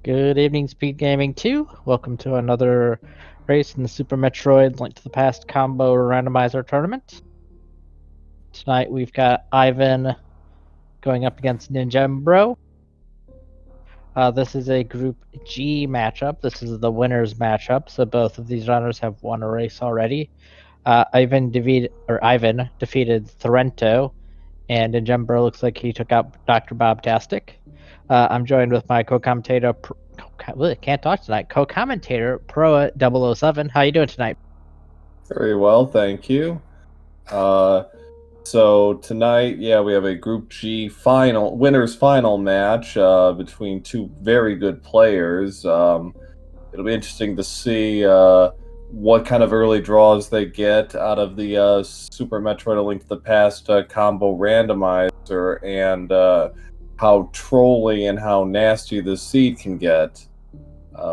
Good evening, SpeedGaming 2. Welcome to another race in the Super Metroid Link to the Past combo randomizer tournament. Tonight we've got Ivan going up against ninjembro. This is a Group G matchup. This is the winner's matchup, so both of these runners have won a race already. Ivan defeated Thorento, and ninjembro looks like he took out Dr. Bobtastic. I'm joined with my co-commentator, can't talk tonight, co-commentator, Pro007. How you doing tonight? Very well, thank you. So tonight, we have a Group G winners final match between two very good players. It'll be interesting to see what kind of early draws they get out of the Super Metroid: Link to the Past combo randomizer, and how trolly and how nasty the seed can get.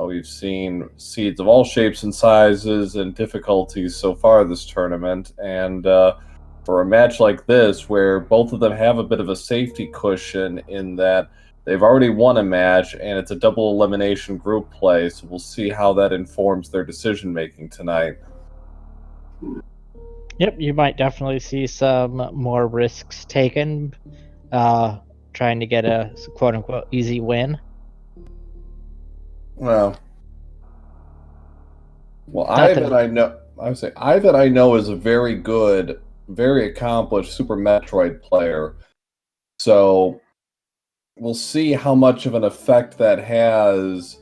We've seen seeds of all shapes and sizes and difficulties so far this tournament, and for a match like this, where both of them have a bit of a safety cushion in that they've already won a match and it's a double elimination group play, so we'll see how that informs their decision making tonight. Yep, you might definitely see some more risks taken, trying to get a quote-unquote easy win. Well, Ivan, I know is a very good, very accomplished Super Metroid player. So we'll see how much of an effect that has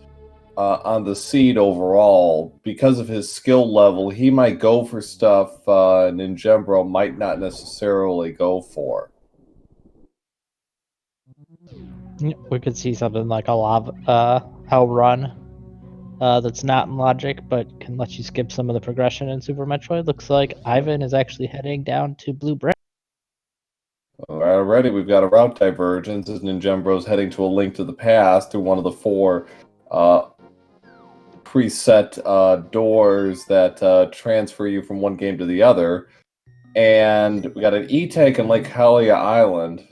on the seed overall. Because of his skill level, he might go for stuff ninjembro might not necessarily go for. We could see something like a lava hell run that's not in logic, but can let you skip some of the progression in Super Metroid. Looks like Ivan is actually heading down to Blue Brick. Already, we've got a route divergence as ninjembro's heading to a Link to the Past through one of the four preset doors that transfer you from one game to the other. And we got an E-tank in Lake Hylia Island.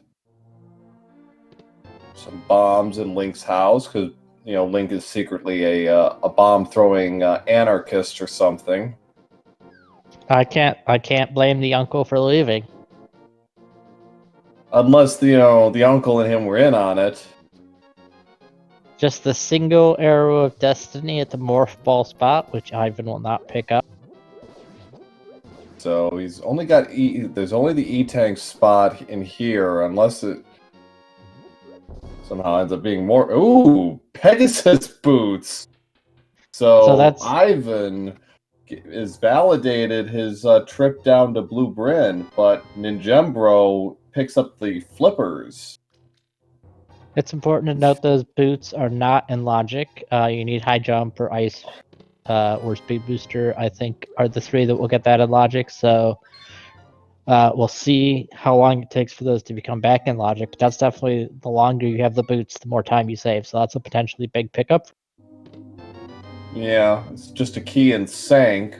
Some bombs in Link's house, because Link is secretly a bomb-throwing anarchist or something. I can't blame the uncle for leaving. Unless the uncle and him were in on it. Just the single arrow of destiny at the morph ball spot, which Ivan will not pick up. So he's only got there's only the E-tank spot in here, unless it somehow ends up being more. Ooh, Pegasus boots. So that's Ivan is validated his trip down to Blue Bryn, but ninjembro picks up the flippers. It's important to note those boots are not in logic. You need high jump or ice or speed booster, I think, are the three that will get that in logic. So we'll see how long it takes for those to become back in logic. But that's definitely, the longer you have the boots, the more time you save. So that's a potentially big pickup. Yeah, it's just a key and sank.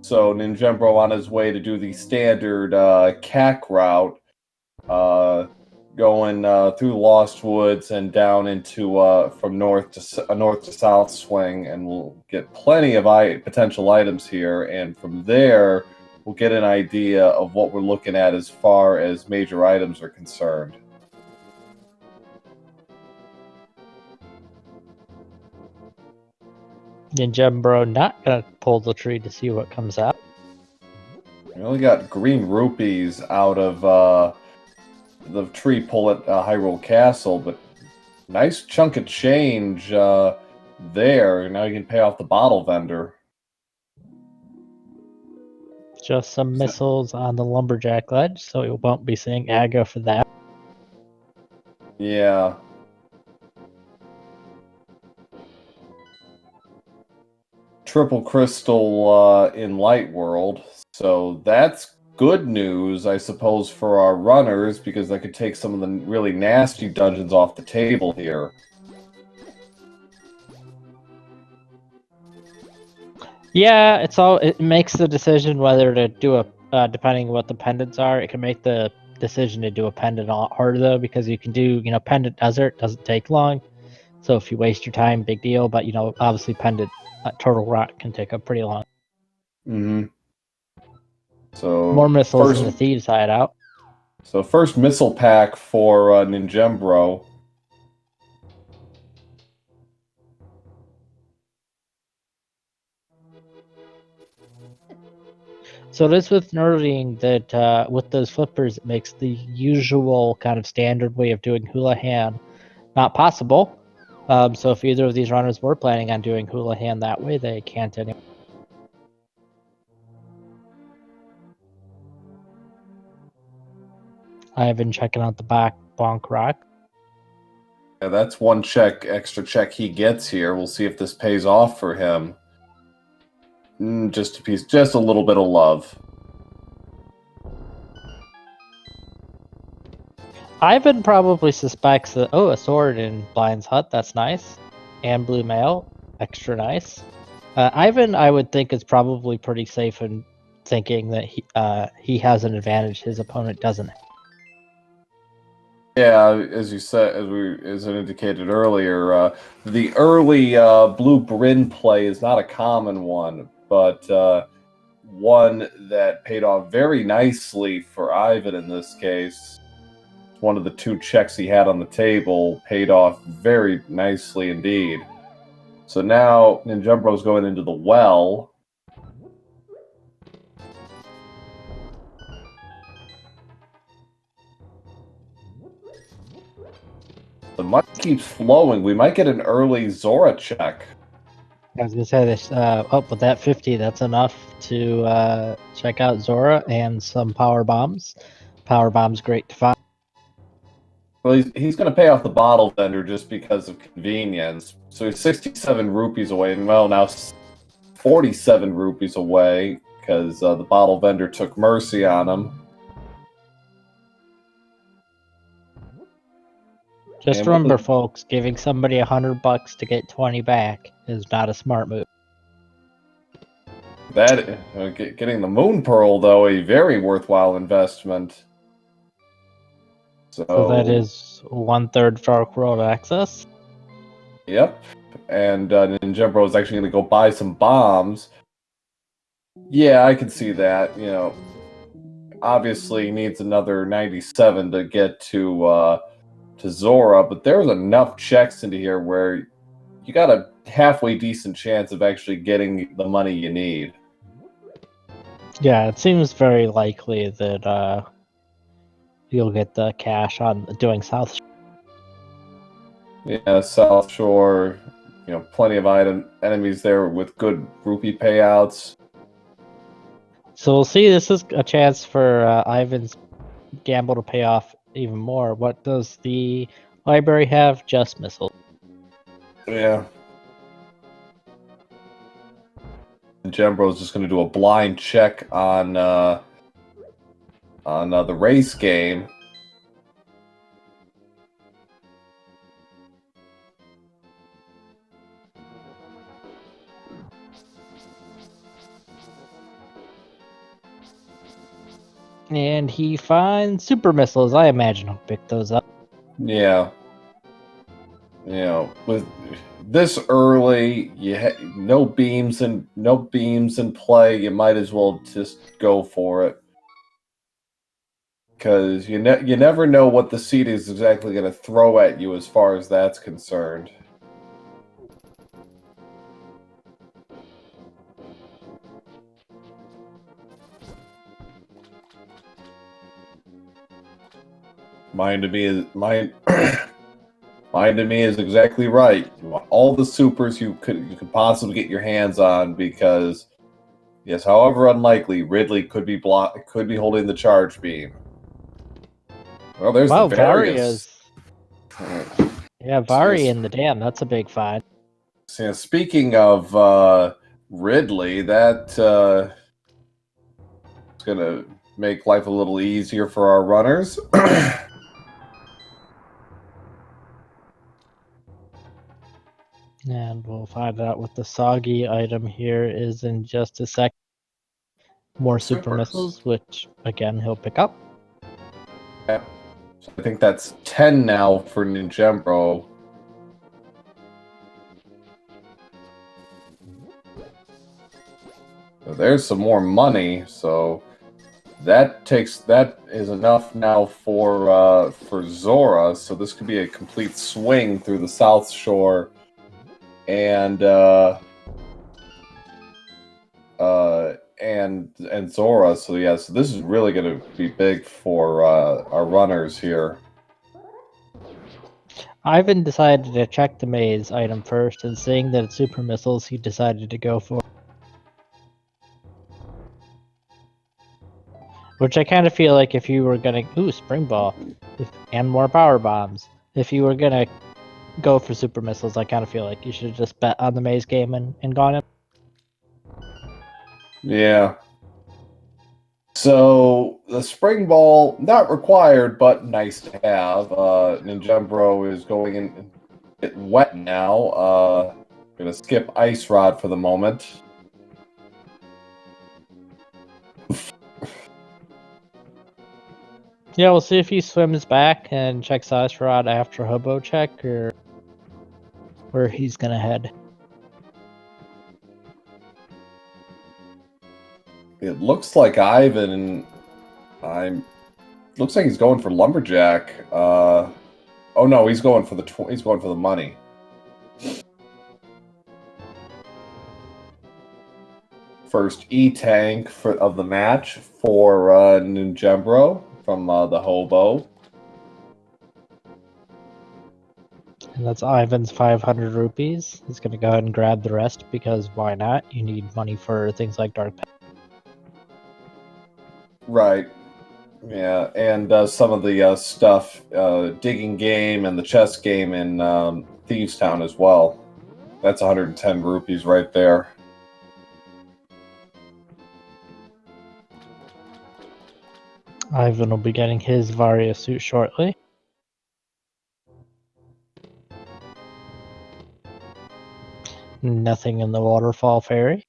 So ninjembro on his way to do the standard CAC route, going through Lost Woods and down into from north to south swing, and we'll get plenty of potential items here, and from there we'll get an idea of what we're looking at as far as major items are concerned. ninjembro not gonna pull the tree to see what comes out. We only got green rupees out of the tree pull at Hyrule Castle, but nice chunk of change there. Now you can pay off the bottle vendor. Just some missiles on the lumberjack ledge, so we won't be seeing aggro for that. Yeah. Triple crystal in Light World, so that's good news, I suppose, for our runners, because that could take some of the really nasty dungeons off the table here. Yeah, it makes the decision whether to do a depending on what the pendants are. It can make the decision to do a pendant a lot harder though, because you can do pendant desert, doesn't take long. So if you waste your time, big deal. But obviously, pendant turtle rock can take a pretty long. Mm-hmm. So More missiles first, in the thieves' hideout. So first missile pack for Ninjembro. So it is with nerding that with those flippers, it makes the usual kind of standard way of doing Houlihan not possible. So if either of these runners were planning on doing Houlihan that way, they can't anymore. I've been checking out the back bonk rock. Yeah, that's one extra check he gets here. We'll see if this pays off for him. Just a little bit of love. Ivan probably suspects that, a sword in Blind's hut, that's nice. And blue mail, extra nice. Ivan, I would think, is probably pretty safe in thinking that he has an advantage his opponent doesn't. Yeah, as you said, as I indicated earlier, the early blue Bryn play is not a common one, but one that paid off very nicely for Ivan in this case. One of the two checks he had on the table paid off very nicely indeed. So now Ninjembro's going into the well. The money keeps flowing. We might get an early Zora check. I was gonna say this. With that 50, that's enough to check out Zora and some power bombs. Power bombs, great to find. Well, he's going to pay off the bottle vendor just because of convenience. So he's 67 rupees away, and well, now 47 rupees away because the bottle vendor took mercy on him. Just remember, folks, giving somebody $100 to get 20 back is not a smart move. Getting the Moon Pearl, though, a very worthwhile investment. So that is 1/3 Dark World access. Yep. And Ninjembro is actually going to go buy some bombs. Yeah, I can see that. Obviously needs another 97 to get to Zora, but there's enough checks into here where you got a halfway decent chance of actually getting the money you need. Yeah, it seems very likely that you'll get the cash on doing South Shore. Yeah, South Shore, plenty of enemies there with good rupee payouts. So we'll see. This is a chance for Ivan's gamble to pay off even more. What does the library have? Just missiles. Yeah. And Jembro's just going to do a blind check on the race game. And he finds super missiles. I imagine he'll pick those up. Yeah. With this early, no beams in play. You might as well just go for it, because you never know what the seed is exactly going to throw at you as far as that's concerned. Mine to me is exactly right. You want all the supers you could possibly get your hands on, because yes, however unlikely, Ridley could be holding the charge beam. Well, there's the various. Yeah, Vari in the dam. That's a big find. So, speaking of Ridley, that is going to make life a little easier for our runners. And we'll find out what the soggy item here is in just a sec. More super missiles, which again he'll pick up. Yeah. So I think that's 10 now for Ninjembro. There's some more money, so that is enough now for Zora. So this could be a complete swing through the South Shore, and Zora. So yeah, so this is really going to be big for our runners here. Ivan decided to check the maze item first, and seeing that it's super missiles, he decided to go for it. Which I kind of feel like if you were gonna... Ooh, Spring Ball. And more power bombs. If you were gonna go for super missiles, I kind of feel like you should have just bet on the maze game and gone in. Yeah. So the Spring Ball, not required, but nice to have. Ninjembro is going in get wet now. Gonna skip Ice Rod for the moment. Yeah, we'll see if he swims back and checks Ice Rod after Hobo check, or where he's gonna head. It looks like Ivan. Looks like he's going for Lumberjack. Oh no, he's going for the money. First E-tank of the match for Ninjembro from the Hobo. And that's Ivan's 500 rupees. He's gonna go ahead and grab the rest because why not? You need money for things like Dark Pet. Right. Yeah, and some of the stuff, digging game and the chess game in Thieves Town as well. That's 110 rupees right there. Ivan will be getting his Varia suit shortly. Nothing in the waterfall ferry.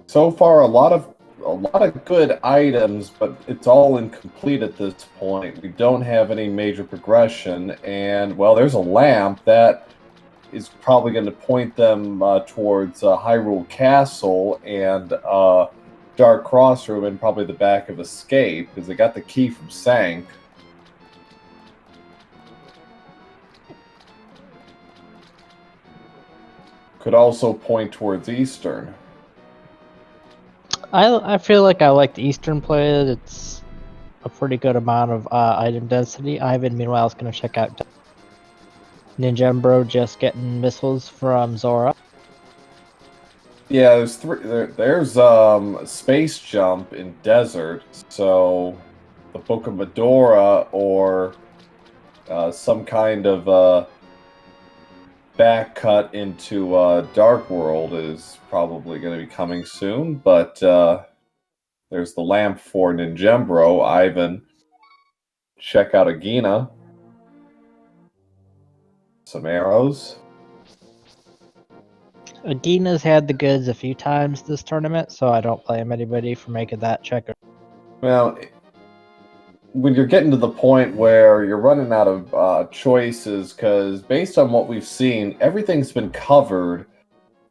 So far, a lot of good items, but it's all incomplete at this point. We don't have any major progression, and well, there's a lamp that is probably going to point them towards Hyrule Castle and Dark Crossroom, and probably the back of Escape, because they got the key from Sank. Could also point towards Eastern. I feel like I like the Eastern play. It's a pretty good amount of item density. Ivan, meanwhile, is going to check out Ninjembro just getting missiles from Zora. Yeah, there's Space Jump in Desert, so the Book of Medora or some kind of back cut into Dark World is probably going to be coming soon, but there's the lamp for Ninjembro. Ivan, check out Agina. Some arrows. Agina's had the goods a few times this tournament, so I don't blame anybody for making that checker. Well, when you're getting to the point where you're running out of choices, because based on what we've seen, everything's been covered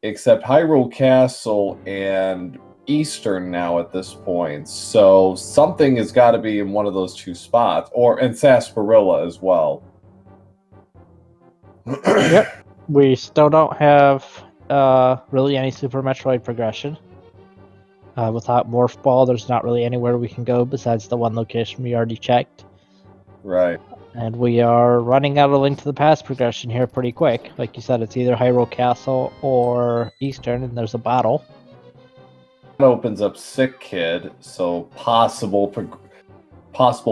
except Hyrule Castle and Eastern now at this point. So something has got to be in one of those two spots, and Sarsaparilla as well. Yep, we still don't have really any Super Metroid progression. Without Morph Ball, there's not really anywhere we can go besides the one location we already checked. Right. And we are running out of Link to the Past progression here pretty quick. Like you said, it's either Hyrule Castle or Eastern, and there's a battle. It opens up Sick Kid, so possible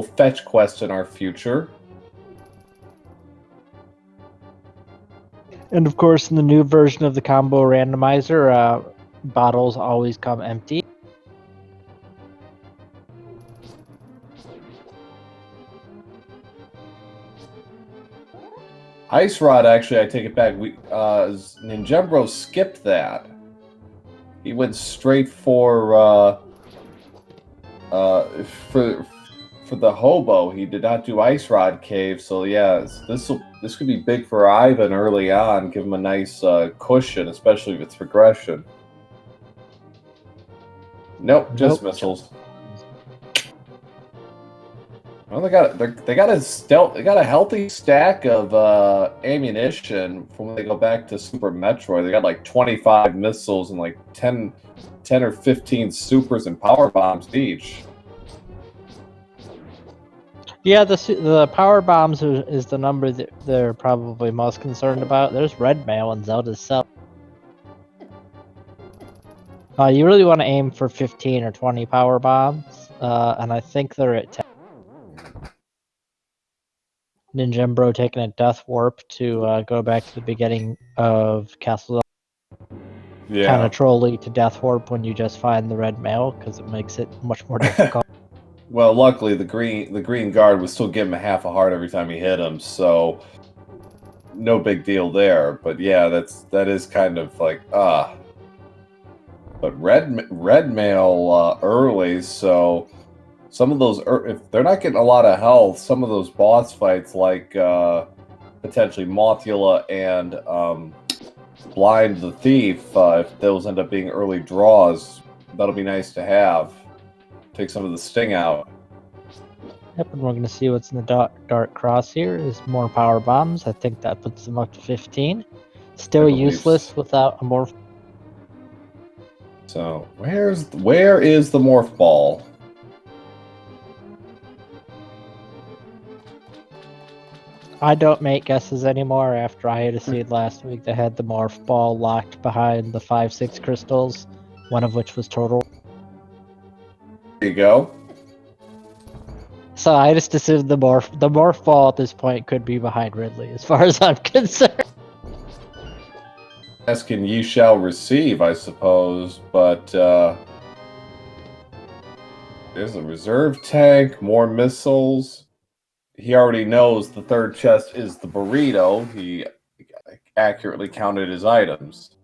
fetch quest in our future. And of course, in the new version of the combo randomizer, bottles always come empty. Ice Rod, actually, I take it back. Ninjembro skipped that. He went straight for for the hobo. He did not do Ice Rod Cave, so yeah, this could be big for Ivan early on. Give him a nice cushion, especially if it's regression. Nope, just missiles. Well, they got a healthy stack of ammunition from when they go back to Super Metroid. They got like 25 missiles and like 10 or 15 supers and power bombs each. Yeah, the power bombs is the number that they're probably most concerned about. There's red mail in Zelda's cell. You really want to aim for 15 or 20 power bombs, and I think they're at 10. Ninjembro taking a death warp to go back to the beginning of Castle. Yeah. Kind of trolly to death warp when you just find the red mail because it makes it much more difficult. Well, luckily the green guard was still giving him half a heart every time he hit him, so no big deal there. But yeah, that is kind of like But red mail early, so some of those if they're not getting a lot of health, some of those boss fights like potentially Mothula and Blind the Thief, if those end up being early draws, that'll be nice to have. Take some of the sting out. Yep, and we're going to see what's in the dark cross here is more power bombs. I think that puts them up to 15. Still useless without a morph. So where is the morph ball? I don't make guesses anymore after I had a seed last week that had the morph ball locked behind the 5-6 crystals, one of which was total. There you go. So I just assumed the morph ball at this point could be behind Ridley, as far as I'm concerned. Asking ye shall receive, I suppose, but there's a reserve tank, more missiles. He already knows the third chest is the burrito. He accurately counted his items.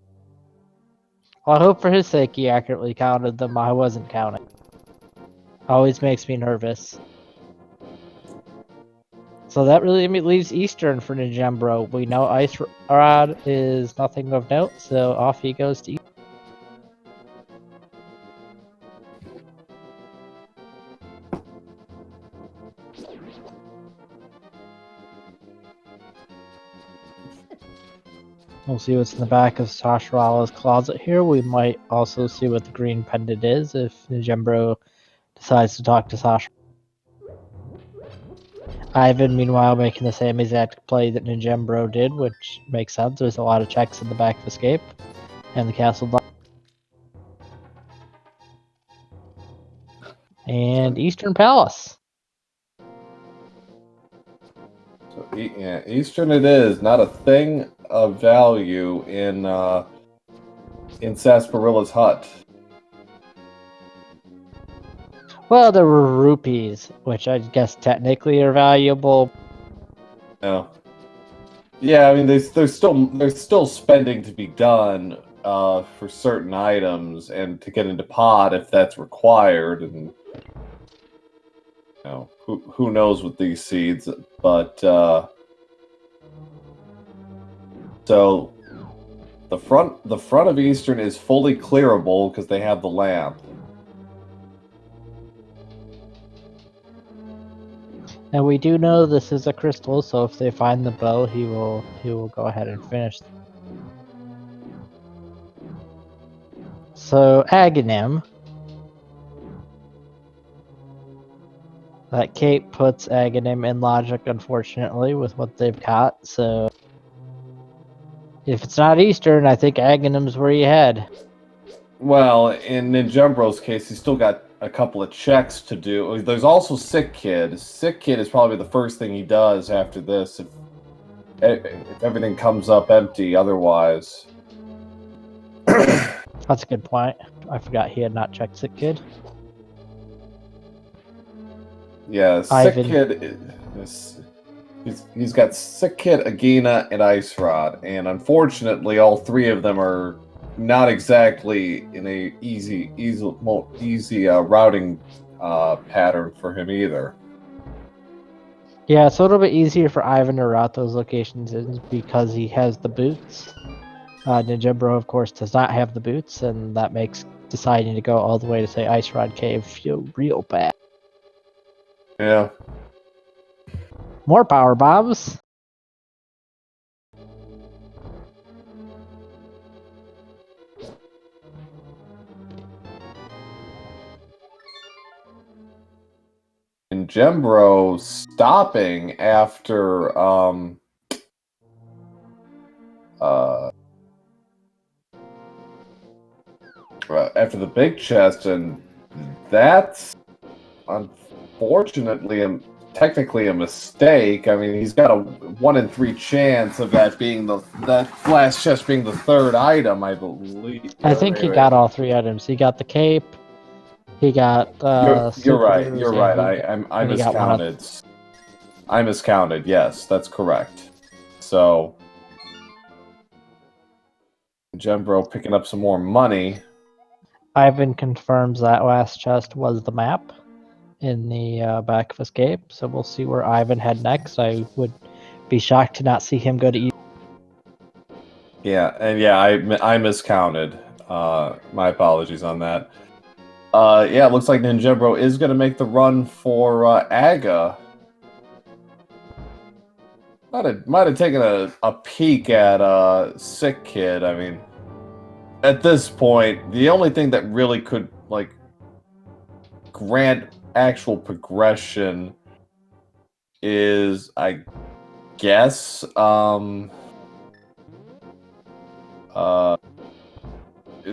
Well, I hope for his sake he accurately counted them. I wasn't counting. Always makes me nervous. So that really leaves Eastern for Ninjembro. We know Ice Rod is nothing of note, so off he goes to Eastern. We'll see what's in the back of Sashara's closet here. We might also see what the green pendant is if Ninjembro decides to talk to Sasha. Ivan, meanwhile, making the same exact play that Ninjembro did, which makes sense. There's a lot of checks in the back of Escape and the castle block. And Eastern Palace. So, yeah, Eastern it is. Not a thing of value in Sasparilla's hut. Well, there were rupees, which I guess technically are valuable. No. Yeah, I mean, there's still spending to be done for certain items and to get into pod if that's required, and you know, who knows with these seeds, but so the front of Eastern is fully clearable because they have the lamp. And we do know this is a crystal, so if they find the bow, he will go ahead and finish. So Aghanim. That cape puts Aghanim in logic, unfortunately, with what they've got, so if it's not Eastern, I think Aghanim's where you head. Well, in Ninjembro's case, he's still got a couple of checks to do. There's also Sick Kid. Sick Kid is probably the first thing he does after this, if everything comes up empty otherwise. That's a good point. I forgot he had not checked Sick Kid. Yeah, Sick Kid he's got Sick Kid, Agena, and Ice Rod, and unfortunately all three of them are not exactly in a easy routing pattern for him either. Yeah, it's a little bit easier for Ivan to route those locations in because he has the boots. Ninjembro, of course, does not have the boots, and that makes deciding to go all the way to, say, Ice Rod Cave feel real bad. Yeah. More power bombs. And Gembro stopping after after the big chest, and that's unfortunately technically a mistake. I mean, he's got a 1 in 3 chance of that last chest being the third item, I believe. I think he got all 3 items. He got the cape, he got You're right. supers, You're and right. I and he got one miscounted. I miscounted. Yes, that's correct. So Gembro picking up some more money. Ivan confirms that last chest was the map in the back of his cape, so we'll see where Ivan head next. I would be shocked to not see him go to East. Yeah, and yeah, I miscounted. My apologies on that. Yeah, it looks like Ninjembro is going to make the run for Aga. Might have taken a peek at Sick Kid. I mean, at this point, the only thing that really could like grant actual progression is, I guess, is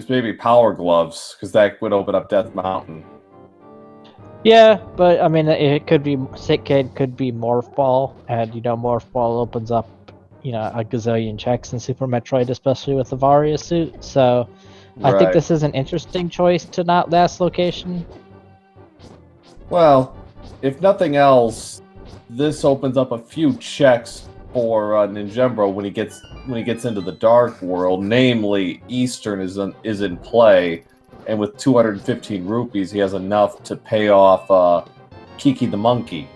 maybe Power Gloves, because that would open up Death Mountain. Yeah, but I mean, it could be Sick Kid, could be Morph Ball, and Morph Ball opens up a gazillion checks in Super Metroid, especially with the Varia suit. So I think Right. this is an interesting choice to not last location. Well, if nothing else, this opens up a few checks for Ninjembro when he gets into the Dark World. Namely, Eastern is in play, and with 215 rupees, he has enough to pay off Kiki the Monkey.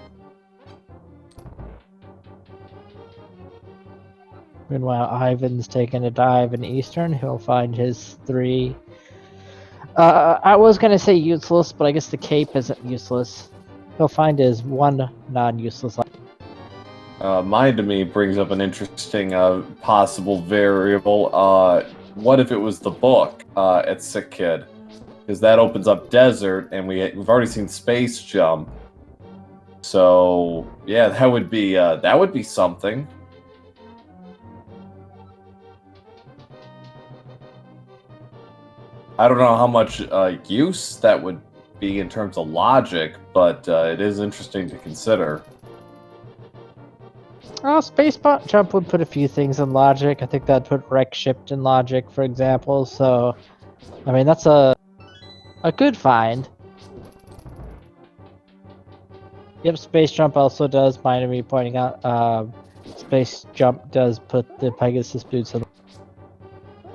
Meanwhile, Ivan's taking a dive in Eastern. He'll find his 3. I was gonna say useless, but I guess the cape isn't useless. He'll find his 1 non-useless. Mind to Me brings up an interesting possible variable. What if it was the book at Sick Kid? Because that opens up Desert, and we've already seen Space Jump. So yeah, that would be something. I don't know how much use that would be in terms of logic, but it is interesting to consider. Space Jump would put a few things in logic. I think that'd put Wreck Shift in logic, for example. So, I mean, that's a good find. Yep, Space Jump also does, mind me pointing out, Space Jump does put the Pegasus boots in.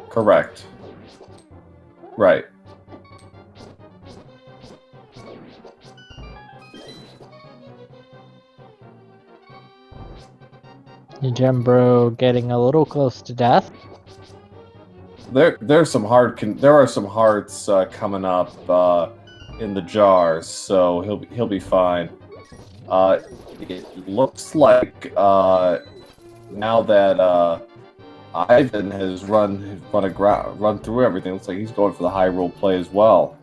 Correct. Right. Ninjembro getting a little close to death. There are some hearts coming up in the jars, so he'll be fine. It looks like now that Ivan has run through everything, looks like he's going for the high roll play as well.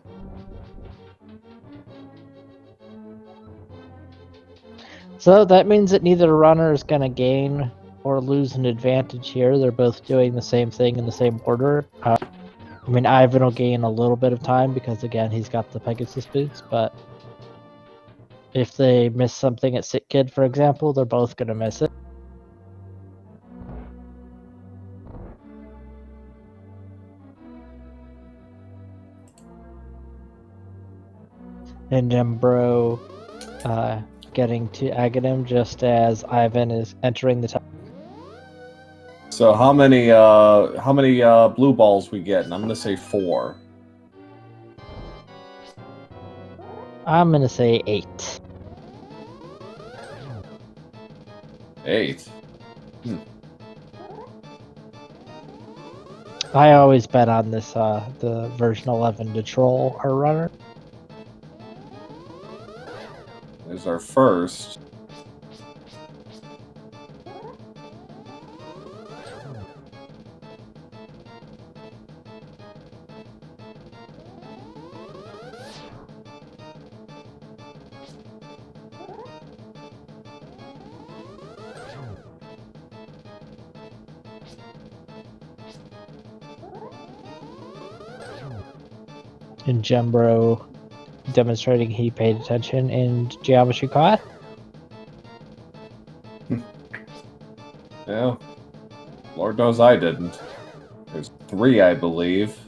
So that means that neither runner is going to gain or lose an advantage here. They're both doing the same thing in the same order. I mean, Ivan will gain a little bit of time because, again, he's got the Pegasus boots, but if they miss something at Sick Kid, for example, they're both going to miss it. And Ninjembro getting to Aghanim just as Ivan is entering the top. So how many blue balls we get? And I'm gonna say 4. I'm going to say 8. 8. I always bet on this, the version 11 to troll our runner. There's our first. Ninjembro demonstrating he paid attention in geometry class. Yeah. Lord knows I didn't. There's 3, I believe.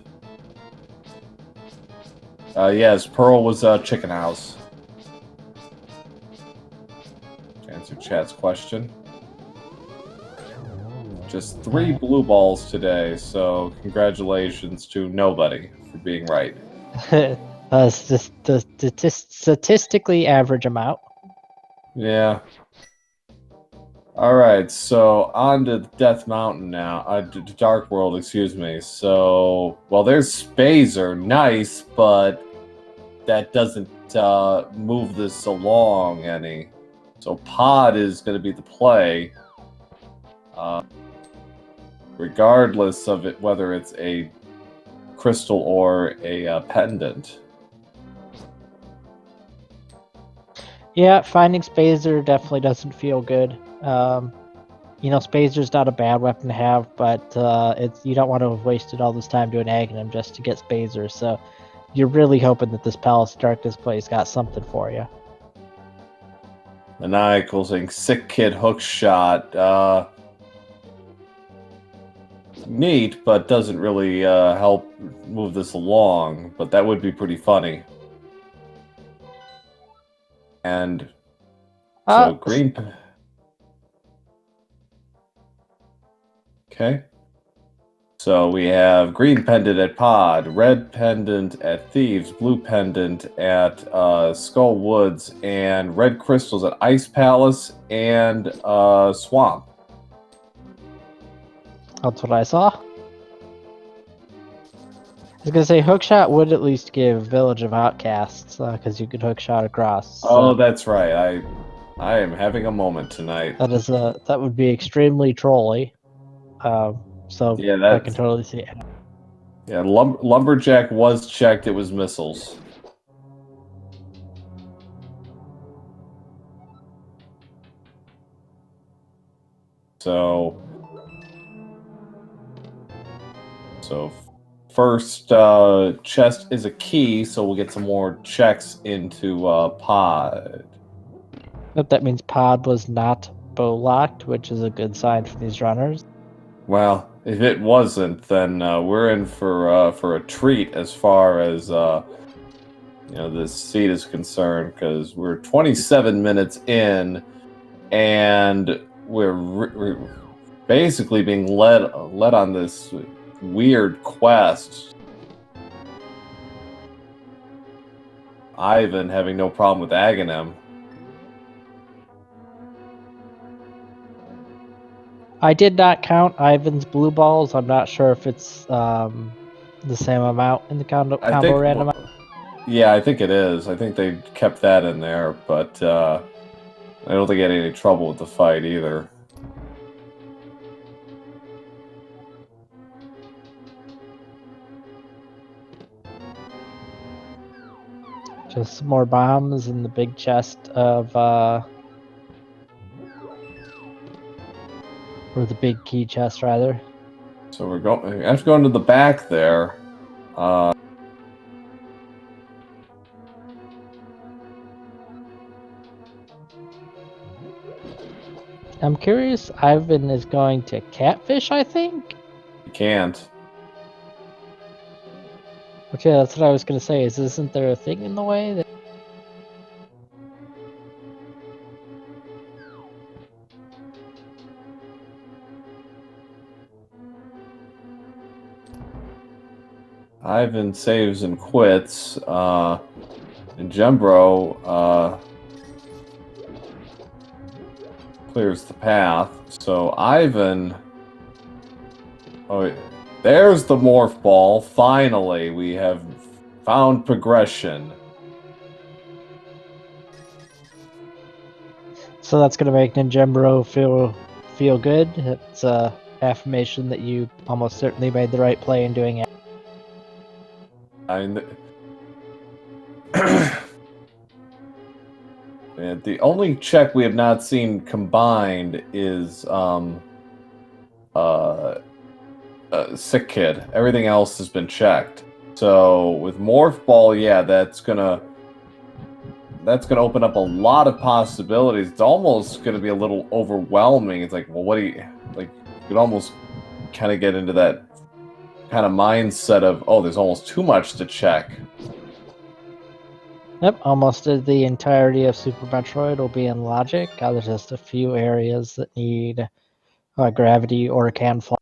Yes, Pearl was Chicken House. To answer chat's question. Just 3 blue balls today, so congratulations to nobody for being right. The statistically average amount. Yeah. Alright, so on to Death Mountain now. Dark World, excuse me. So, well, there's Spazer. Nice, but that doesn't move this along any. So Pod is going to be the play. Regardless of it, whether it's a crystal or a pendant. Yeah, finding Spazer definitely doesn't feel good. You know, Spazer's not a bad weapon to have, but you don't want to have wasted all this time doing Aghanim just to get Spazer. So you're really hoping that this Palace Darkness play's got something for you. Maniacal saying sick kid hook shot. Neat, but doesn't really help move this along. But that would be pretty funny. And so green. Okay. So we have green pendant at Pod, red pendant at Thieves, blue pendant at Skull Woods, and red crystals at Ice Palace and Swamp. That's what I saw. I was gonna say hookshot would at least give Village of Outcasts because you could hookshot across. So. Oh, that's right. I am having a moment tonight. That would be extremely trolly. So yeah, I can totally see it. Yeah, Lumberjack was checked. It was missiles. So first chest is a key, so we'll get some more checks into Pod. But that means Pod was not bow locked, which is a good sign for these runners. Well, if it wasn't, then we're in for a treat as far as this seed is concerned, because we're 27 minutes in, and we're basically being led on this weird quest. Ivan having no problem with Aghanim. I did not count Ivan's blue balls. I'm not sure if it's the same amount in the combo randomizer. Yeah, I think it is. I think they kept that in there, but I don't think he had any trouble with the fight either. Just some more bombs in the big chest of or the big key chest rather. So we have to go into the back there. I'm curious. Ivan is going to catfish, I think. You can't. But yeah, that's what I was gonna say. Isn't there a thing in the way that? Ivan saves and quits. And Jembro clears the path. So Ivan... Oh, there's the Morph Ball. Finally, we have found progression. So that's going to make ninjembro feel good. It's a affirmation that you almost certainly made the right play in doing it. And the only check we have not seen combined is Sick Kid. Everything else has been checked. So with Morph Ball, yeah, that's gonna open up a lot of possibilities. It's almost gonna be a little overwhelming. It's like, well, what do you like? You could almost kind of get into that kind of mindset of, oh, there's almost too much to check. Yep, almost the entirety of Super Metroid will be in logic. There's just a few areas that need gravity or can fly.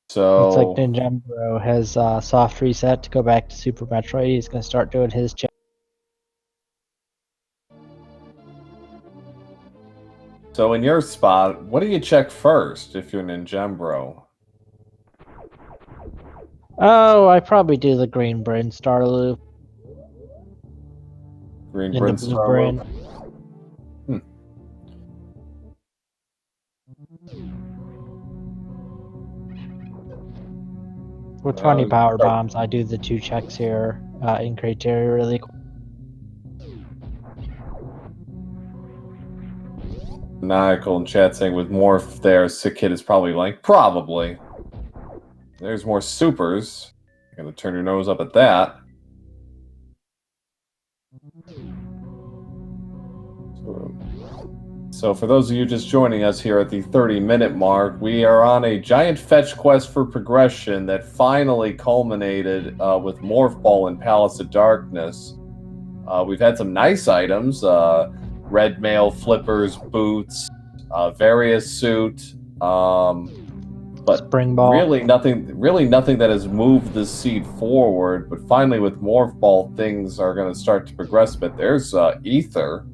So Looks like ninjembro has soft reset to go back to Super Metroid. He's going to start doing his check. So in your spot, what do you check first if you're ninjembro? Oh, I probably do the green Bryn star loop. Green In Bryn the blue Star Bryn. Loop? With 20 power Start- bombs, I do the 2 checks here in criteria really quick. Maniacal in chat saying with Morph there, Sick Kid is probably like, probably. There's more supers. You're gonna turn your nose up at that. So for those of you just joining us here at the 30-minute mark, we are on a giant fetch quest for progression that finally culminated with Morph Ball and Palace of Darkness. We've had some nice items, red mail, flippers, boots, various suit, but Spring ball. really nothing that has moved the seed forward. But finally with Morph Ball, things are going to start to progress a bit. There's Ether.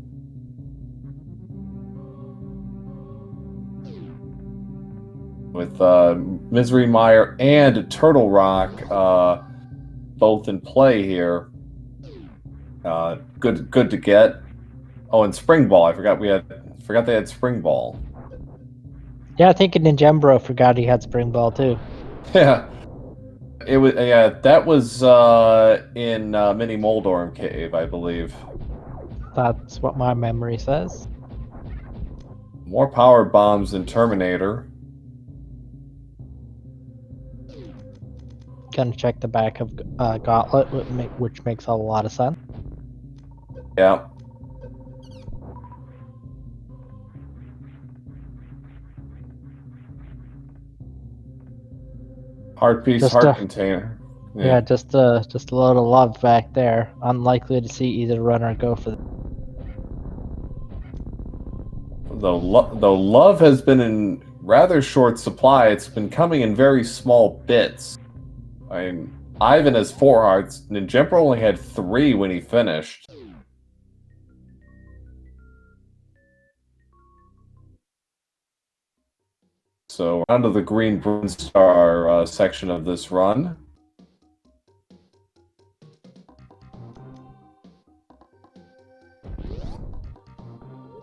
With Misery Mire and Turtle Rock both in play here. Good to get. Oh, and Spring Ball. I forgot they had Spring Ball. Yeah, I think ninjembro forgot he had spring ball too. Yeah. It was that was in Mini Moldorm Cave, I believe. That's what my memory says. More power bombs than Terminator. Gonna check the back of Gauntlet, which makes a lot of sense. Yeah. Heart piece, Just heart container. Yeah, just a load of love back there. Unlikely to see either runner go for. Though love has been in rather short supply, it's been coming in very small bits. I mean, Ivan has 4 hearts. Ninjembro only had 3 when he finished. So, on to the Green Bryn Star section of this run.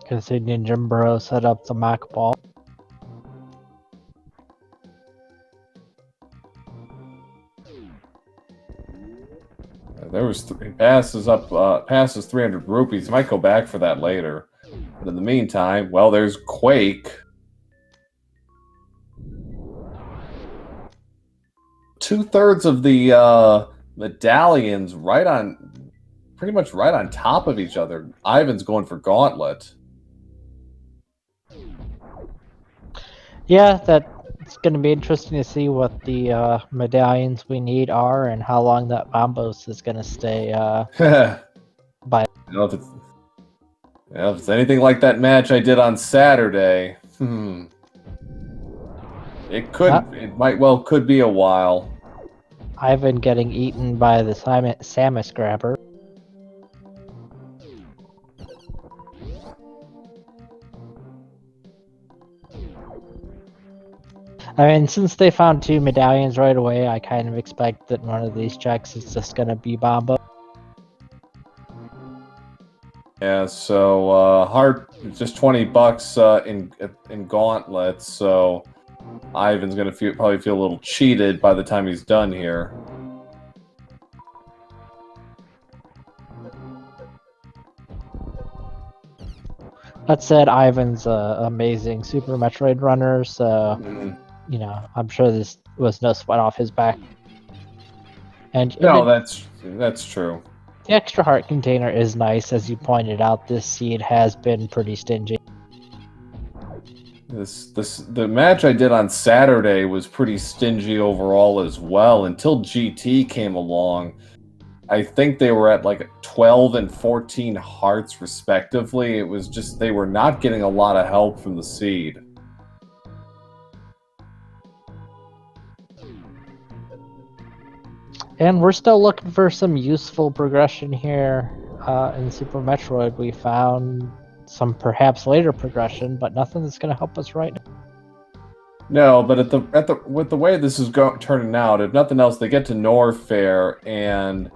Gonna see ninjembro set up the Mac ball. There was passes 300 rupees. Might go back for that later. But in the meantime, well, there's Quake. 2/3 of the medallions pretty much right on top of each other. Ivan's going for Gauntlet. Yeah, it's gonna be interesting to see what the medallions we need are and how long that Bombos is gonna stay by. If it's anything like that match I did on Saturday, it might well could be a while. Ivan getting eaten by the Samus grabber. I mean, since they found 2 medallions right away, I kind of expect that one of these checks is just gonna be Bombo. Yeah, so hard, just $20 in gauntlets. So Ivan's gonna probably feel a little cheated by the time he's done here. That said, Ivan's an amazing Super Metroid runner, so you know, I'm sure this was no sweat off his back. And No, that's true. the extra heart container is nice, as you pointed out. This seed has been pretty stingy. The match I did on Saturday was pretty stingy overall as well until GT came along. I think they were at like 12 and 14 hearts respectively. It was just they were not getting a lot of help from the seed. And we're still looking for some useful progression here in Super Metroid. We found some perhaps later progression, but nothing that's going to help us right now. No, but with the way this is turning out, if nothing else, they get to Norfair and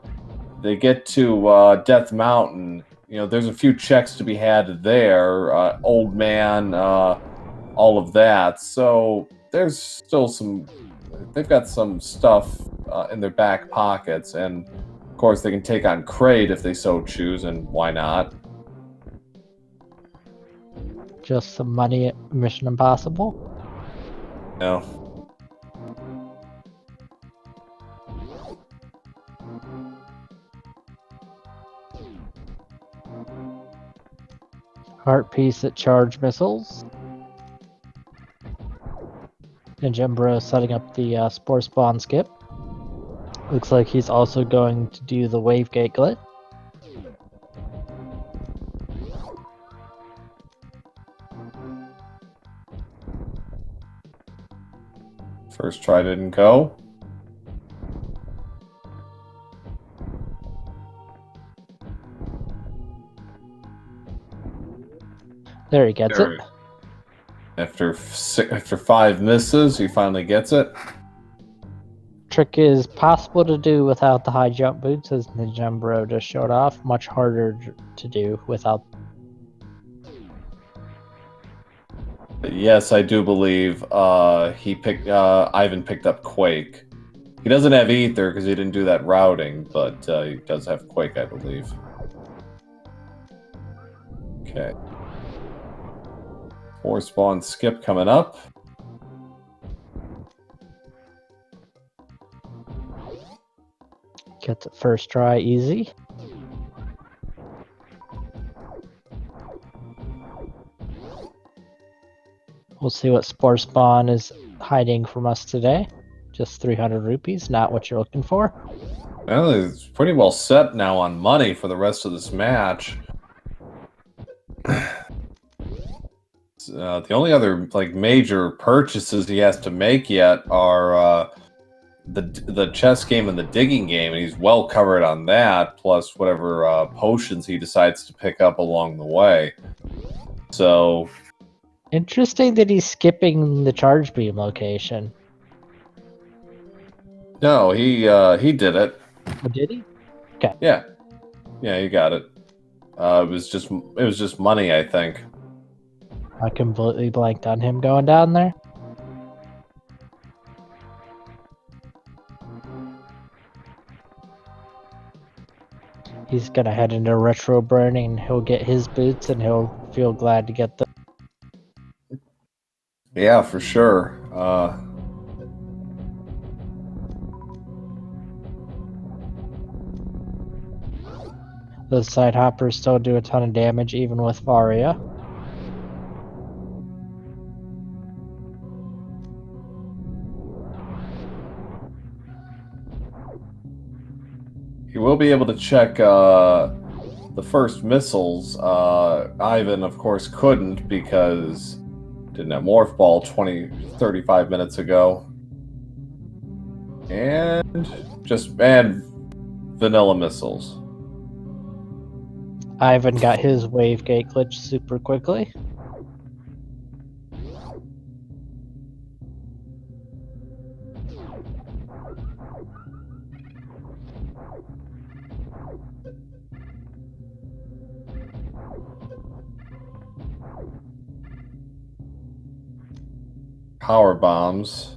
they get to Death Mountain. You know, there's a few checks to be had there. Old Man, all of that. So there's still some. They've got some stuff in their back pockets, and of course they can take on Kraid if they so choose, and why not? Just some money at Mission Impossible. No. Heart piece at Charge Missiles. Ninjembro setting up the Spore Spawn skip. Looks like he's also going to do the Wave Gate glitch. First try didn't go. There he gets it. After 5 misses, he finally gets it. Trick is possible to do without the high jump boots, as Ninjembro just showed off. Much harder to do without. Yes, I do believe Ivan picked up Quake. He doesn't have Ether because he didn't do that routing, but he does have Quake, I believe. Okay. 4 spawn skip coming up. Gets it first try easy. We'll see what Spore Spawn is hiding from us today. Just 300 rupees, not what you're looking for. Well, it's pretty well set now on money for the rest of this match. The only other major purchases he has to make yet are the chess game and the digging game, and he's well covered on that, plus whatever potions he decides to pick up along the way. So interesting that he's skipping the charge beam location. No, he did it. Oh, did he? Okay. Yeah, he got it. It was just money, I think. I completely blanked on him going down there. He's gonna head into retro burning. He'll get his boots and he'll feel glad to get them. Yeah, for sure. Those side hoppers still do a ton of damage even with Varia. He will be able to check the first missiles. Ivan, of course, couldn't because didn't have Morph Ball 35 minutes ago. And vanilla missiles. Ivan got his wave gate glitch super quickly. power bombs.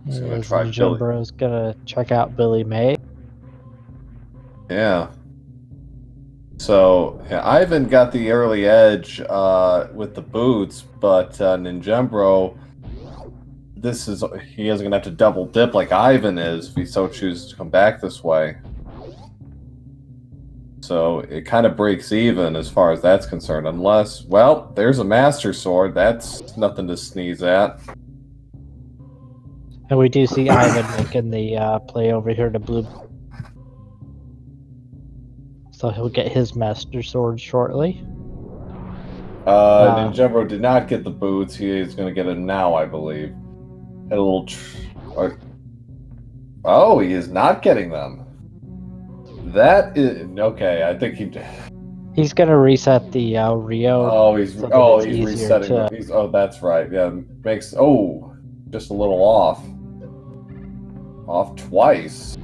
He's gonna try Billy. Ninjembro's gonna check out Billy May. Yeah. So yeah, Ivan got the early edge with the boots, but Ninjembro, he isn't gonna have to double dip like Ivan is if he so chooses to come back this way. So it kind of breaks even as far as that's concerned, unless, well, there's a Master Sword. That's nothing to sneeze at. And we do see Ivan making the play over here to blue. So he'll get his Master Sword shortly. Ninjembro did not get the boots. He is going to get it now, I believe. Had a little... Oh, he is not getting them. That is... Okay, I think he... He's gonna reset the Rio. Oh, he's easier resetting. Oh, that's right. Yeah, makes just a little off. Off twice.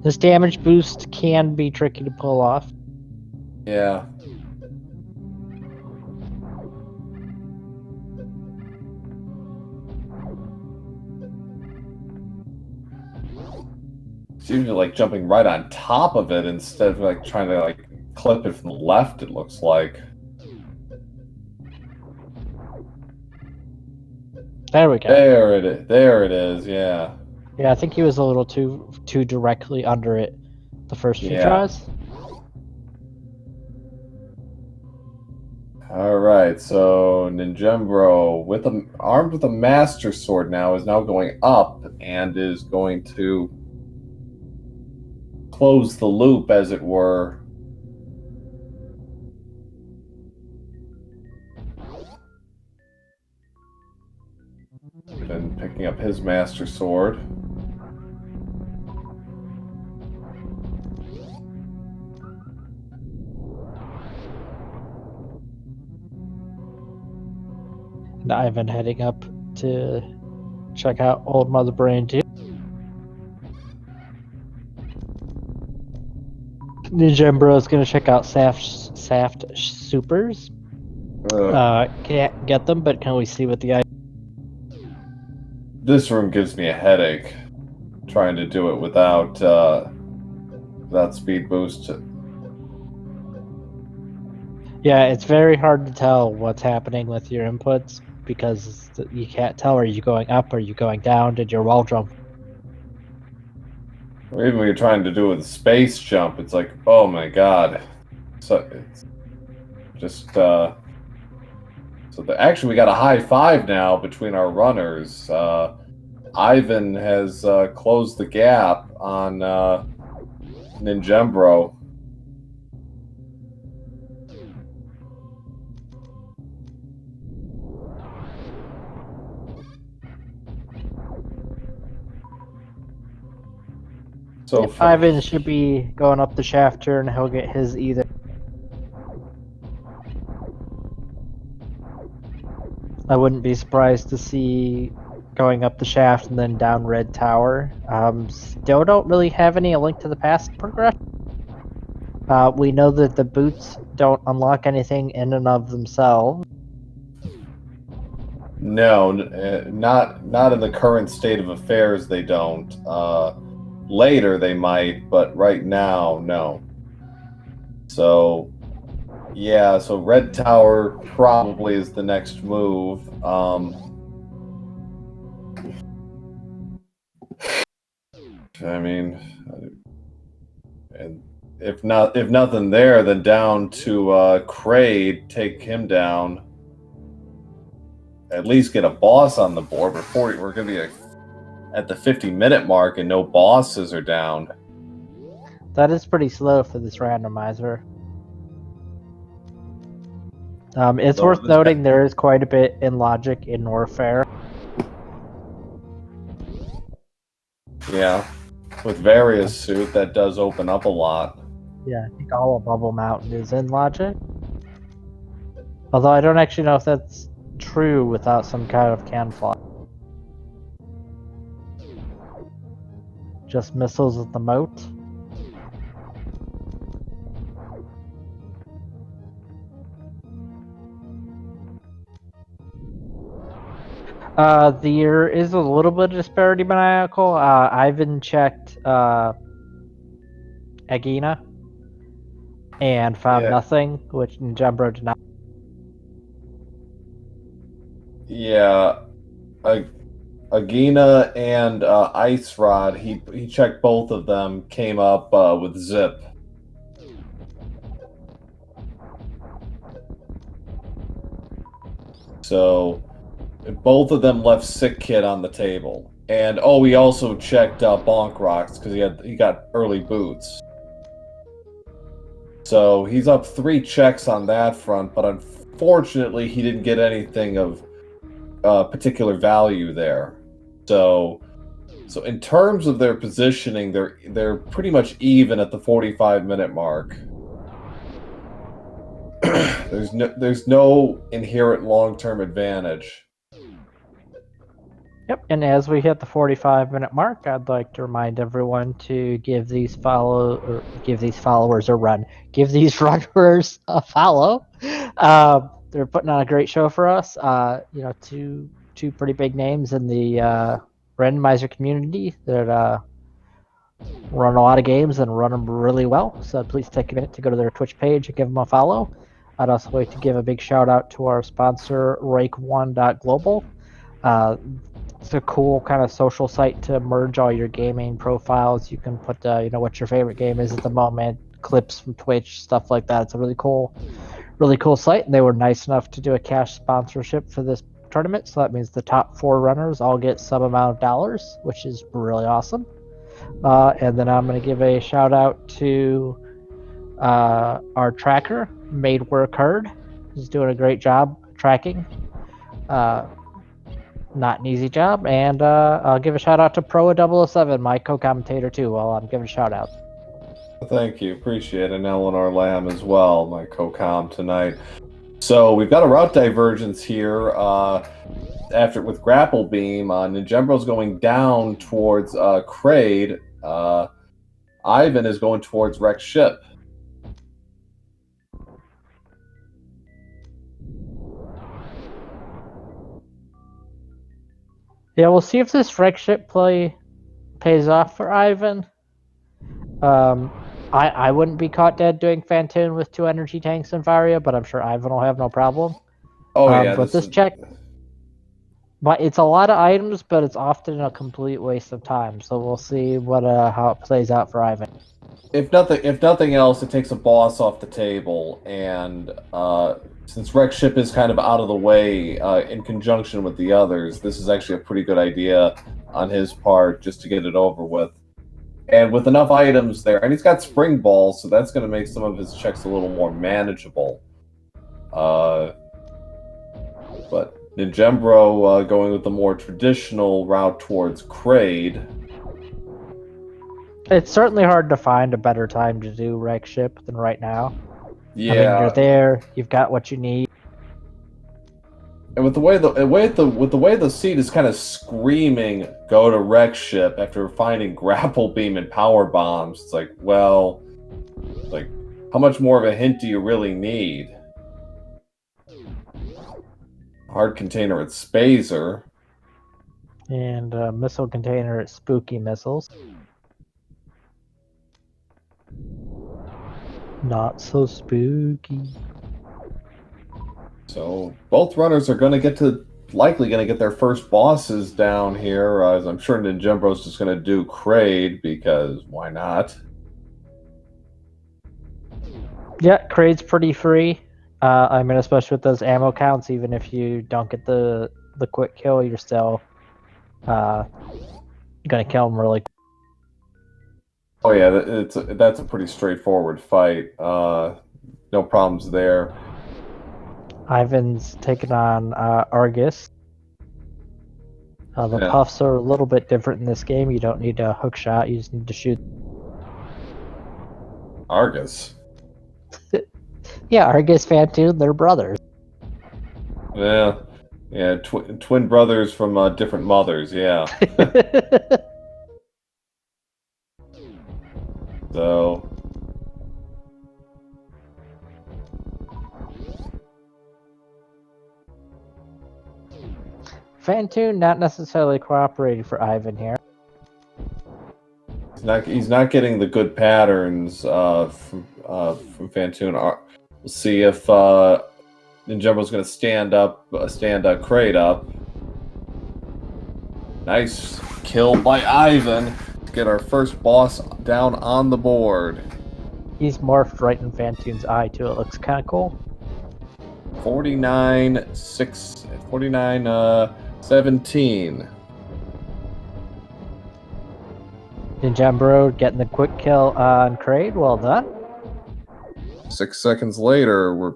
This damage boost can be tricky to pull off. Yeah. It's usually like jumping right on top of it instead of like trying to like clip it from the left, it looks like. There we go. There it is, yeah. Yeah, I think he was a little too directly under it the first few tries. Alright, so Ninjembro armed with a Master Sword now is now going up and is going to close the loop, as it were. And picking up his Master Sword. And Ivan heading up to check out Old Mother Brain too. Ninjembro is going to check out Saft Supers. Can't get them, but can we see what the... This room gives me a headache. Trying to do it without speed boost. Yeah, it's very hard to tell what's happening with your inputs because you can't tell, are you going up, are you going down, did your wall jump? Or even when you're trying to do it with space jump, it's like, oh my god. So it's just actually we got a high five now between our runners. Ivan has closed the gap on Ninjembro. So Ivan should be going up the shaft turn, he'll get his either. I wouldn't be surprised to see going up the shaft and then down Red Tower. Still don't really have any Link to the Past progression. We know that the boots don't unlock anything in and of themselves. No, not in the current state of affairs. They don't. Later they might, but right now, no. So, yeah. So Red Tower probably is the next move. I mean, and if nothing there, then down to Kraid, take him down. At least get a boss on the board. We're gonna be at the 50-minute mark and no bosses are down. That is pretty slow for this randomizer. It's worth noting there is quite a bit in logic in Norfair. Yeah, with various suit that does open up a lot. Yeah, I think all of Bubble Mountain is in logic. Although I don't actually know if that's true without some kind of can fly. Just missiles at the moat. There is a little bit of disparity maniacal. Ivan checked Agina and found Yeah. nothing, which ninjembro did not. Yeah, Agina and Ice Rod. He checked both of them. Came up with Zip. So both of them left Sick Kid on the table. And oh, he also checked Bonk Rocks because he got early boots. So he's up 3 checks on that front, but unfortunately he didn't get anything of particular value there. So in terms of their positioning, they're pretty much even at the 45-minute mark. there's no inherent long-term advantage. Yep, and as we hit the 45-minute mark, I'd like to remind everyone to give these followers a run. Give these runners a follow. They're putting on a great show for us. Two pretty big names in the randomizer community that run a lot of games and run them really well. So please take a minute to go to their Twitch page and give them a follow. I'd also like to give a big shout out to our sponsor, Rake1.global. It's a cool kind of social site to merge all your gaming profiles. You can put, what your favorite game is at the moment, clips from Twitch, stuff like that. It's a really cool site. And they were nice enough to do a cash sponsorship for this tournament. So that means the top 4 runners all get some amount of dollars, which is really awesome. And then I'm going to give a shout out to our tracker, Made Work Hard. He's doing a great job tracking. Not an easy job. And I'll give a shout out to Pro007, my co-commentator too, while I'm giving shout outs. Thank you, appreciate it. And Eleanor Lamb as well, my co-com tonight. So we've got a route divergence here. After with grapple beam, ninjembro's going down towards Kraid. Ivan is going towards wrecked ship. Yeah, we'll see if this wreck ship play pays off for Ivan. I wouldn't be caught dead doing Phantoon with 2 energy tanks and Varia, but I'm sure Ivan will have no problem. Oh yeah, but this check, but it's a lot of items, but it's often a complete waste of time. So we'll see what how it plays out for Ivan. If nothing else, it takes a boss off the table, and since wrecked ship is kind of out of the way in conjunction with the others, this is actually a pretty good idea on his part just to get it over with. And with enough items there, and he's got spring balls, so that's going to make some of his checks a little more manageable. But ninjembro going with the more traditional route towards Kraid. It's certainly hard to find a better time to do wreck ship than right now. Yeah, I mean, you're there, you've got what you need. and with the way the seed is kind of screaming, "Go to wreck ship" after finding grapple beam and power bombs, it's like, well, like, how much more of a hint do you really need? Hard container at Spazer. And missile container at Spooky Missiles. Not so spooky. So both runners are likely going to get their first bosses down here, as I'm sure ninjembro's just going to do Kraid, because why not? Yeah, Kraid's pretty free. I mean, especially with those ammo counts, even if you don't get the quick kill, you're still gonna kill him really quick. Oh yeah, that's a pretty straightforward fight. No problems there. Ivan's taking on Argus. The puffs are a little bit different in this game. You don't need a hook shot, you just need to shoot. Argus? Yeah, Argus, Phantoon, they're brothers. Yeah, twin brothers from different mothers, yeah. So... Phantoon not necessarily cooperating for Ivan here. He's not getting the good patterns from Phantoon. We'll see if ninjembro's going to stand Crate up. Nice kill by Ivan to get our first boss down on the board. He's morphed right in Phantoon's eye too. It looks kind of cool. 17. Ninjembro getting the quick kill on Kraid. Well done. 6 seconds later,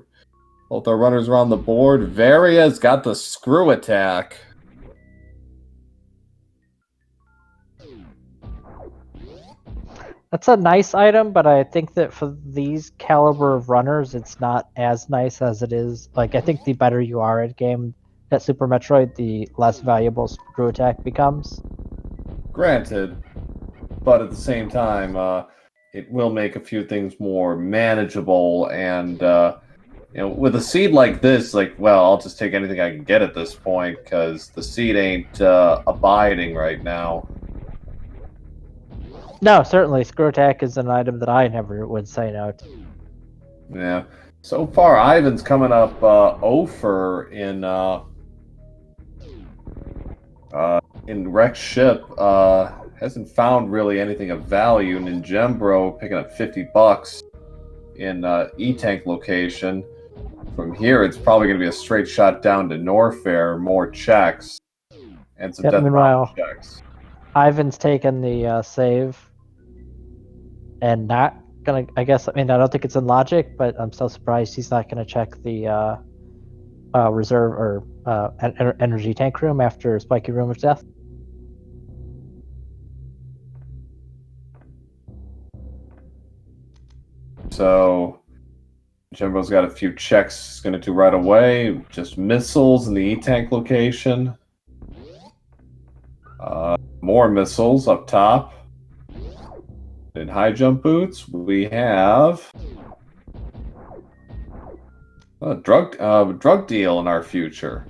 both our runners are on the board. Varia's got the screw attack. That's a nice item, but I think that for these caliber of runners, it's not as nice as it is. Like, I think the better you are at game at Super Metroid, the less valuable screw attack becomes. Granted, but at the same time, it will make a few things more manageable. And with a seed like this, I'll just take anything I can get at this point because the seed ain't abiding right now. No, certainly. Screw attack is an item that I never would say no to. Yeah. So far, Ivan's coming up 0 in Wrecked Ship. Hasn't found really anything of value. Ninjembro picking up $50 in E-Tank location. From here, it's probably going to be a straight shot down to Norfair, more checks, and some death meanwhile, checks. Ivan's taken the save and not gonna. I don't think it's in logic, but I'm still surprised he's not gonna check the reserve or energy tank room after Spiky Room of Death. So Jimbo's got a few checks he's going to do right away. Just missiles in the E-Tank location. More missiles up top. In high jump boots, we have a drug deal in our future.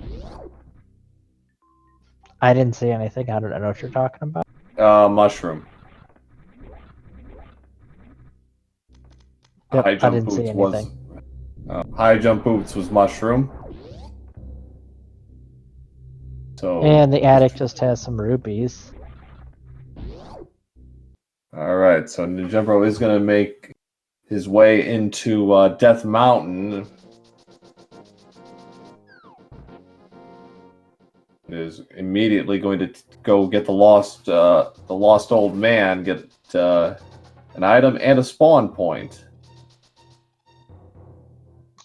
I didn't see anything. I don't know what you're talking about. Mushroom. Yep, high jump I didn't see anything. High jump boots was mushroom. So and the attic just has some rupees. All right, so Ninjembro is going to make his way into Death Mountain. Is immediately going to go get the lost old man, get an item and a spawn point.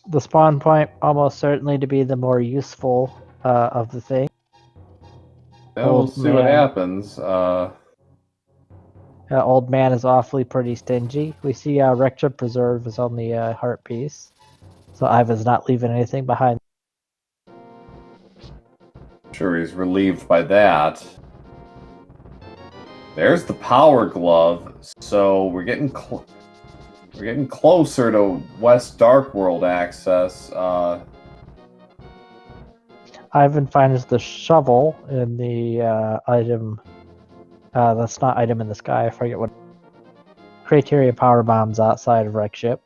The spawn point almost certainly to be the more useful of the thing. We'll see what happens. Old man is awfully pretty stingy. We see Rector Preserve is on the heart piece, so Ivan's not leaving anything behind. Sure, he's relieved by that. There's the power glove, so we're getting closer to West Dark World access. Ivan finds the shovel in the item. That's not item in the sky. I forget what. Criteria power bombs outside of Wreck Ship.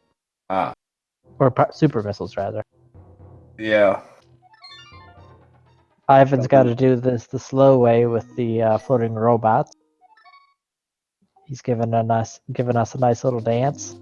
Or super missiles, rather. Yeah. Ivan's got to do this the slow way with the floating robots. He's given us a nice little dance.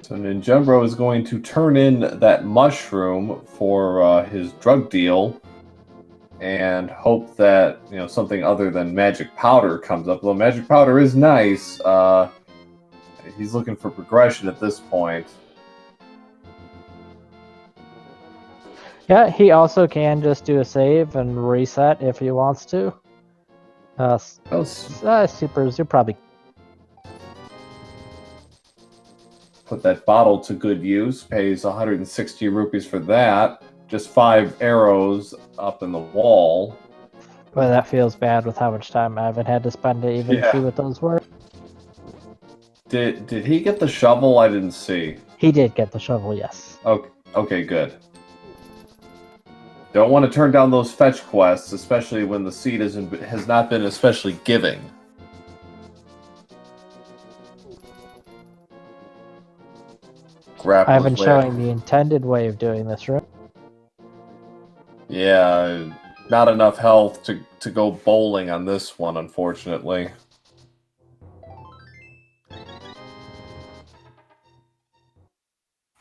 So Ninjembro is going to turn in that mushroom for his drug deal and hope that something other than magic powder comes up. Though magic powder is nice, he's looking for progression at this point. Yeah, he also can just do a save and reset if he wants to. Supers, you're probably. Put that bottle to good use, pays 160 rupees for that. just 5 arrows up in the wall. Well, that feels bad with how much time Ivan had to spend to even see what those were. Did he get the shovel? I didn't see. He did get the shovel, yes. Okay, good. Don't want to turn down those fetch quests, especially when the seed has not been especially giving. Ivan showing the intended way of doing this, right? Yeah, not enough health to go bowling on this one, unfortunately.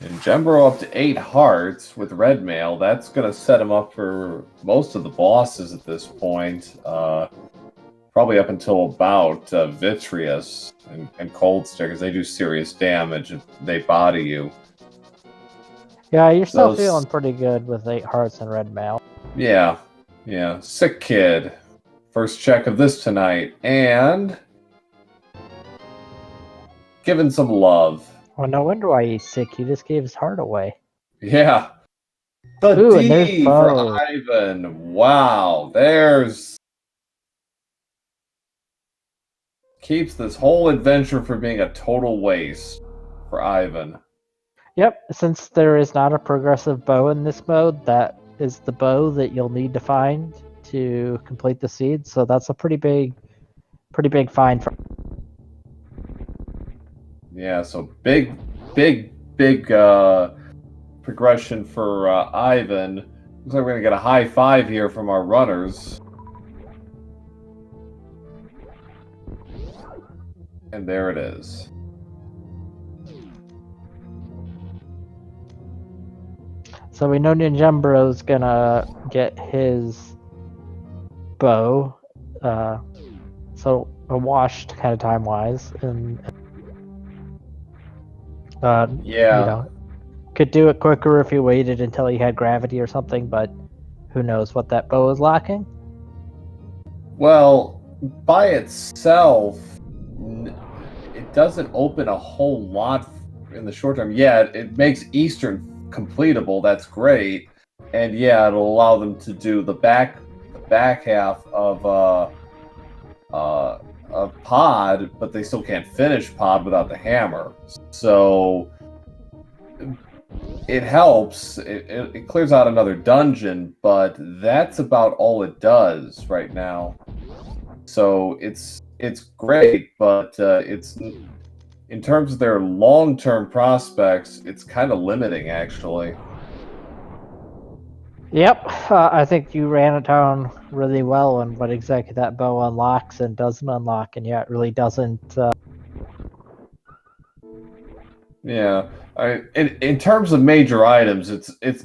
And Jembro up to 8 hearts with red mail. That's going to set him up for most of the bosses at this point. Probably up until about Vitreous and Cold Stare, because they do serious damage if they body you. Yeah, you're still feeling pretty good with 8 hearts and red mail. Yeah. Sick Kid. First check of this tonight. And giving some love. Well, no wonder why he's sick. He just gave his heart away. Yeah. The D for Ivan. Wow. Keeps this whole adventure from being a total waste for Ivan. Yep, since there is not a progressive bow in this mode, that is the bow that you'll need to find to complete the seed. So that's a pretty big find for. Yeah, so big progression for Ivan. Looks like we're gonna get a high 5 here from our runners. And there it is. So we know Ninjembro's gonna get his bow, so a washed kind of time-wise, and could do it quicker if he waited until he had gravity or something, but who knows what that bow is lacking. Well, by itself, it doesn't open a whole lot in the short term. Yeah, it makes Eastern completable. That's great, and yeah, it'll allow them to do the back half of Pod, but they still can't finish Pod without the hammer. So it helps. It clears out another dungeon, but that's about all it does right now. So it's great, but it's in terms of their long-term prospects, it's kind of limiting, actually. Yep, I think you ran it down really well on what exactly that bow unlocks and doesn't unlock, and yeah, it really doesn't. Yeah, in terms of major items, it's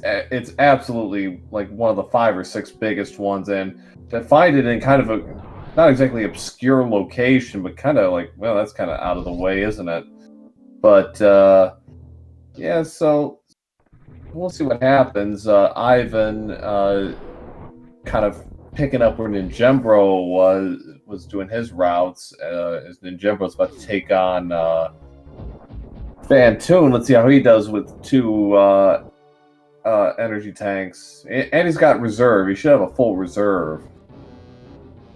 absolutely like one of the 5 or 6 biggest ones, and to find it in kind of a not exactly obscure location, but kind of like, well, that's kind of out of the way, isn't it? But yeah, so we'll see what happens. Ivan kind of picking up where Ninjembro was doing his routes, as Ninjembro's about to take on Phantoon. Let's see how he does with 2 energy tanks. And he's got reserve. He should have a full reserve.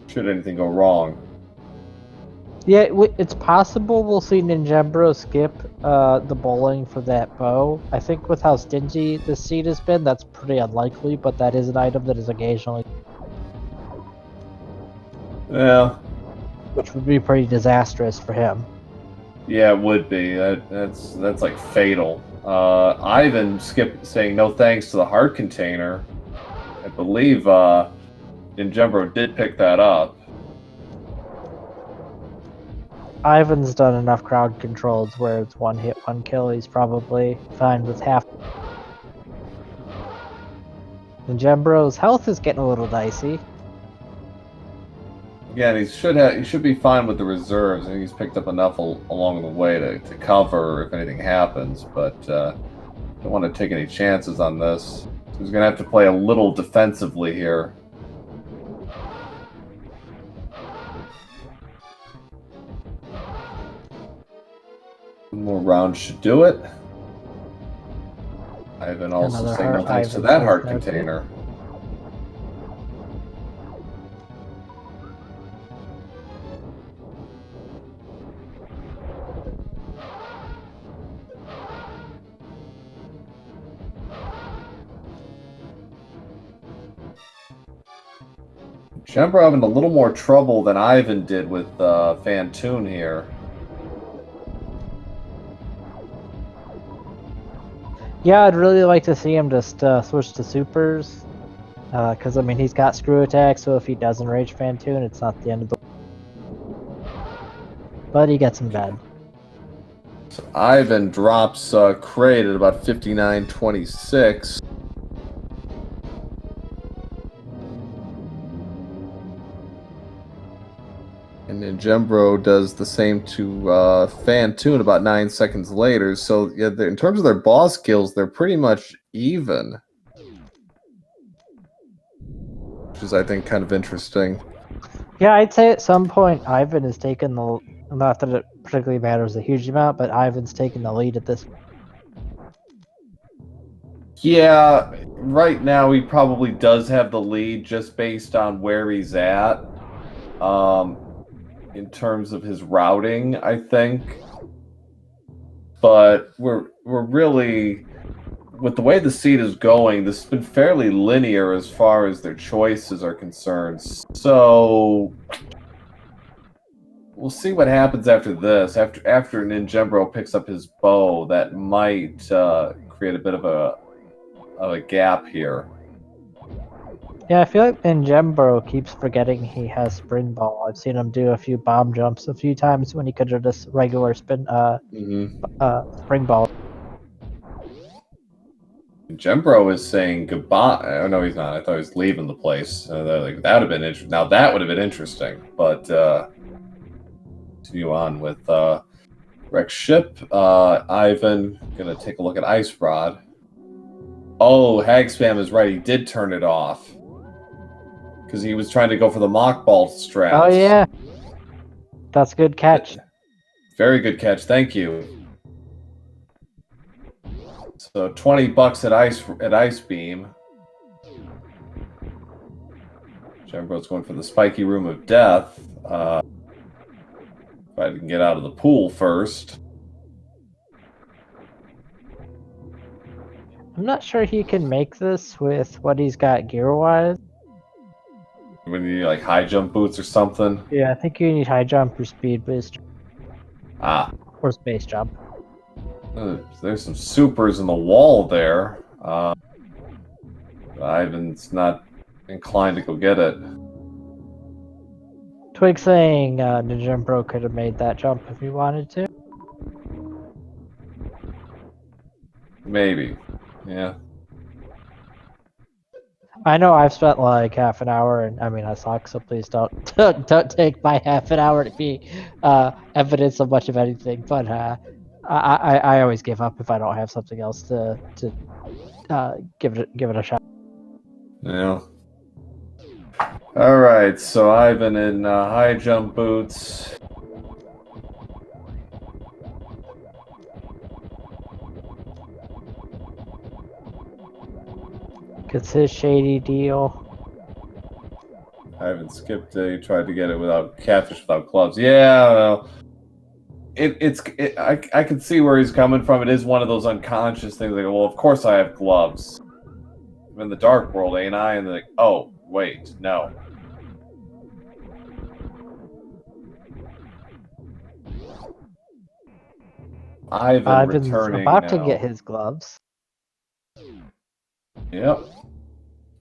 Should anything go wrong. Yeah, it's possible we'll see Ninjembro skip the bowling for that bow. I think with how stingy this seed has been, that's pretty unlikely, but that is an item that is occasionally... Yeah. Which would be pretty disastrous for him. Yeah, it would be. That's like fatal. Ivan saying no thanks to the heart container. I believe Ninjembro did pick that up. Ivan's done enough crowd controls where it's 1 hit, 1 kill. He's probably fine with half. Ninjembro's health is getting a little dicey. Again, he should be fine with the reserves. I think he's picked up enough along the way to cover if anything happens, but don't want to take any chances on this. So he's going to have to play a little defensively here. One more round should do it. Ivan also Another saying no heart thanks to Ivan that says heart no to. container. Jembro having a little more trouble than Ivan did with Phantoon here. Yeah, I'd really like to see him just switch to supers. Because, I mean, he's got screw attack, so if he doesn't rage Phantoon, it's not the end of the but he gets him dead. So Ivan drops Crate at about 59.26. And then Jembro does the same to Phantoon about 9 seconds later. So yeah, in terms of their boss kills, they're pretty much even. Which is, I think, kind of interesting. Yeah, I'd say at some point Ivan has taken the... Not that it particularly matters a huge amount, but Ivan's taken the lead at this. Yeah, right now he probably does have the lead just based on where he's at. In terms of his routing, I think. But we're really, with the way the seed is going, this has been fairly linear as far as their choices are concerned. So we'll see what happens after this. After Ninjembro picks up his bow, that might create a bit of a gap here. Yeah, I feel like Ninjembro keeps forgetting he has Spring Ball. I've seen him do a few bomb jumps a few times when he could have just regular Spring Ball. Jembro is saying goodbye. Oh no, he's not. I thought he was leaving the place. Like, that would have been interesting. Now that would have been interesting. But continue on with Rex Ship. Ivan gonna take a look at Ice Rod. Oh, Hag Spam is right. He did turn it off because he was trying to go for the mock ball strats. Oh yeah, that's a good catch. Very good catch. Thank you. So $20 at Ice Beam. Jembro's going for the spiky room of death. If I can get out of the pool first. I'm not sure he can make this with what he's got gear-wise. When you need, like, high jump boots or something. Yeah, I think you need high jump or speed boost. Or space jump. There's some supers in the wall there. Ivan's not inclined to go get it. Twig saying Ninjembro could have made that jump if he wanted to. Maybe. Yeah. I know I've spent like half an hour, and I mean I suck, so please don't take my half an hour to be evidence of much of anything. But I always give up if I don't have something else to give it a shot. Yeah. All right. So Ivan in high jump boots. It's his shady deal. Ivan skipped it. He tried to get it without catfish without gloves. Yeah, I don't know. I can see where he's coming from. It is one of those unconscious things. Like, well, of course I have gloves. I'm in the dark world, ain't I? And they're like, oh, wait, no. Ivan's returning about now. to get his gloves. Yep.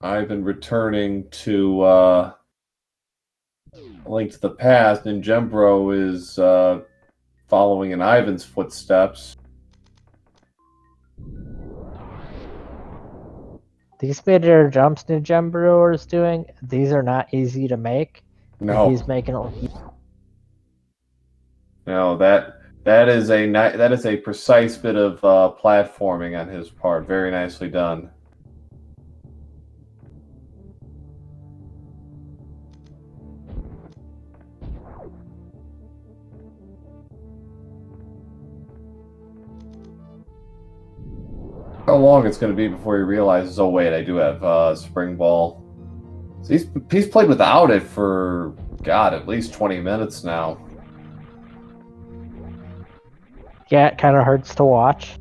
Ivan returning to Link to the Past, and Jembro is following in Ivan's footsteps. These mid-air jumps Ninjembro is doing, these are not easy to make. No. And he's making it. No, that is a precise bit of platforming on his part. Very nicely done. how long it's going to be before he realizes, oh wait, I do have spring ball. So he's played without it for, God, at least 20 minutes now. Yeah, it kind of hurts to watch.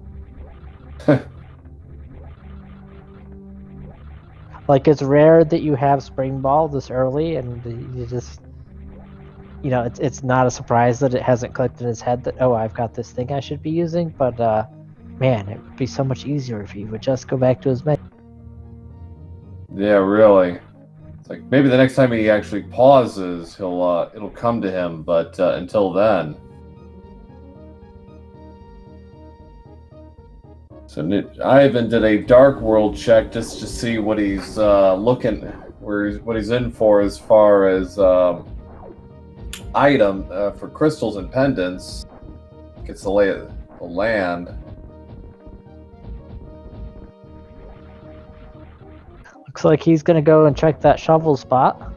Like, it's rare that you have spring ball this early, and you just, you know, it's not a surprise that it hasn't clicked in his head that, oh, I've got this thing I should be using. But man, it would be so much easier if he would just go back to his menu. Yeah, really. It's like maybe the next time he actually pauses, it'll come to him. But until then. So Ivan did a dark world check just to see what he's what he's in for as far as item for crystals and pendants. Gets the lay of the land. Looks like he's gonna go and check that shovel spot.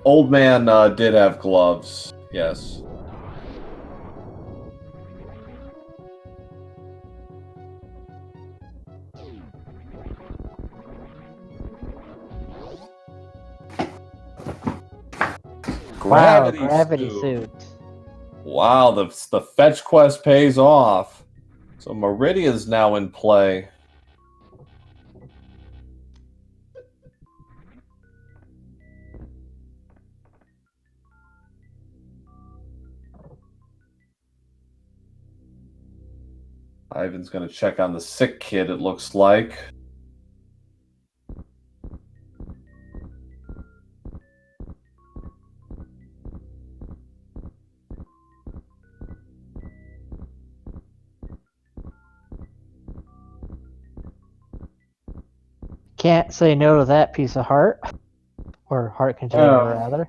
Old man did have gloves. Yes. Gravity suit. Wow, the fetch quest pays off. So Meridia is now in play. Ivan's going to check on the sick kid, it looks like. Can't say no to that piece of heart. Or heart container, rather.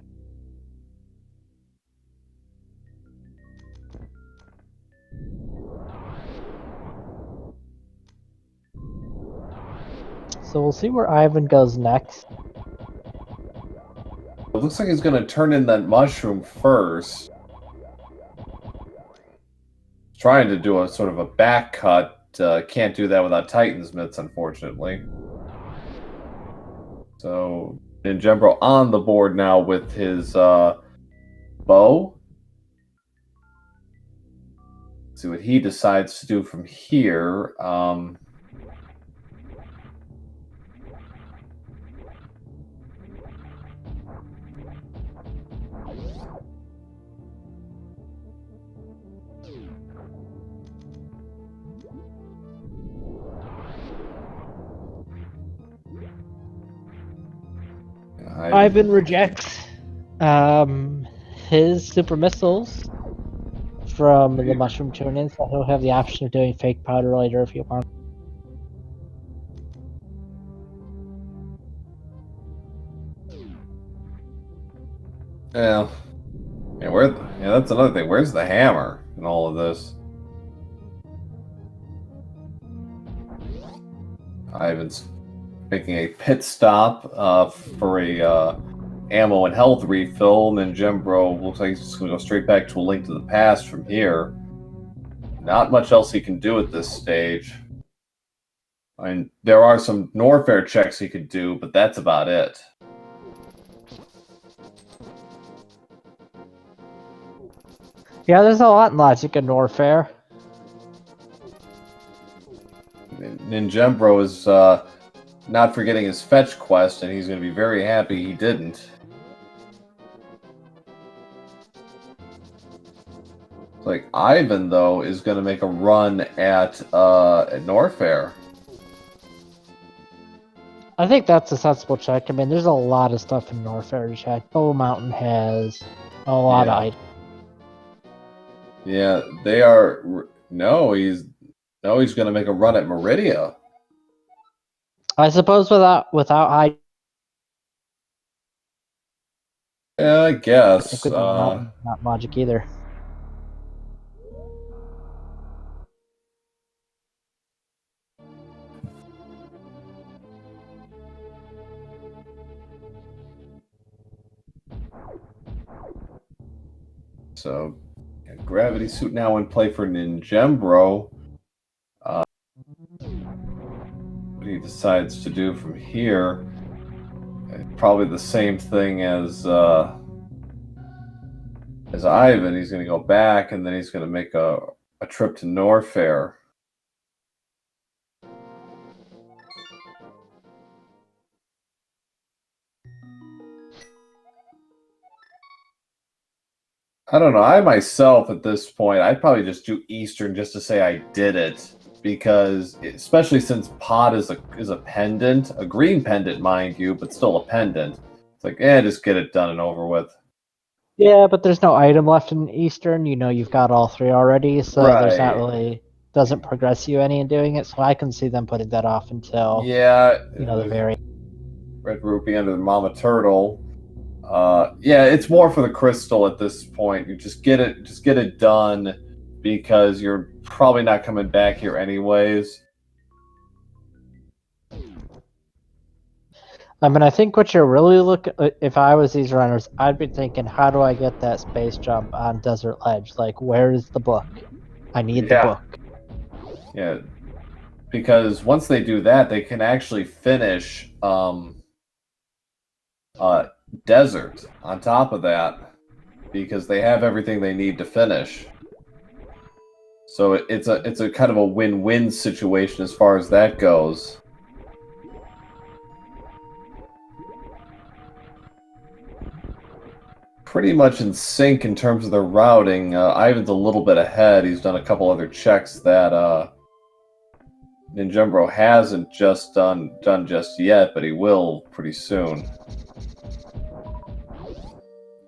So we'll see where Ivan goes next. It looks like he's going to turn in that mushroom first. Trying to do a sort of a back cut. Can't do that without Titan's Mitts, unfortunately. So ninjembro on the board now with his bow. Let's see what he decides to do from here. Ivan rejects his super missiles from the mushroom tune-in, so he'll have the option of doing fake powder later if he wants. Yeah. That's another thing. Where's the hammer in all of this? Ivan's making a pit stop for a ammo and health refill. Ninjembro looks like he's just going to go straight back to A Link to the Past from here. Not much else he can do at this stage. I mean, there are some Norfair checks he could do, but that's about it. Yeah, there's a lot in logic in Norfair. Ninjembro is not forgetting his fetch quest, and he's going to be very happy he didn't. Like Ivan, though, is going to make a run at Norfair. I think that's a sensible check. I mean, there's a lot of stuff in Norfair to check. Bow Mountain has a lot of items. Yeah, they are. No, he's going to make a run at Meridia. I suppose without high. Yeah, I guess. Not logic either. So, gravity suit now in play for Ninjembro. he decides to do from here. Probably the same thing as Ivan. He's going to go back, and then he's going to make a trip to Norfair. I don't know. I myself, at this point, I'd probably just do Eastern just to say I did it, because especially since pot is a pendant, a green pendant, mind you, but still a pendant. It's like, just get it done and over with. Yeah, but there's no item left in Eastern. You know, you've got all three already, so there's not Right. really doesn't progress you any in doing it. So I can see them putting that off until the very Red Rupee under the Mama Turtle. It's more for the crystal at this point. You just get it done, because you're probably not coming back here anyways. I mean, I think what you're really looking, if I was these runners, I'd be thinking, how do I get that space jump on Desert Ledge? Like, where is the book? I need the book. Yeah, because once they do that, they can actually finish Desert on top of that, because they have everything they need to finish. So it's a kind of a win-win situation as far as that goes. Pretty much in sync in terms of their routing. Ivan's a little bit ahead. He's done a couple other checks that Ninjembro hasn't just done just yet, but he will pretty soon.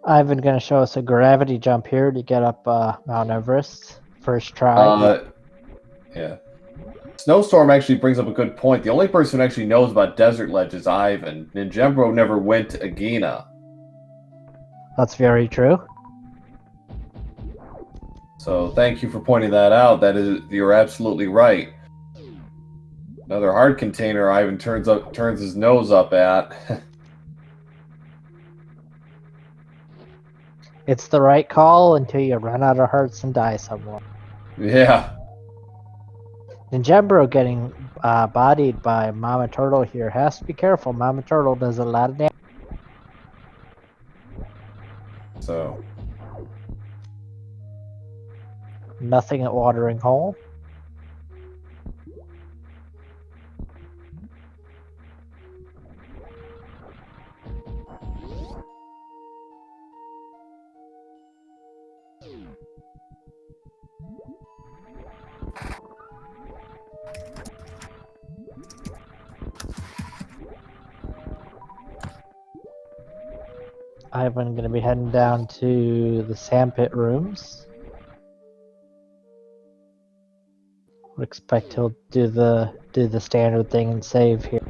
Ivan going to show us a gravity jump here to get up Mount Everest. First try. Yeah. Snowstorm actually brings up a good point. The only person who actually knows about Desert Ledge is Ivan. Ninjembro never went to Agena. That's very true. So thank you for pointing that out. You're absolutely right. Another hard container Ivan turns his nose up at. It's the right call until you run out of hearts and die somewhere. Yeah. Ninjembro getting bodied by Mama Turtle here. Has to be careful. Mama Turtle does a lot of damage. So. Nothing at Watering Hole. Ivan going to be heading down to the sandpit rooms. Would expect he'll do the standard thing and save here.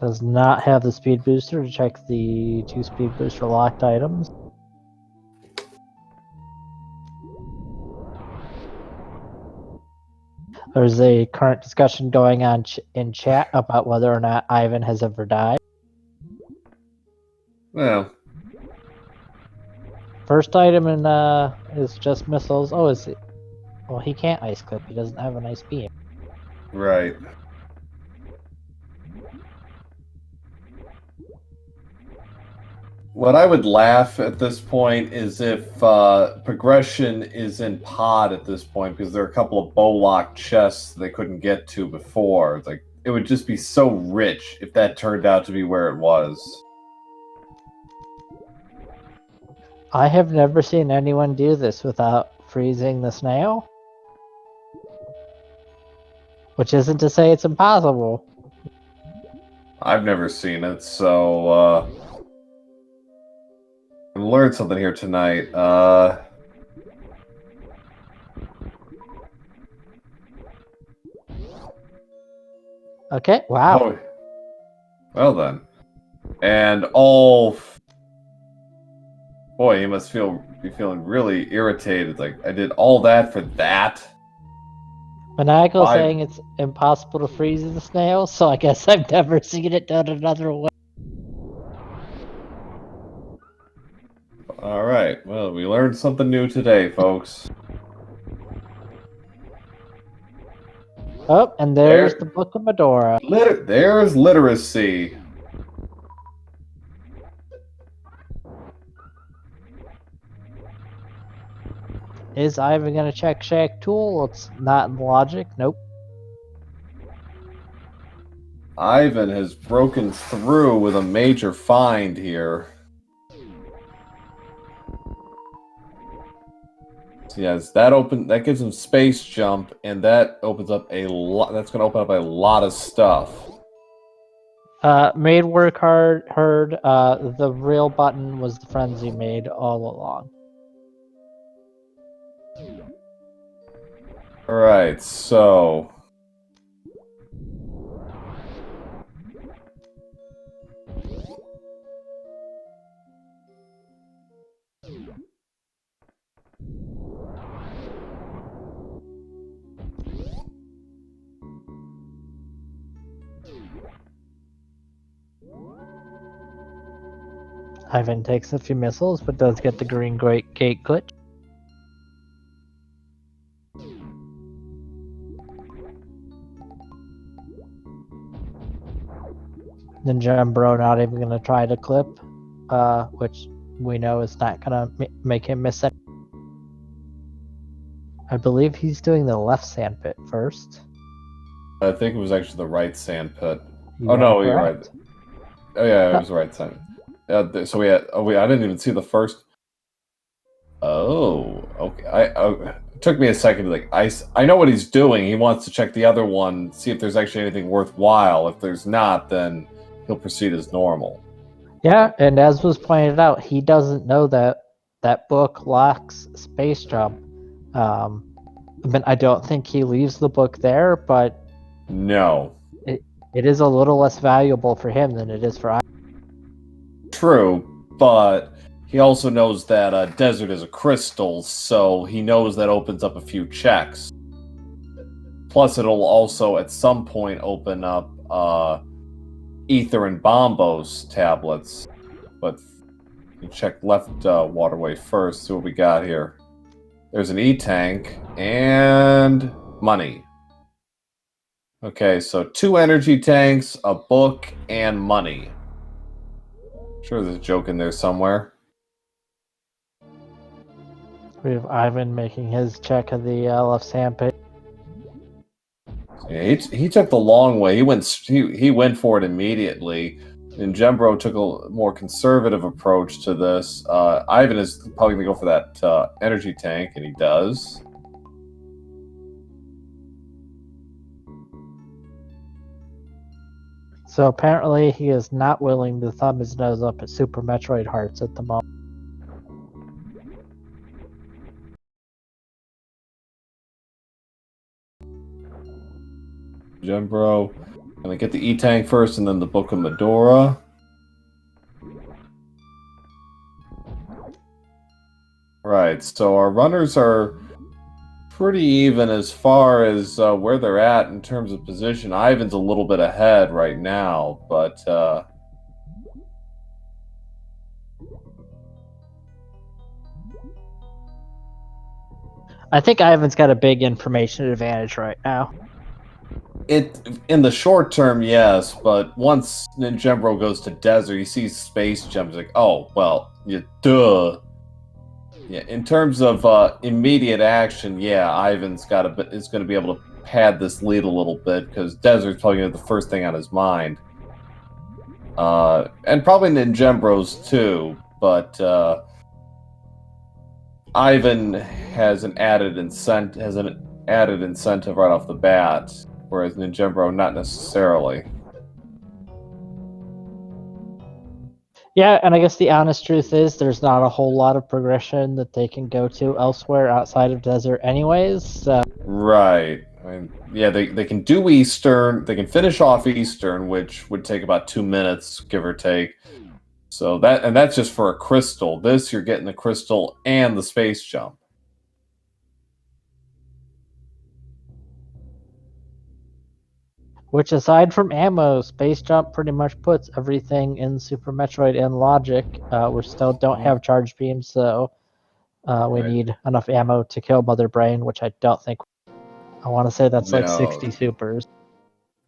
Does not have the speed booster to check the 2 speed booster locked items. There's a current discussion going on in chat about whether or not Ivan has ever died. Well. First item in is just missiles. Oh, is it? Well, he can't ice clip. He doesn't have an ice beam. Right. What I would laugh at this point is if progression is in pod at this point, because there are a couple of bow-locked chests they couldn't get to before. It's like, it would just be so rich if that turned out to be where it was. I have never seen anyone do this without freezing the snail. Which isn't to say it's impossible. I've never seen it, so I learned something here tonight. Okay, wow. Oh, well then. And all... Boy, he must be feeling really irritated. Like, I did all that for that? Maniacal saying it's impossible to freeze the snail, so I guess I've never seen it done another way. Alright, well, we learned something new today, folks. Oh, and there's the Book of Medora. There's literacy. Is Ivan gonna check Shack Tool? It's not in logic. Nope. Ivan has broken through with a major find here. So yes, that gives him space jump, and that opens up a lot. That's going to open up a lot of stuff. Made work hard. Heard. The real button was the frenzy made all along. All right, so Ivan takes a few missiles, but does get the green gate glitch. Ninjembro not even gonna try to clip, which we know is not gonna make him miss it. I believe he's doing the left sandpit first. I think it was actually the right sandpit. You Oh no, are you're right. correct. Oh yeah, it was the right sand. So we had. Oh wait, I didn't even see the first. Oh, okay. It took me a second to like. I know what he's doing. He wants to check the other one, see if there's actually anything worthwhile. If there's not, then he'll proceed as normal. Yeah, and as was pointed out, he doesn't know that that book locks space jump. I mean, I don't think he leaves the book there, but No. it is a little less valuable for him than it is for us. True, but he also knows that desert is a crystal, so he knows that opens up a few checks. Plus, it'll also at some point open up Ether and Bombos tablets. But you check left waterway first, see what we got here. There's an E-tank and money. Okay, so 2 energy tanks, a book, and money. Sure, there's a joke in there somewhere. We have Ivan making his check of the left sandpit. Yeah, he took the long way. He went for it immediately. And Ninjembro took a more conservative approach to this. Ivan is probably going to go for that energy tank, and he does. So apparently he is not willing to thumb his nose up at Super Metroid Hearts at the moment. Ninjembro gonna get the E-tank first, and then the Book of Medora. Right, so our runners are pretty even as far as where they're at in terms of position. Ivan's a little bit ahead right now, but I think Ivan's got a big information advantage right now. in the short term, yes, but once Ninjembro goes to desert, he sees space jumps like, oh well, yeah, duh. Yeah, in terms of immediate action, yeah, Ivan's got a bit is going to be able to pad this lead a little bit because desert's probably gonna be the first thing on his mind, and probably Ninjembro's too, but Ivan has an added incentive right off the bat. Whereas Ninjembro, not necessarily. Yeah, and I guess the honest truth is there's not a whole lot of progression that they can go to elsewhere outside of desert anyways. So. Right. I mean, yeah, they can do Eastern. They can finish off Eastern, which would take about 2 minutes, give or take. So that's just for a crystal. This, you're getting the crystal and the space jump. Which, aside from ammo, Space Jump pretty much puts everything in Super Metroid in logic. We still don't have charge beams, so we need enough ammo to kill Mother Brain, which I don't think. I want to say that's like No. 60 supers.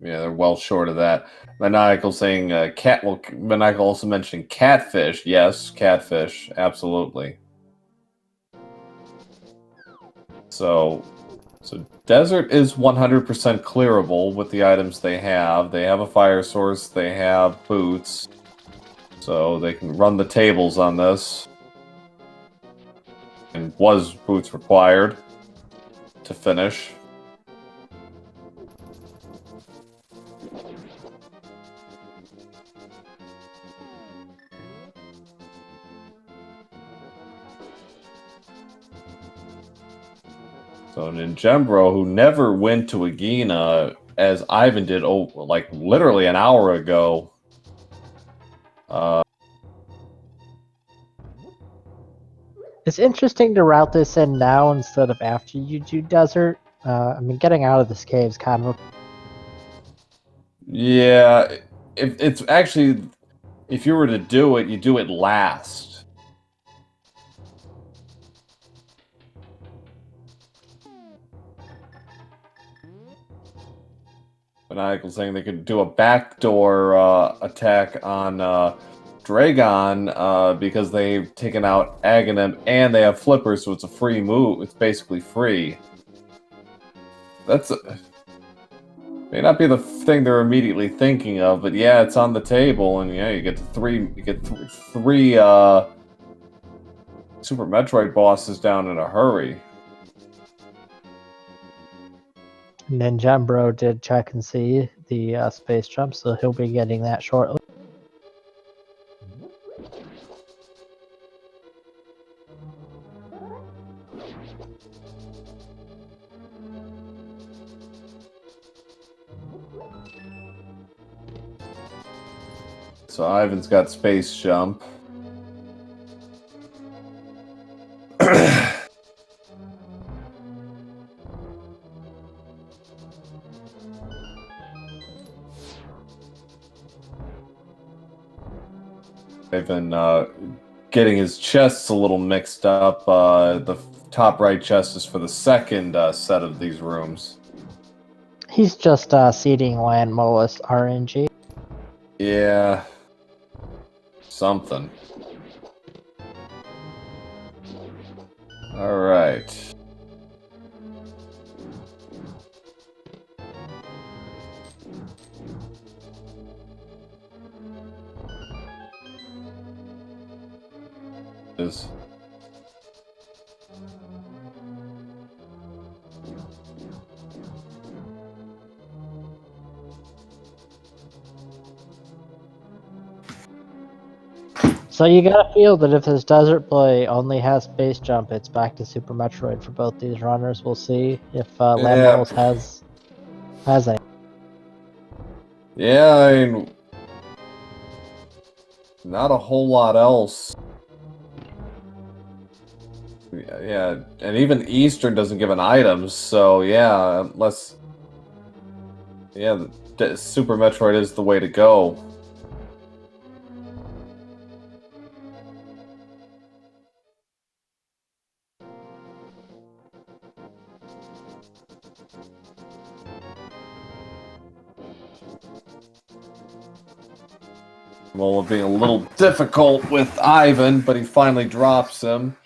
Yeah, they're well short of that. Maniacal saying cat. Well, Maniacal also mentioning catfish. Yes, catfish, absolutely. So desert is 100% clearable with the items they have. They have a fire source. They have boots, so they can run the tables on this. And was boots required to finish? So ninjembro, who never went to Agina, as Ivan did, like literally an hour ago. It's interesting to route this in now instead of after you do desert. I mean, getting out of this cave is kind of... Yeah, it's actually, if you were to do it, you do it last. Maniacal saying they could do a backdoor attack on Dragon because they've taken out Aghanim and they have flippers, so it's a free move. It's basically free. That's may not be the thing they're immediately thinking of, but yeah, it's on the table, and yeah, you get three Super Metroid bosses down in a hurry. Ninjembro did check and see the space jump, so he'll be getting that shortly. So Ivan's got space jump. Ivan getting his chests a little mixed up. The top right chest is for the second set of these rooms. He's just seeding land mollusk RNG. Yeah. Something. Alright. Is So you gotta feel that if this desert play only has space jump, it's back to Super Metroid for both these runners. We'll see if Land Mollusk has a. Yeah, I mean, not a whole lot else. Yeah, and even Eastern doesn't give an item, so yeah, unless... Yeah, Super Metroid is the way to go. Well, being a little difficult with Ivan, but he finally drops him.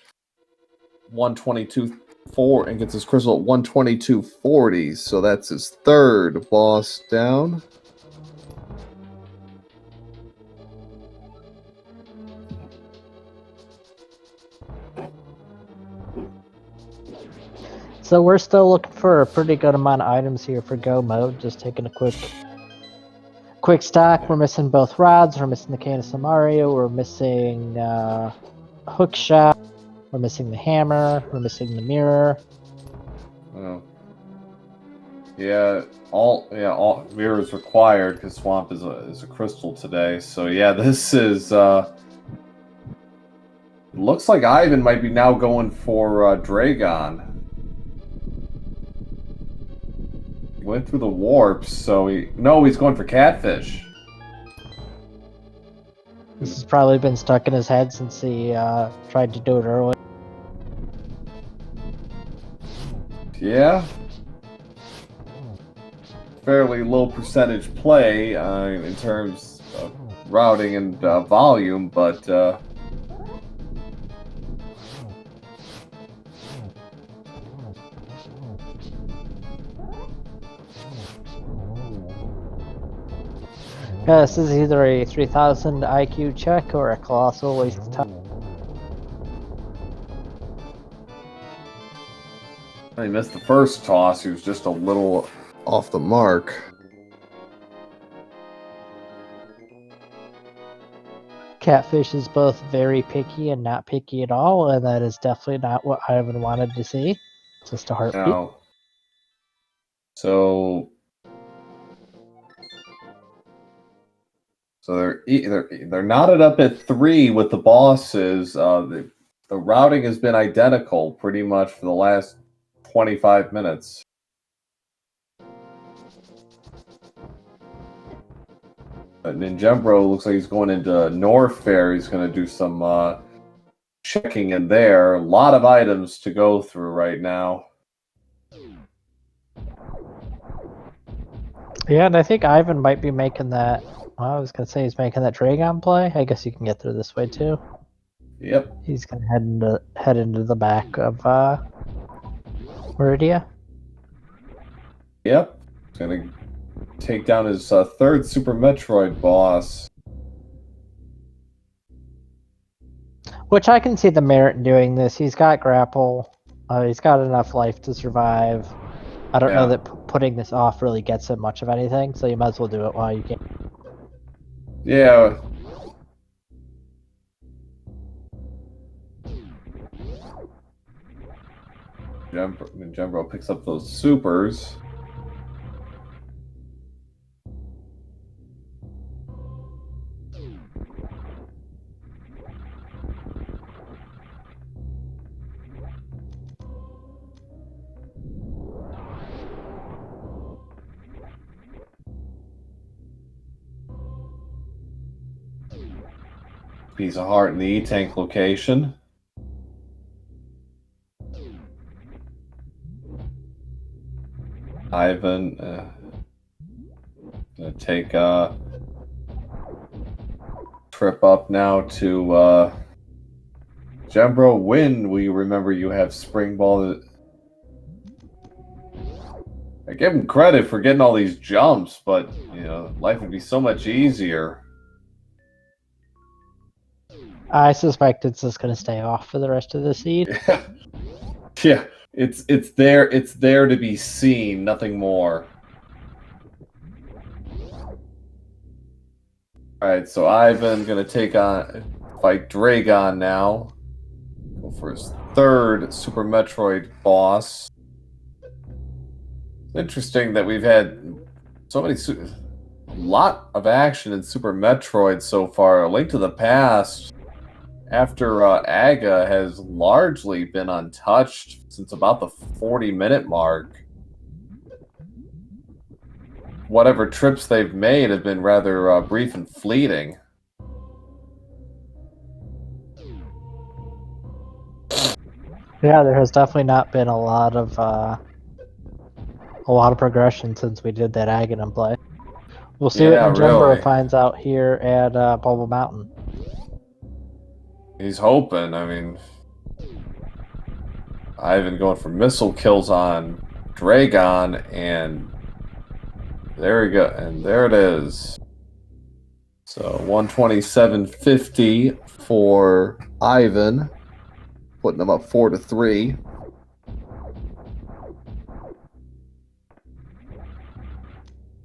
122.4 and gets his crystal at 122.40, so that's his third boss down. So we're still looking for a pretty good amount of items here for go mode. Just taking a quick stack. We're missing both rods. We're missing the Canis of Mario. We're missing hook shot. We're missing the hammer. We're missing the mirror. Oh. Yeah, all mirrors required because Swamp is a crystal today. So yeah, this is looks like Ivan might be now going for Dragon. He went through the warps, so he's going for Catfish. This has probably been stuck in his head since he tried to do it earlier. Yeah. fairly low percentage play in terms of routing and volume, but Yeah, this is either a 3000 IQ check or a colossal waste of time. he missed the first toss. He was just a little off the mark. Catfish is both very picky and not picky at all, and that is definitely not what Ivan wanted to see. Just a heartbeat. Now, so they're knotted up at 3 with the bosses. The routing has been identical pretty much for the last 25 minutes. Ninjembro looks like he's going into Norfair. He's going to do some checking in there. A lot of items to go through right now. Yeah, and I think Ivan might be making that. Well, I was gonna say he's making that Dragon play. I guess you can get through this way too. Yep. He's gonna head into the back of Meridia. Yep. He's gonna take down his third Super Metroid boss. Which I can see the merit in doing this. He's got grapple. He's got enough life to survive. I don't know that putting this off really gets him much of anything, so you might as well do it while you can. Yeah. Ninjembro picks up those supers. Piece of heart in the E-tank location. Ivan gonna take a trip up now to Jembro. When we remember you have Spring Ball. I give him credit for getting all these jumps, but you know, life would be so much easier. I suspect it's just going to stay off for the rest of the seed. Yeah, it's there to be seen, nothing more. All right, so Ivan gonna fight Dragon now. Go for his third Super Metroid boss. It's interesting that we've had a lot of action in Super Metroid so far. A Link to the Past, after Aga, has largely been untouched since about the 40-minute mark. Whatever trips they've made have been rather brief and fleeting. Yeah, there has definitely not been a lot of progression since we did that Aganon play. We'll see what Ninjembro finds out here at Bubble Mountain. He's hoping. I mean, Ivan going for missile kills on Dragon, and there we go, and there it is. So 127.50 for Ivan, putting them up 4-3.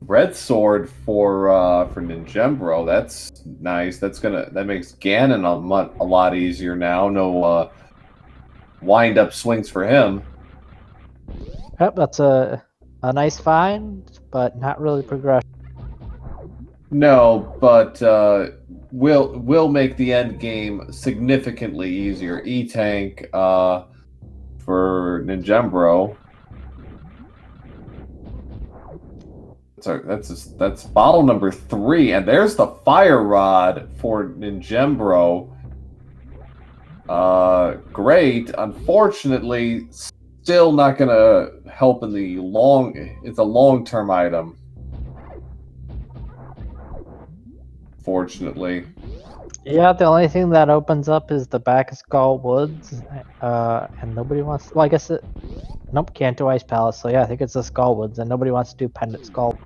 Red sword for Ninjembro. That's nice. That makes Ganon a lot easier now. No wind up swings for him. Yep, that's a nice find, but not really progression. No, but will make the end game significantly easier. E-tank for Ninjembro. That's bottle number 3, and there's the fire rod for Ninjembro. Great. Unfortunately, still not gonna help in the long. It's a long-term item. unfortunately. Yeah, the only thing that opens up is the back of Skull Woods, and nobody wants. Well, I guess it. Nope, can't do Ice Palace. So yeah, I think it's the Skull Woods, and nobody wants to do Pendant Skull.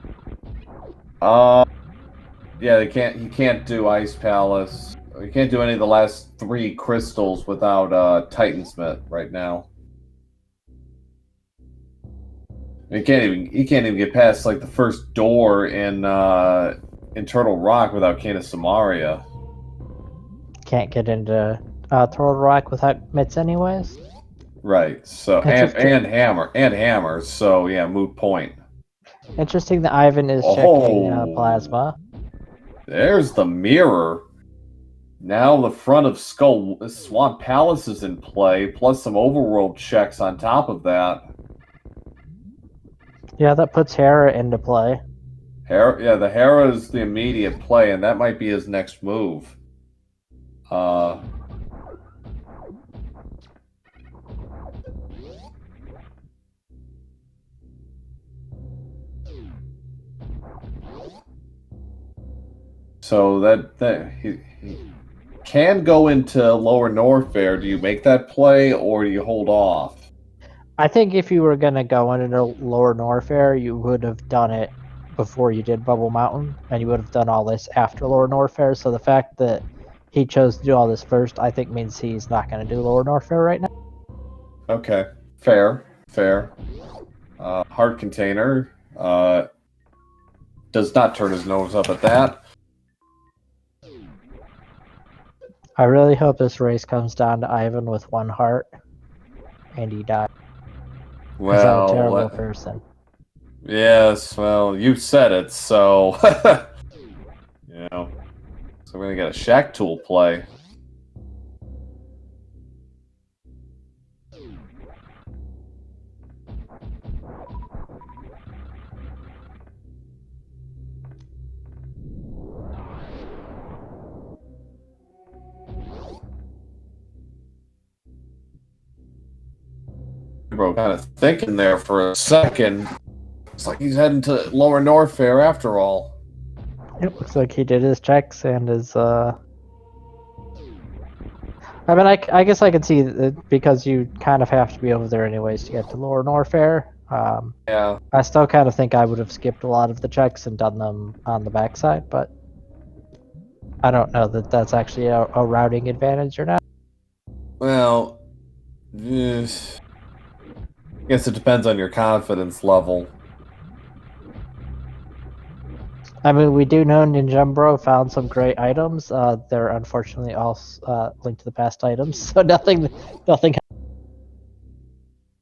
Yeah, they can't. He can't do Ice Palace. He can't do any of the last 3 crystals without Titansmith right now. He can't even get past like the first door in Turtle Rock without Cane of Samaria. Can't get into Turtle Rock without mitts, anyways. Right. So and hammer. So yeah, moot point. Interesting that Ivan is checking plasma. There's the mirror. Now the front of Swamp Palace is in play, plus some overworld checks on top of that. Yeah, that puts Hera into play. The Hera is the immediate play, and that might be his next move. So he can go into Lower Norfair. Do you make that play, or do you hold off? I think if you were going to go into Lower Norfair, you would have done it before you did Bubble Mountain, and you would have done all this after Lower Norfair. So the fact that he chose to do all this first, I think means he's not going to do Lower Norfair right now. Okay, fair. Heart Container does not turn his nose up at that. I really hope this race comes down to Ivan with 1 heart, and he dies. Well, I'm a terrible person. Yes, well, you said it, so you know. So we're gonna get a Shack Tool play. Bro, kind of thinking there for a second. It's like he's heading to Lower Norfair after all. It looks like he did his checks and his, I mean, I guess I can see that because you kind of have to be over there anyways to get to Lower Norfair. Yeah. I still kind of think I would have skipped a lot of the checks and done them on the backside, but I don't know that that's actually a routing advantage or not. Well, I guess it depends on your confidence level. I mean, we do know Ninjembro found some great items. They're unfortunately all linked to the past items, so nothing.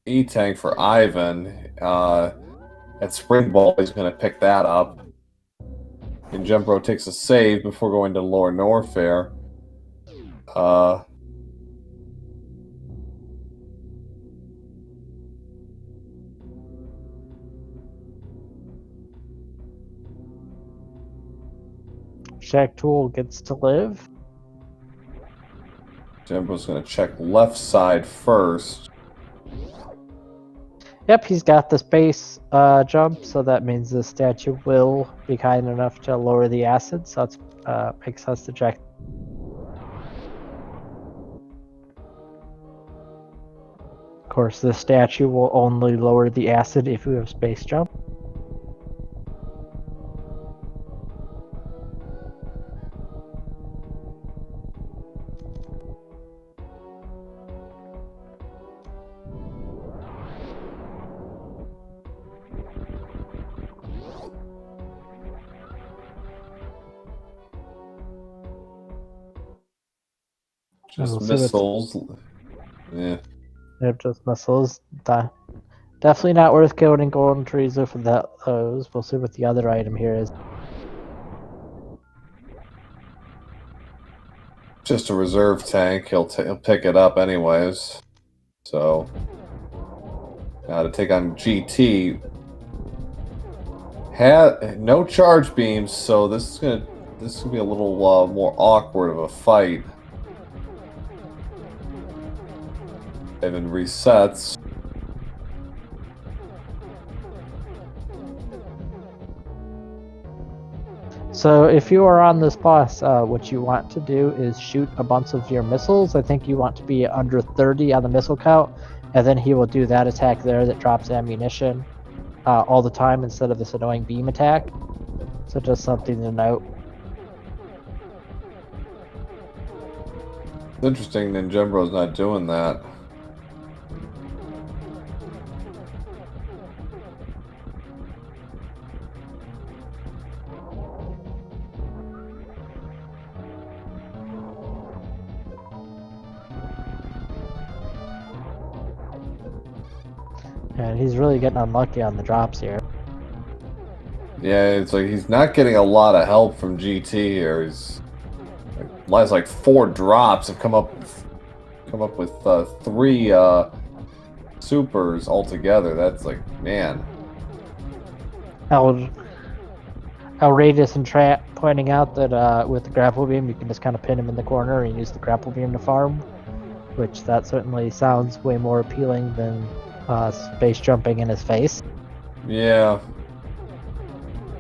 E-Tank for Ivan. At Spring Ball, he's going to pick that up. And Ninjembro takes a save before going to Lower Norfair. Shack Tool gets to live. Ninjembro's going to check left side first. Yep, he's got the space jump, so that means the statue will be kind enough to lower the acid, so it makes sense to check. Of course, the statue will only lower the acid if you have space jump. Just missiles. Yeah. Yep, just missiles. Definitely not worth killing Golden Trees for those. We'll see what the other item here is. Just a reserve tank. He'll pick it up anyways. So, to take on GT. Had no charge beams, so this is gonna be a little more awkward of a fight. Evan resets. So if you are on this boss, what you want to do is shoot a bunch of your missiles. I think you want to be under 30 on the missile count, and then he will do that attack there that drops ammunition all the time instead of this annoying beam attack. So just something to note. It's interesting Ninjembro's not doing that. And he's really getting unlucky on the drops here. Yeah, it's like he's not getting a lot of help from GT here. He's last like 4 drops have come up with 3 supers altogether. That's like, man. Outrageous and Trap pointing out that with the grapple beam you can just kind of pin him in the corner and use the grapple beam to farm, which that certainly sounds way more appealing than space jumping in his face. Yeah.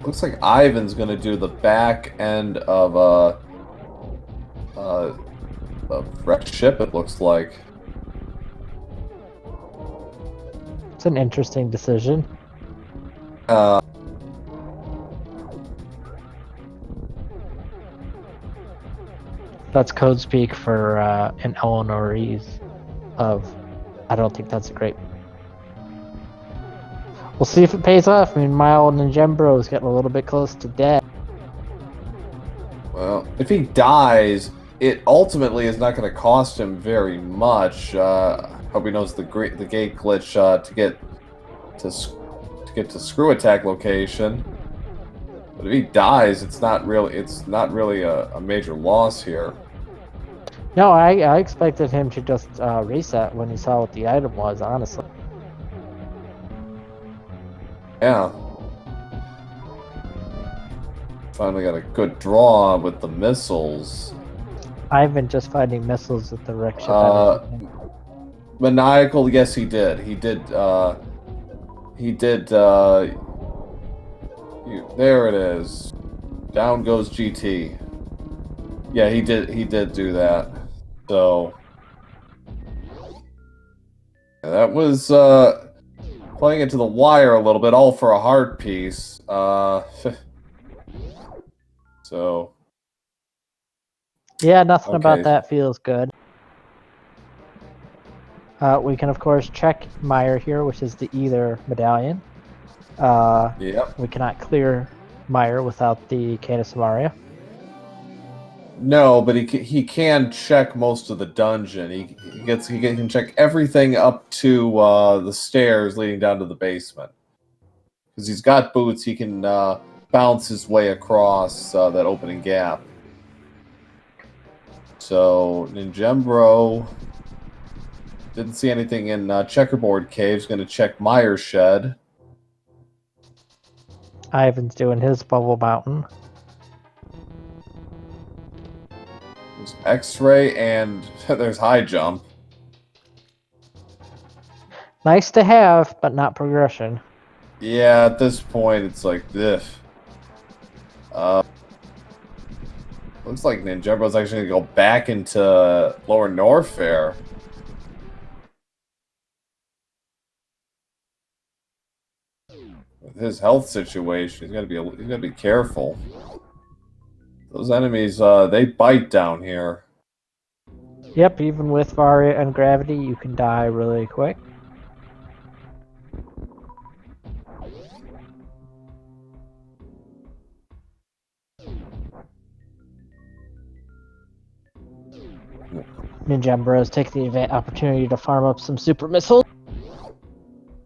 Looks like Ivan's gonna do the back end of a wrecked ship, it looks like. It's an interesting decision. That's code speak for an Eleanorese of, I don't think that's a great. We'll see if it pays off. I mean, my old ninjembro is getting a little bit close to death. Well, if he dies, it ultimately is not going to cost him very much. Hope he knows the gate glitch to get to screw attack location. But if he dies, it's not really a major loss here. No, I expected him to just reset when he saw what the item was, honestly. Yeah. Finally got a good draw with the missiles. Ivan just finding missiles at the wreck ship. Maniacal, yes, he did. He did. There it is. Down goes GT. Yeah, he did do that. So yeah, that was playing it to the wire a little bit, all for a heart piece. So yeah, nothing about okay. that feels good. We can of course check Meyer here, which is the either medallion. Yep. We cannot clear Meyer without the Canis Maria. No, but he can check most of the dungeon. He can check everything up to the stairs leading down to the basement. Because he's got boots, he can bounce his way across that opening gap. So Ninjembro didn't see anything in Checkerboard Cave's going to check Meyer's shed. Ivan's doing his bubble mountain. There's X-ray and there's high jump. Nice to have, but not progression. Yeah, at this point it's like this. Looks like Ninjembro's actually going to go back into lower Norfair. With his health situation, he's gotta be careful. Those enemies, they bite down here. Yep, even with Varia and gravity, you can die really quick. Ninjembro has taken the opportunity to farm up some super missiles.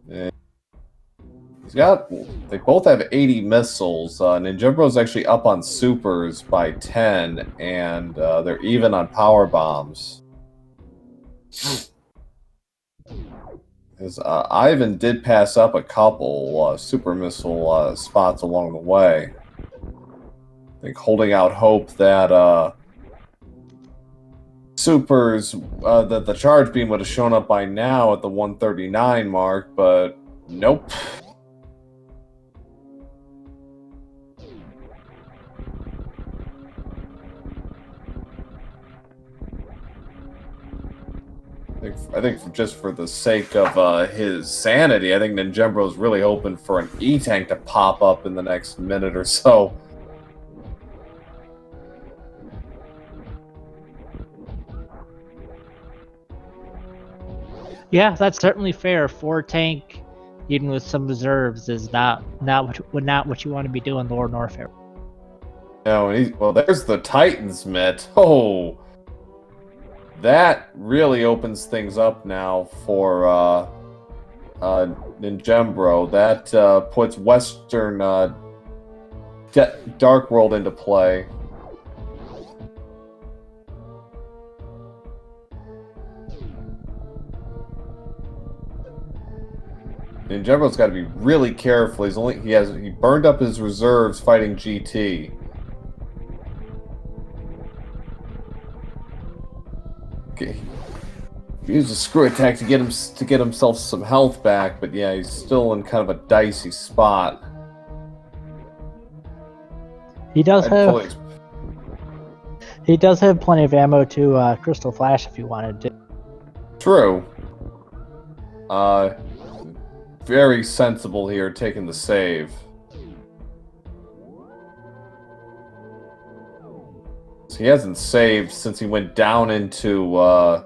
Yeah. They both have 80 missiles. Ninjembro's actually up on supers by 10, and they're even on power bombs. Because Ivan did pass up a couple super missile spots along the way. I think holding out hope that supers, that the charge beam would have shown up by now at the 139 mark, but nope. I think just for the sake of his sanity, I think Ninjembro's really hoping for an E-tank to pop up in the next minute or so. Yeah, that's certainly fair. 4 tank, even with some reserves, is not what you want to be doing, Lord Norfair. No, well, there's the Titan's Mitt. Oh, that really opens things up now for Ninjembro. That puts Western Dark World into play. Ninjembro's got to be really careful. He burned up his reserves fighting GT. Okay. He used a screw attack to get himself some health back, but yeah, he's still in kind of a dicey spot. He does have plenty of ammo to Crystal Flash if you wanted to. True. Very sensible here, taking the save. So he hasn't saved since he went down into Lower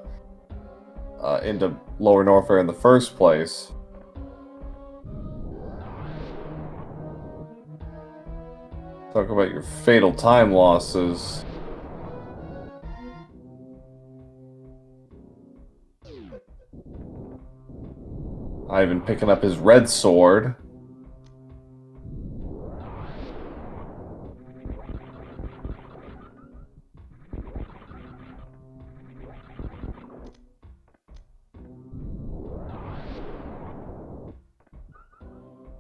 Norfair in the first place. Talk about your fatal time losses. Ivan picking up his red sword.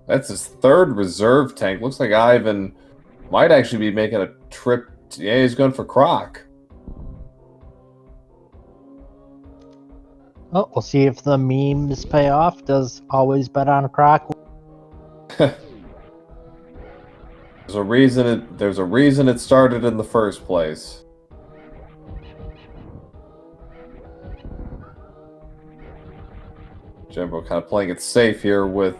That's his third reserve tank. Looks like Ivan might actually be making a trip. Yeah, he's going for Croc. Oh, we'll see if the memes pay off. Does always bet on a Croc. There's a reason it started in the first place. Jimbo kind of playing it safe here with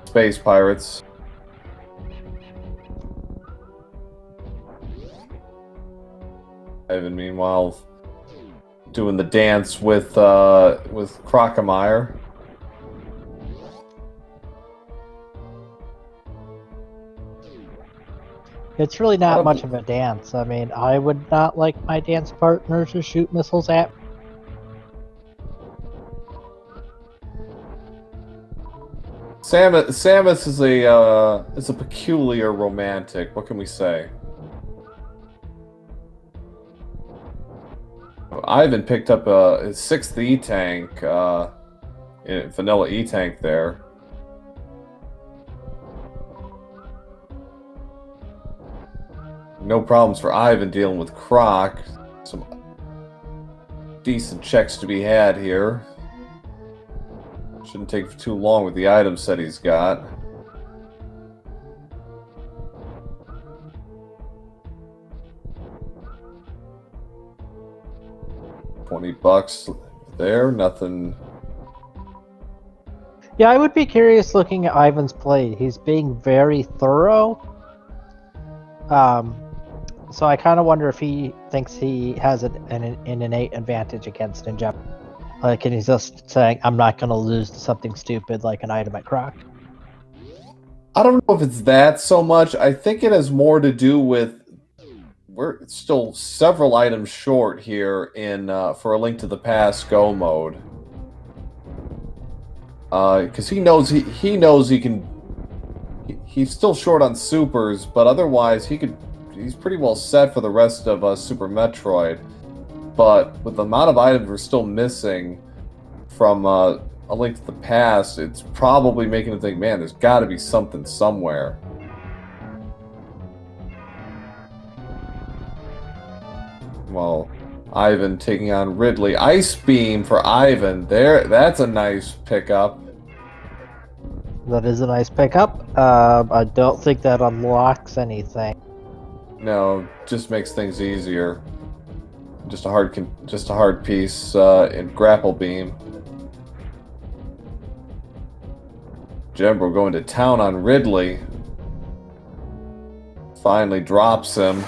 Space Pirates. Ivan, meanwhile, doing the dance with Crocomire. It's really not much of a dance. I mean, I would not like my dance partner to shoot missiles at. Samus is a peculiar romantic. What can we say? Ivan picked up his 6th E-tank, vanilla E-tank there. No problems for Ivan dealing with Croc. Some decent checks to be had here. Shouldn't take too long with the item set he's got. $20 there, nothing. Yeah, I would be curious looking at Ivan's play. He's being very thorough. So I kind of wonder if he thinks he has an innate advantage against Ninjembro. Like, and he's just saying, I'm not going to lose to something stupid like an item at Croc. I don't know if it's that so much. I think it has more to do with we're still several items short here in for A Link to the Past Go mode. Because he knows he can. He's still short on supers, but otherwise he's pretty well set for the rest of Super Metroid. But with the amount of items we're still missing from A Link to the Past, it's probably making him think, man, there's got to be something somewhere. Well, Ivan taking on Ridley. Ice Beam for Ivan. That's a nice pickup. That is a nice pickup. I don't think that unlocks anything. No, just makes things easier. just a hard piece in grapple beam. Jembro going to town on Ridley. Finally drops him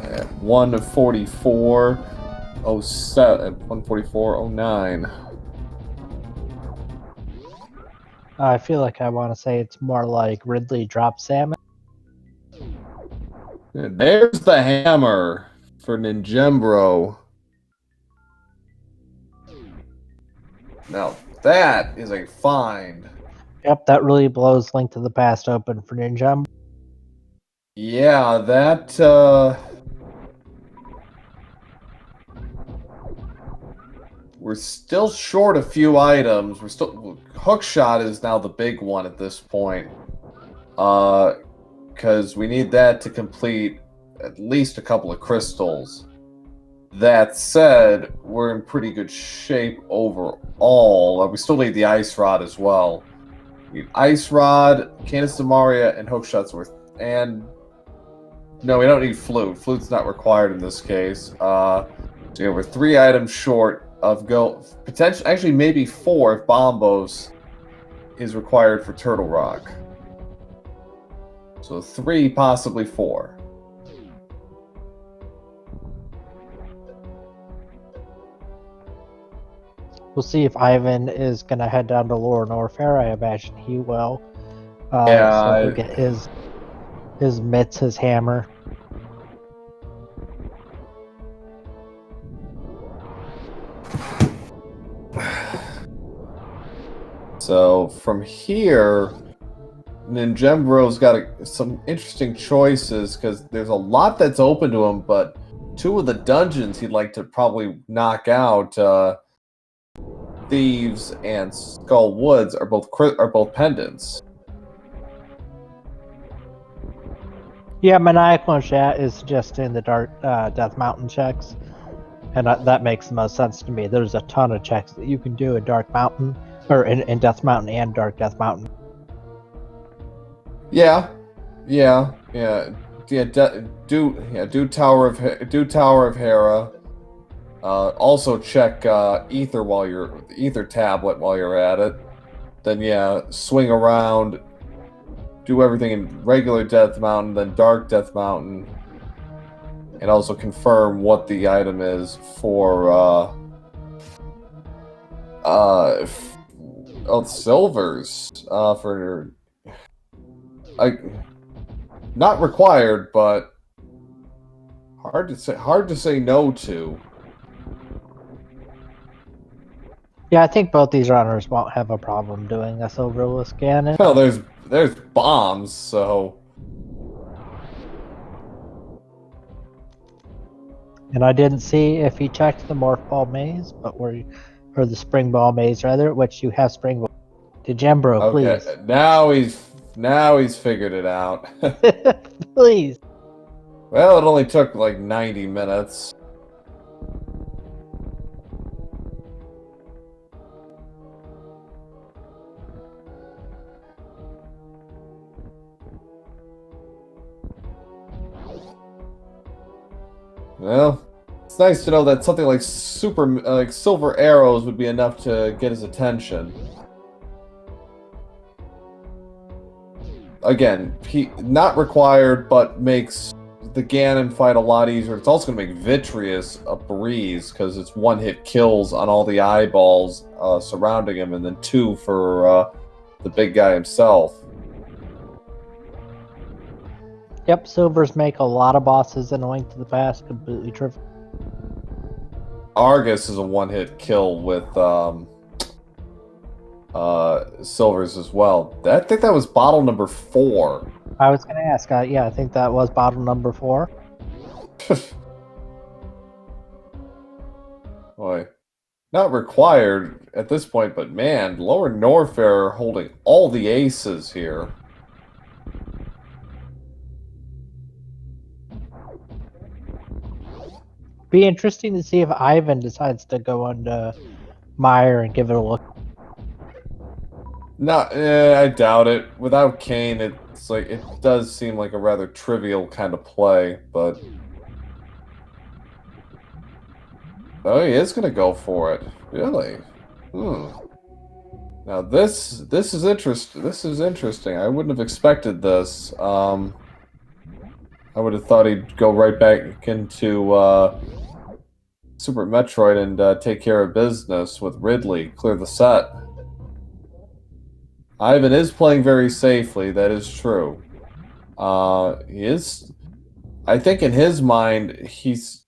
at 144.07, 144.09. I feel like I want to say it's more like Ridley drops Salmon. There's the hammer for Ninjembro. Now that is a find. Yep, that really blows Link to the Past open for Ninja. Yeah, that we're still short a few items. Hookshot is now the big one at this point. Because we need that to complete at least a couple of crystals. That said, we're in pretty good shape overall. We still need the Ice Rod as well. We need Ice Rod, Canis de Maria, and Hookshot's worth. And no, we don't need Flute. Flute's not required in this case. So yeah, we're 3 items short of potentially, actually maybe 4 if Bombos is required for Turtle Rock. So 3, possibly 4. We'll see if Ivan is going to head down to Lower Norfair. I imagine he will. Yeah, so he'll get his mitts, his hammer. So from here, Ninjembro's got some interesting choices because there's a lot that's open to him, but 2 of the dungeons he'd like to probably knock out, Thieves and Skull Woods, are both pendants. Yeah, Maniacal and Chat is just in the Dark Death Mountain checks, and that makes the most sense to me. There's a ton of checks that you can do in Dark Mountain, or in Death Mountain and Dark Death Mountain. Yeah. Do Tower of Hera. Also check Ether Tablet while you're at it. Then swing around, do everything in regular Death Mountain, then Dark Death Mountain, and also confirm what the item is for silvers for not required, but hard to say no to. Yeah, I think both these runners won't have a problem doing a silverless Ganon. Well, there's bombs, so. And I didn't see if he checked the Morph Ball Maze, or the Spring Ball Maze rather, which you have Spring Ball. Ninjembro, Okay, please. now he's figured it out. Please. Well, it only took like 90 minutes. Well, it's nice to know that something like silver arrows would be enough to get his attention. Again, not required, but makes the Ganon fight a lot easier. It's also going to make Vitreous a breeze, because it's 1-hit kills on all the eyeballs surrounding him, and then 2 for the big guy himself. Yep, silvers make a lot of bosses in A Link to the Past completely trivial. Argus is a 1-hit kill with silvers as well. I think that was bottle number 4. I was going to ask, yeah, I think that was bottle number 4. Boy, not required at this point, but man, Lower Norfair are holding all the aces here. Be interesting to see if Ivan decides to go on to Meyer and give it a look. No, I doubt it. Without Kane, it's like, it does seem like a rather trivial kind of play, but Oh, he is gonna go for it. Really? Now this is interesting. This is interesting. I wouldn't have expected this. I would have thought he'd go right back into Super Metroid and take care of business with Ridley, clear the set. Ivan is playing very safely. That is true. He is. I think in his mind, he's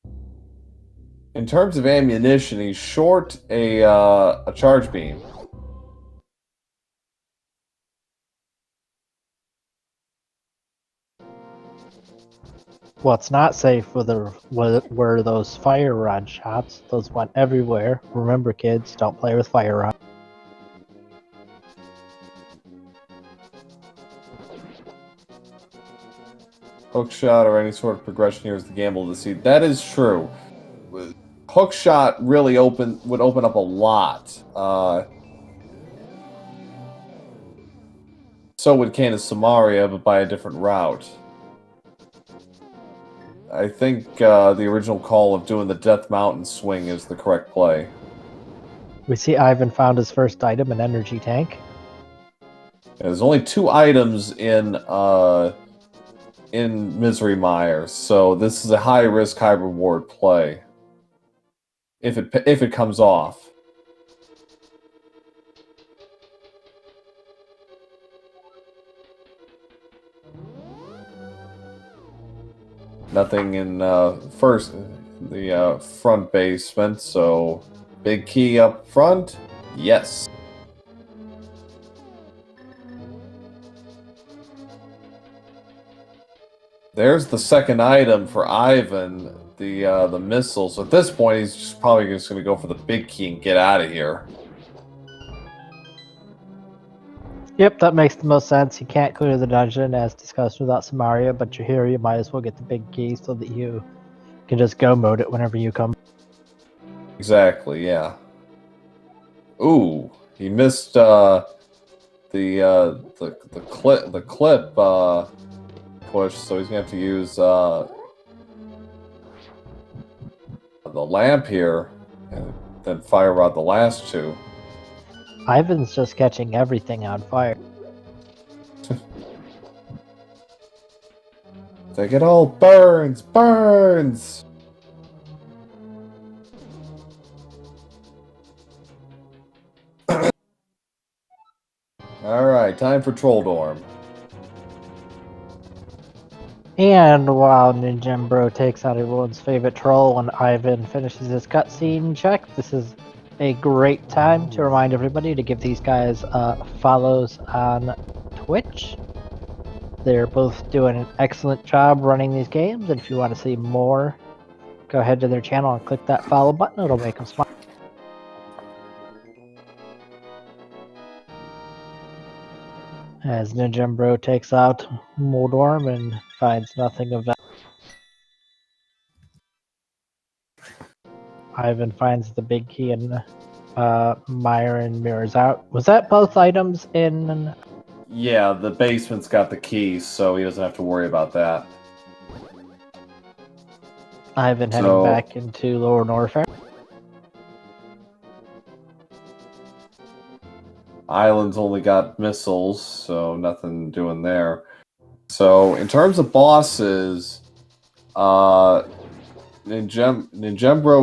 in terms of ammunition, he's short a charge beam. What's not safe were those fire rod shots. Those went everywhere. Remember, kids, don't play with fire rod. Hook shot or any sort of progression here is the gamble to see. That is true. Hook shot really would open up a lot. So would Canis Samaria, but by a different route. I think the original call of doing the Death Mountain swing is the correct play. We see Ivan found his first item, an energy tank. There's only 2 items in Misery Mire, so this is a high risk, high reward play. If it comes off. Nothing in the front basement, so big key up front. Yes. There's the second item for Ivan, the missile. So at this point, he's just probably just going to go for the big key and get out of here. Yep, that makes the most sense. You can't clear the dungeon as discussed without Samaria, but you're here, you might as well get the big key so that you can just go mode it whenever you come. Exactly, yeah. Ooh, he missed the clip push, so he's gonna have to use the lamp here, and then fire rod the last 2. Ivan's just catching everything on fire. Like it all burns, burns. All right, time for Troll Dorm. And while ninjembro takes out everyone's favorite troll when Ivan finishes his cutscene check, this is a great time to remind everybody to give these guys follows on Twitch. They're both doing an excellent job running these games, and if you want to see more, go ahead to their channel and click that follow button. It'll make them smile. As ninjembro takes out Moldorm and finds nothing of value. Ivan finds the big key and Myron mirrors out. Was that both items in? Yeah, the basement's got the keys, so he doesn't have to worry about that. Ivan heading back into Lower Norfair. Island's only got missiles, so nothing doing there. So in terms of bosses, Ninjembro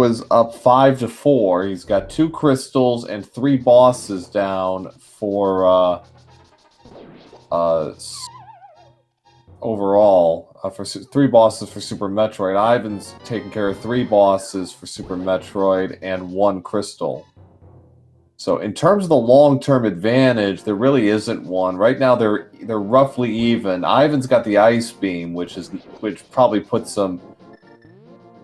is up 5-4. He's got 2 crystals and 3 bosses down for overall for 3 bosses for Super Metroid. Ivan's taking care of 3 bosses for Super Metroid and 1 crystal. So in terms of the long-term advantage, there really isn't one. Right now they're roughly even. Ivan's got the ice beam, which probably puts him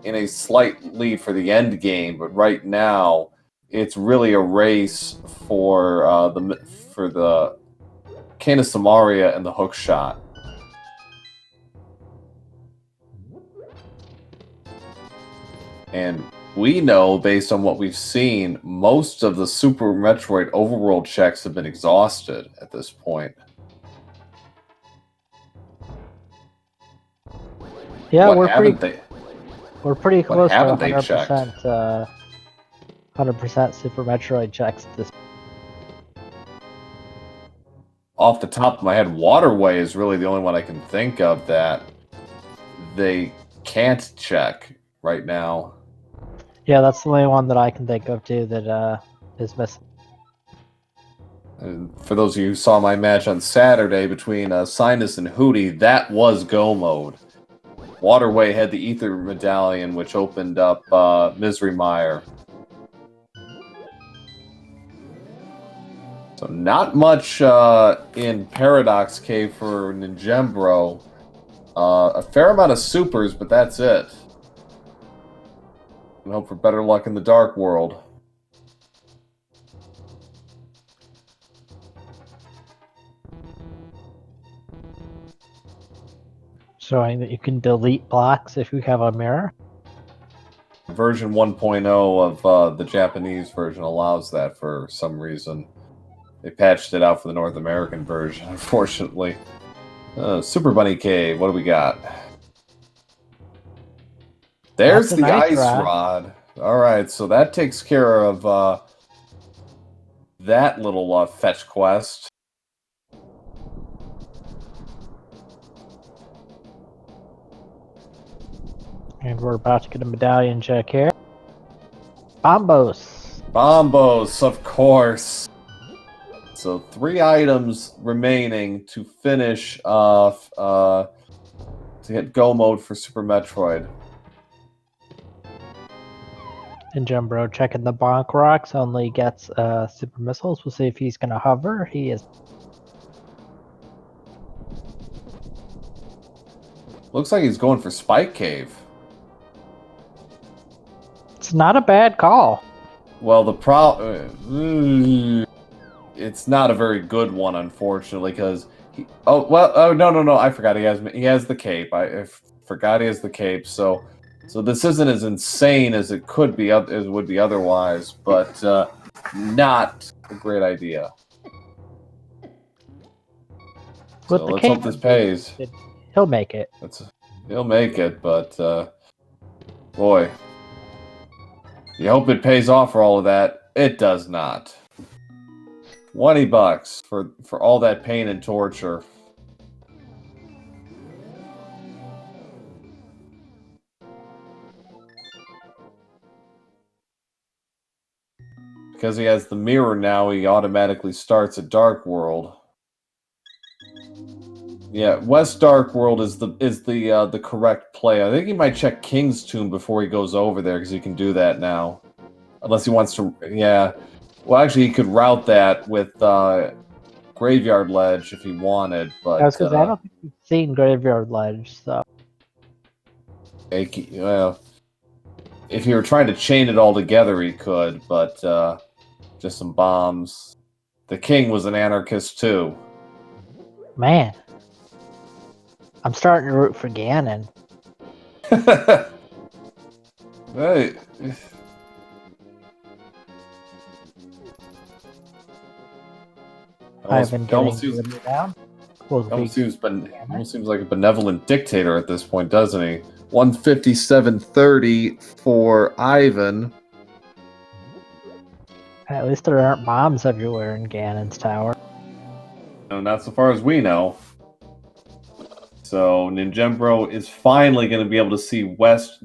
in a slight lead for the end game, but right now it's really a race for the Canis Samaria and the hook shot. And we know, based on what we've seen, most of the Super Metroid overworld checks have been exhausted at this point. Yeah, we're pretty close to 100% 100% Super Metroid checks this. Off the top of my head, Waterway is really the only one I can think of that they can't check right now. Yeah, that's the only one that I can think of too that is missing. And for those of you who saw my match on Saturday between Sinus and Hootie, that was Go mode. Waterway had the Ether Medallion, which opened up Misery Mire. So not much in Paradox Cave for Ninjembro. A fair amount of supers, but that's it. And hope for better luck in the Dark World. Showing that you can delete blocks if you have a mirror. Version 1.0 of the Japanese version allows that for some reason. They patched it out for the North American version, unfortunately. Super Bunny Cave, what do we got? There's That's an the ice ice rod. rod. Alright, so that takes care of that little fetch quest. And we're about to get a medallion check here. Bombos. Bombos, of course. So 3 items remaining to finish off to hit Go mode for Super Metroid. Ninjembro checking the bonk rocks, only gets super missiles. We'll see if he's gonna hover. He is. Looks like he's going for Spike Cave. It's not a bad call. Well, it's not a very good one, unfortunately, because no, I forgot he has the cape. I forgot he has the cape. So this isn't as insane as it could be, as it would be otherwise, but not a great idea. With So the let's cape, hope this pays. he'll make it. He'll make it, but boy, you hope it pays off for all of that. It does not. $20 for all that pain and torture. Because he has the mirror now, he automatically starts a Dark World. Yeah, West Dark World is the correct play. I think he might check King's Tomb before he goes over there, because he can do that now. Unless he wants to, yeah. Well, actually, he could route that with Graveyard Ledge if he wanted, but... I was gonna say, I don't think we've seen Graveyard Ledge, so... Well, if he were trying to chain it all together, he could, but just some bombs. The king was an anarchist, too. Man. I'm starting to root for Ganon. Hey. Ivan getting delivered down. Almost seems like a benevolent dictator at this point, doesn't he? 157.30 for Ivan. At least there aren't bombs everywhere in Ganon's tower. No, not so far as we know. So Ninjembro is finally going to be able to see West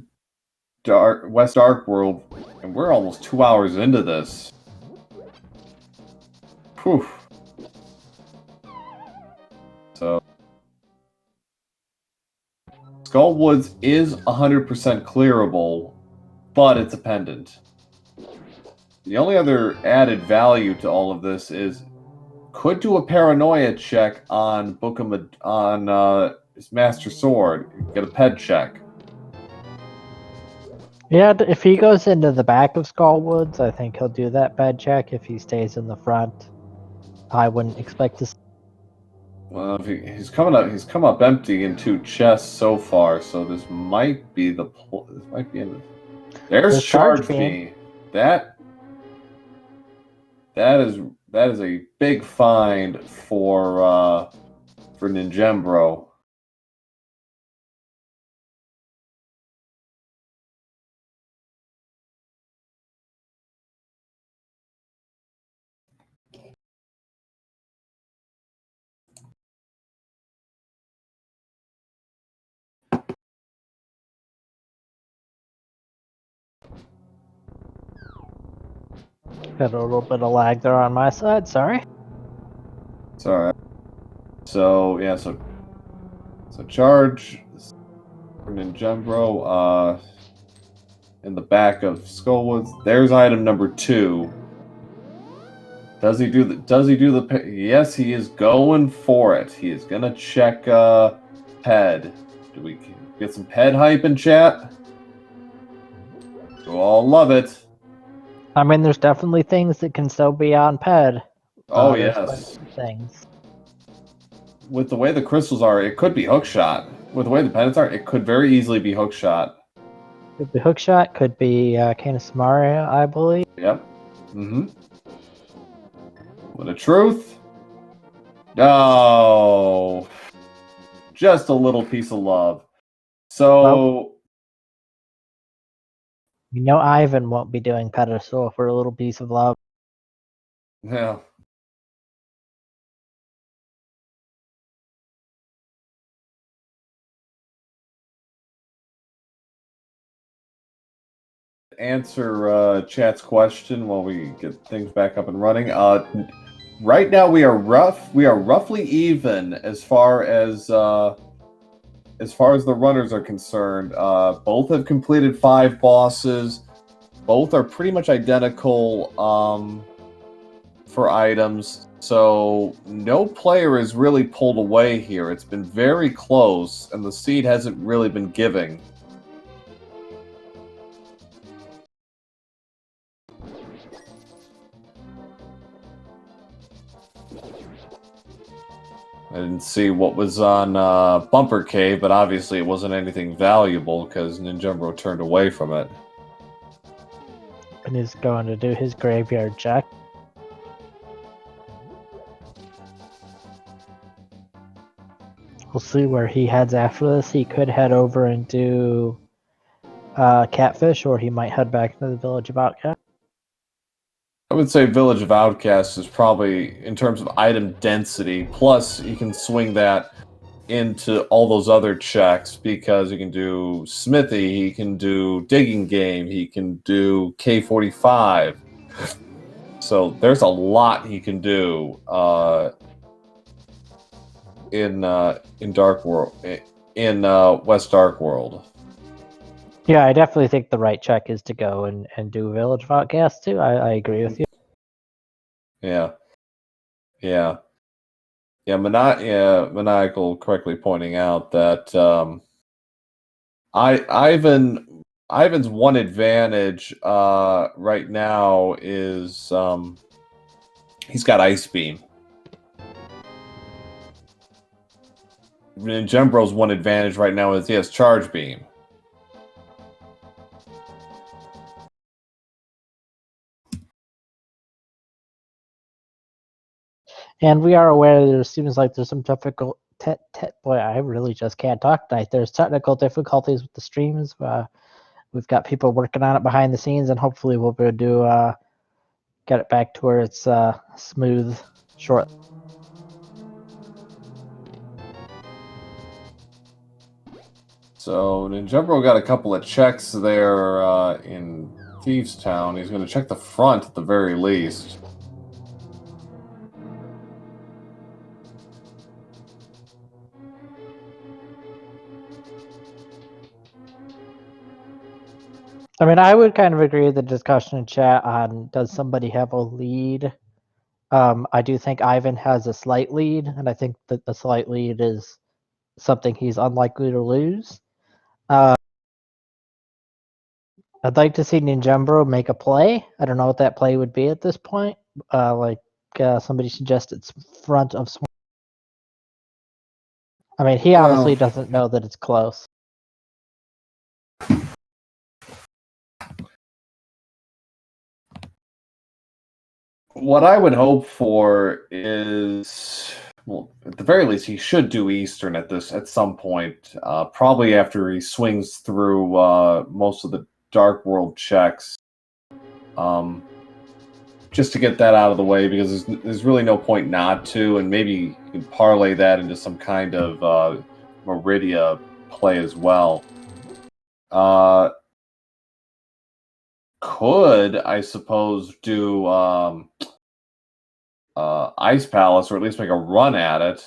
Dark World, and we're almost 2 hours into this. Whew. So Skullwoods is 100% clearable, but it's a pendant. The only other added value to all of this is could do a paranoia check on his Master Sword. Get a ped check. Yeah, if he goes into the back of Skullwoods, I think he'll do that bad check. If he stays in the front, I wouldn't expect to. Well, if he's come up empty in 2 chests so far, so this might be the There's Charge Beam. That is a big find for Ninjembro. Got a little bit of lag there on my side, sorry. It's alright. So, yeah, so charge ninjembro, in the back of Skullwoods. There's item number 2. Does he do the yes, he is going for it. He is gonna check PED. Do we get some PED hype in chat? We'll all love it. I mean, there's definitely things that can still be on PED. Oh There's yes. things. With the way the crystals are, it could be hookshot. With the way the pendants are, it could very easily be hookshot. Could be hookshot, could be Canismaria, I believe. Yep. What a truth. No. Just a little piece of love. So... Well, you know Ivan won't be doing pedestal for a little piece of love. Yeah. Answer chat's question while we get things back up and running. Right now we are roughly even as far as the runners are concerned. Both have completed 5 bosses. Both are pretty much identical for items. So no player is really pulled away here. It's been very close, and the seed hasn't really been giving. I didn't see what was on Bumper Cave, but obviously it wasn't anything valuable because ninjembro turned away from it. And he's going to do his graveyard check. We'll see where he heads after this. He could head over and do Catfish, or he might head back to the Village of Outcasts. I would say Village of Outcasts is probably, in terms of item density, plus you can swing that into all those other checks because you can do Smithy, he can do Digging Game, he can do K45. So there's a lot he can do in Dark World, in West Dark World. Yeah, I definitely think the right check is to go and do Village of Outcasts too. I agree with you. Yeah. Maniacal correctly pointing out that Ivan's one advantage right now is he's got Ice Beam. Ninjembro's one advantage right now is he has Charge Beam. And we are aware that it seems like there's some difficult. Boy, I really just can't talk tonight. There's technical difficulties with the streams. We've got people working on it behind the scenes, and hopefully we'll be able to get it back to where it's smooth shortly. So Ninjembro got a couple of checks there in Thieves Town. He's going to check the front at the very least. I mean, I would kind of agree with the discussion in chat on does somebody have a lead. I do think Ivan has a slight lead, and I think that the slight lead is something he's unlikely to lose. I'd like to see Ninjembro make a play. I don't know what that play would be at this point. Somebody suggested front of. I mean, he obviously doesn't know that it's close. What I would hope for is, well, at the very least, he should do Eastern at some point. Probably after he swings through most of the Dark World checks. Just to get that out of the way, because there's really no point not to, and maybe you can parlay that into some kind of Meridia play as well. could, I suppose, do Ice Palace, or at least make a run at it.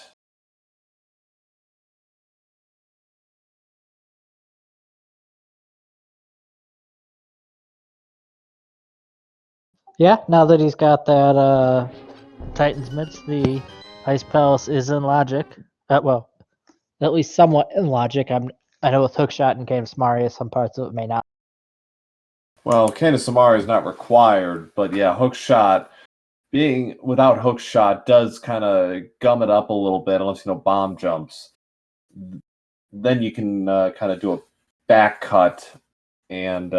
Yeah, now that he's got that Titan's Midst, the Ice Palace is in logic. Well, at least somewhat in logic. I know with Hookshot and Game of Samaria, some parts of it may not. Well, Cane of Samara is not required, but yeah, Hookshot, being without Hookshot does kind of gum it up a little bit, unless you know bomb jumps. Then you can kind of do a back cut and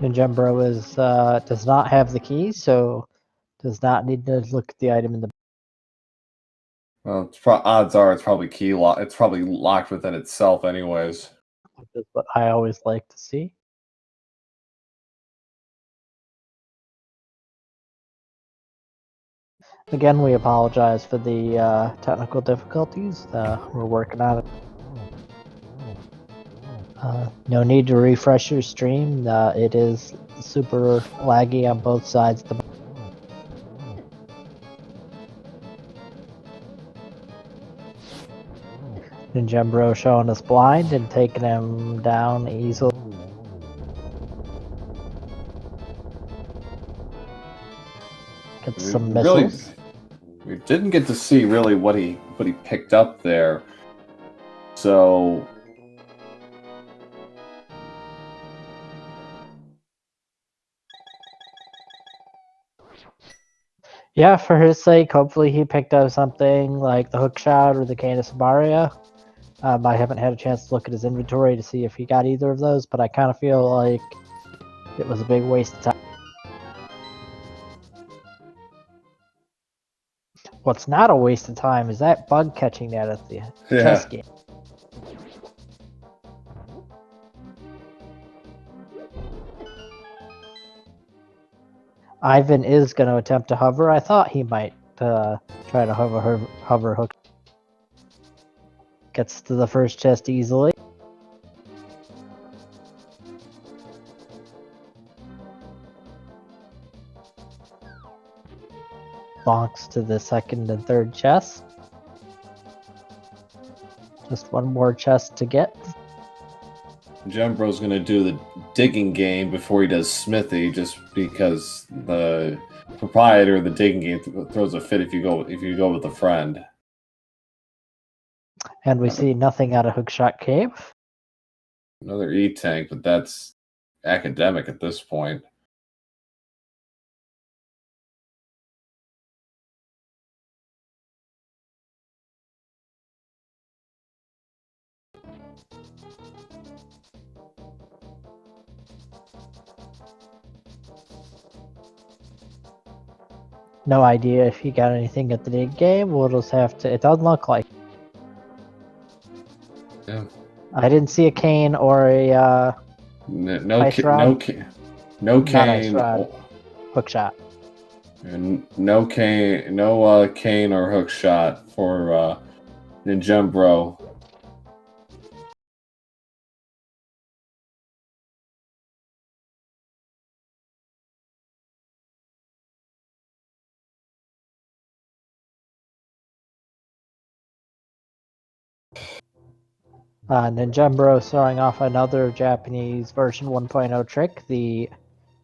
Ninjembro is does not have the key, so does not need to look at the item in the. well, odds are it's probably key lock. It's probably locked within itself, anyways. Which is what I always like to see. Again, we apologize for the technical difficulties. We're working on it. No need to refresh your stream. It is super laggy on both sides. Ninjembro showing us blind and taking him down easily. Get some missiles. We didn't get to see really what he picked up there. So Yeah, for his sake, hopefully he picked up something like the Hookshot or the Cane of Samaria. I haven't had a chance to look at his inventory to see if he got either of those, but I kind of feel like it was a big waste of time. What's not a waste of time is that bug catching that at the chess game. Ivan is going to attempt to hover. I thought he might try to hover hook. Gets to the first chest easily. Bonks to the second and third chest. Just one more chest to get. Jembro's gonna do the digging game before he does Smithy, just because the proprietor of the digging game throws a fit if you go with a friend. And we see nothing out of Hookshot Cave. Another E-tank, but that's academic at this point. No idea if he got anything at the dig game. We'll just have to. It doesn't look like. Yeah. I didn't see a cane or a No ice cane, rod. no Not ice cane, rod. Hookshot. and no cane or hook shot for Ninjembro. Ninjembro throwing off another Japanese version 1.0 trick, the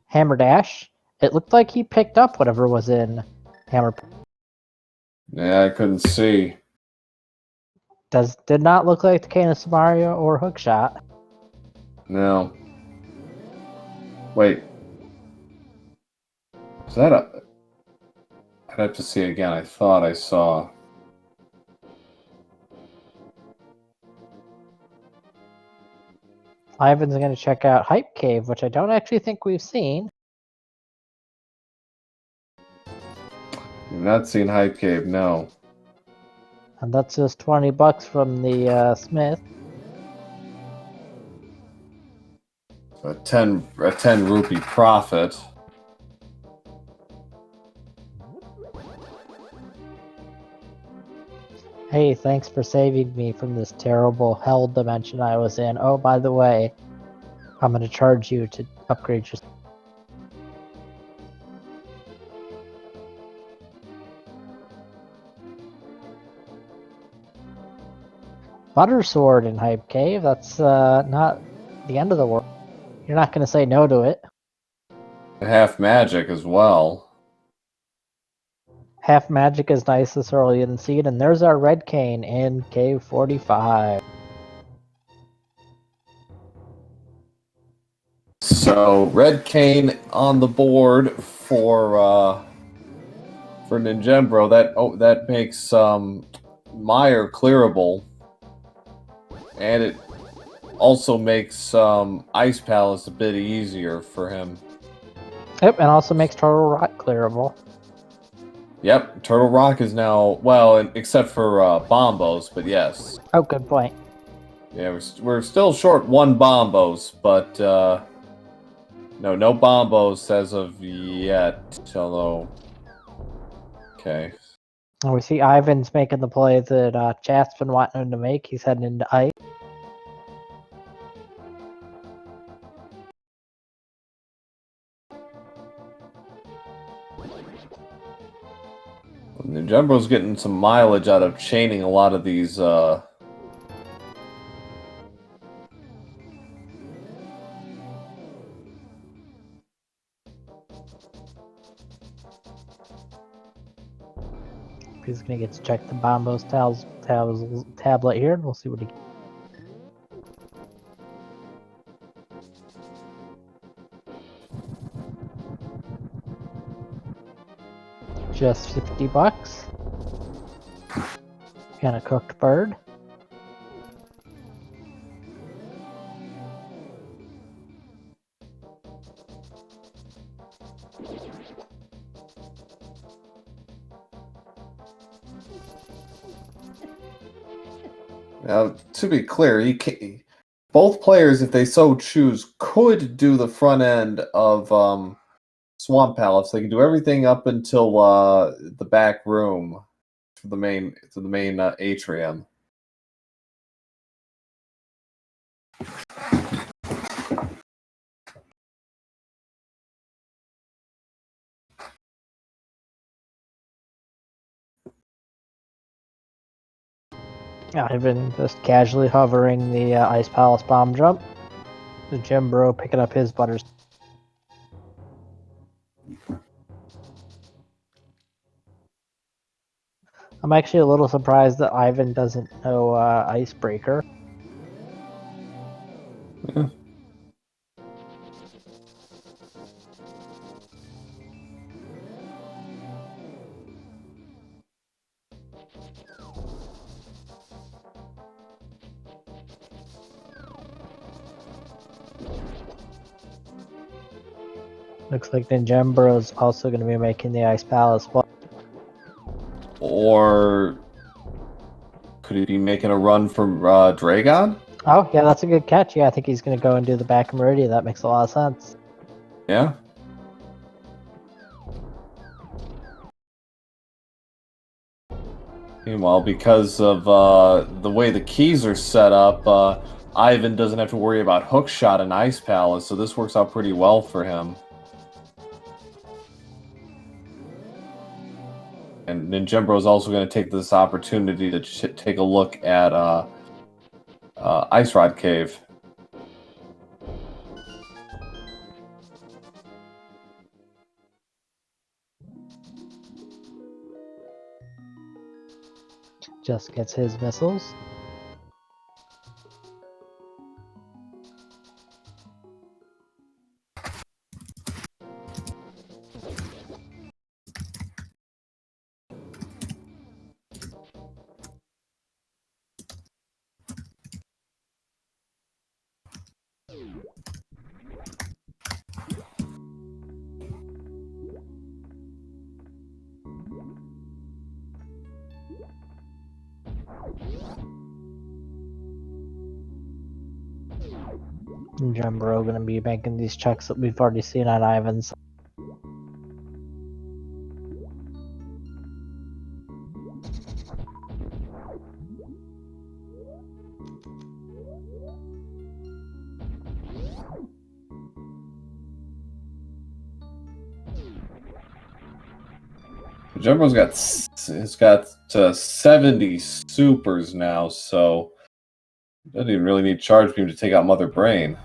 Hammer Dash. It looked like he picked up whatever was in Hammer. Yeah, I couldn't see. Did not look like the Cane of Samaria or Hookshot. No. Wait. Is that a... I'd have to see again. I thought I saw... Ivan's going to check out Hype Cave, which I don't actually think we've seen. You've not seen Hype Cave, no. And that's just $20 from the Smith. A 10 rupee profit. Hey, thanks for saving me from this terrible hell dimension I was in. Oh, by the way, I'm going to charge you to upgrade your... Butter Sword in Hype Cave, that's not the end of the world. You're not going to say no to it. Half magic as well. Half magic is nice this early in the seed, and there's our red cane in Cave 45. So red cane on the board for ninjembro. That makes Meyer clearable, and it also makes Ice Palace a bit easier for him. Yep, and also makes Turtle Rock clearable. Yep, Turtle Rock is now, well, except for Bombos, but yes. Oh, good point. Yeah, we're still short one Bombos, but no Bombos as of yet, although... Okay. And we see Ivan's making the play that chat's been wanting him to make. He's heading into ice. Ninjembro's getting some mileage out of chaining a lot of these, He's gonna get to check the Bombo's tablet here, and we'll see what he... Just $50. And a cooked bird. Now, to be clear, both players, if they so choose, could do the front end of Swamp Palace. They can do everything up until the back room to the main atrium. Ivan just casually hovering the Ice Palace bomb jump. The Jimbro picking up his butters. I'm actually a little surprised that Ivan doesn't know Icebreaker. Yeah. Looks like Ninjembro is also going to be making the Ice Palace. Or could he be making a run from Dragon? Oh, yeah, that's a good catch. Yeah, I think he's going to go and do the back of Meridia. That makes a lot of sense. Yeah. Meanwhile, because of the way the keys are set up, Ivan doesn't have to worry about hookshot and Ice Palace, so this works out pretty well for him. And Ninjembro is also going to take this opportunity to take a look at Ice Rod Cave. Just gets his missiles. Ninjembro going to be making these checks that we've already seen on Ivan's. Jumbo's got 70 supers now, so doesn't even really need Charge Beam to take out Mother Brain.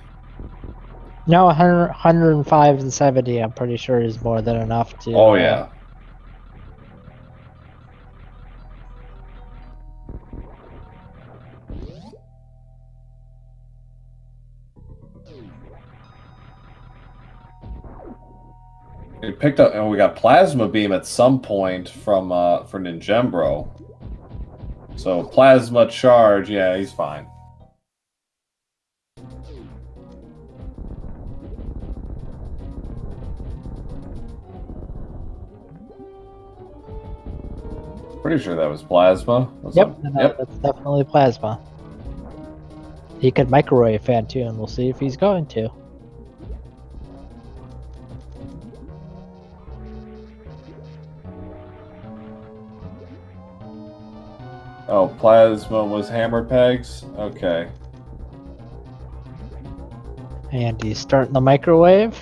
No, 105 and 70, I'm pretty sure is more than enough to... Oh, yeah. We picked up, and we got Plasma Beam at some point from for Ninjembro. So Plasma Charge, yeah, he's fine. Pretty sure that was Plasma. Yep, that's definitely Plasma. He could microwave Phantoon. We'll see if he's going to. Oh, Plasma was Hammer Pegs? Okay. And he's starting the microwave.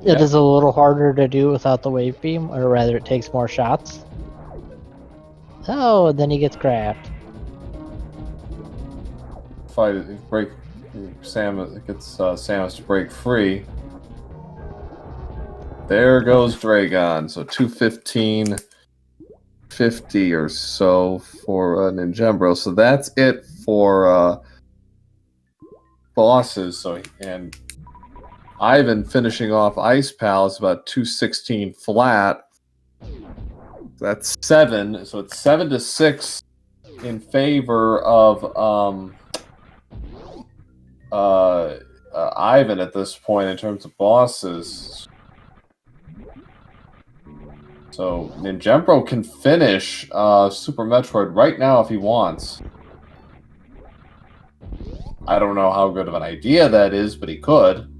It is a little harder to do without the wave beam, or rather it takes more shots. Oh, and then he gets grabbed. Gets Samus to break free. There goes Dragon. So 215.50 or so for Ninjembro. So that's it for bosses. So and Ivan finishing off Ice Palace about 216 flat. That's 7. So it's 7-6 in favor of Ivan at this point in terms of bosses. So Ninjembro can finish Super Metroid right now if he wants. I don't know how good of an idea that is, but he could.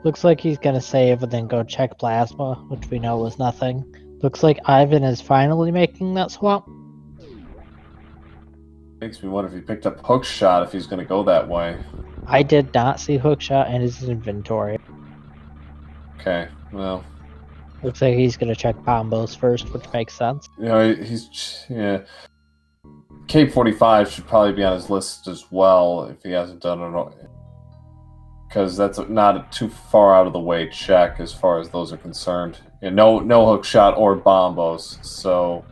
Looks like he's gonna save and then go check Plasma, which we know was nothing. Looks like Ivan is finally making that swap. Makes me wonder if he picked up Hookshot, if he's going to go that way. I did not see Hookshot in his inventory. Okay, well. Looks like he's gonna check combos first, which makes sense. You know, yeah. Cape 45 should probably be on his list as well if he hasn't done it. Because that's not too far out of the way check as far as those are concerned. Yeah, no Hookshot or Bombos, so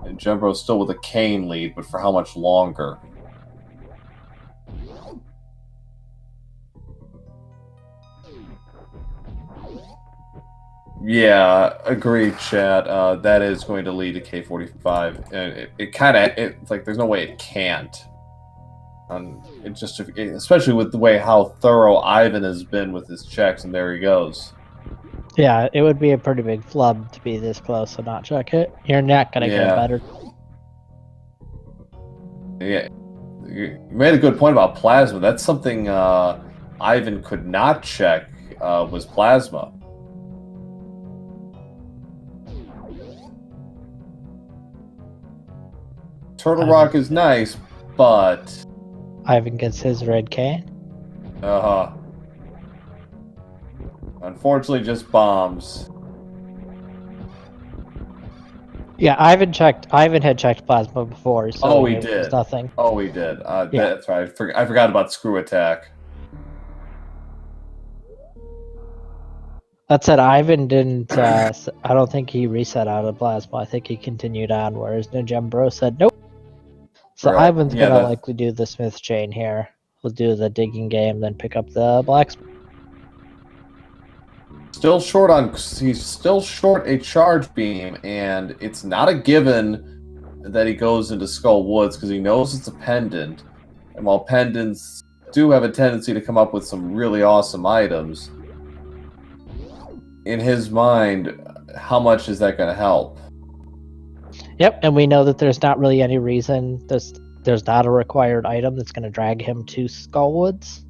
Ninjembro's still with a Kane lead, but for how much longer? Yeah, agreed, Chad. That is going to lead to K45. And it's like there's no way it can't. Especially with the way how thorough Ivan has been with his checks, and there he goes. Yeah, it would be a pretty big flub to be this close and not check it. You're not gonna get better. Yeah, you made a good point about Plasma. That's something Ivan could not check, was Plasma. Turtle Rock is nice, but... Ivan gets his red cane. Uh-huh. Unfortunately, just bombs. Yeah, Ivan had checked Plasma before, so he did. It was nothing. Oh, he did. That's right. I forgot about Screw Attack. That said, Ivan didn't. I don't think he reset out of Plasma. I think he continued on, whereas Ninjembro said nope. So Right. Ivan's gonna likely do the Smith chain here. We'll do the digging game, then pick up the blacksmith. He's still short a charge beam, and it's not a given that he goes into Skull Woods because he knows it's a pendant. And while pendants do have a tendency to come up with some really awesome items, in his mind, how much is that going to help? Yep, and we know that there's not really any reason there's not a required item that's going to drag him to Skullwoods.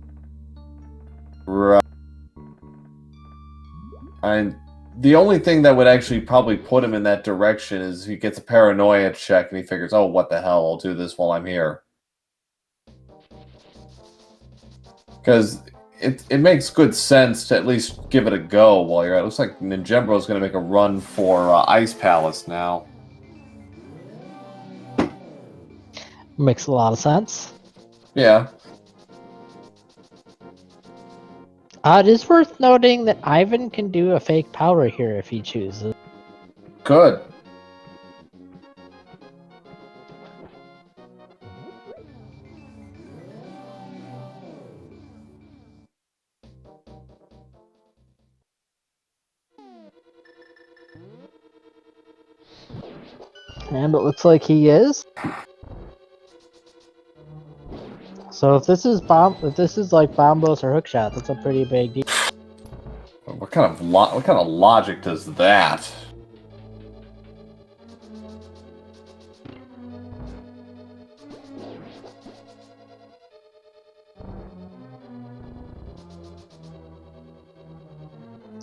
Right. And the only thing that would actually probably put him in that direction is he gets a paranoia check and he figures, oh, what the hell, I'll do this while I'm here. Because it makes good sense to at least give it a go while you're at it. Looks like Ninjembro is going to make a run for Ice Palace now. Makes a lot of sense. Yeah. It is worth noting that Ivan can do a fake power here if he chooses. Good. And it looks like he is. So if this is like Bombos or Hookshot, that's a pretty big deal. What kind of logic does that?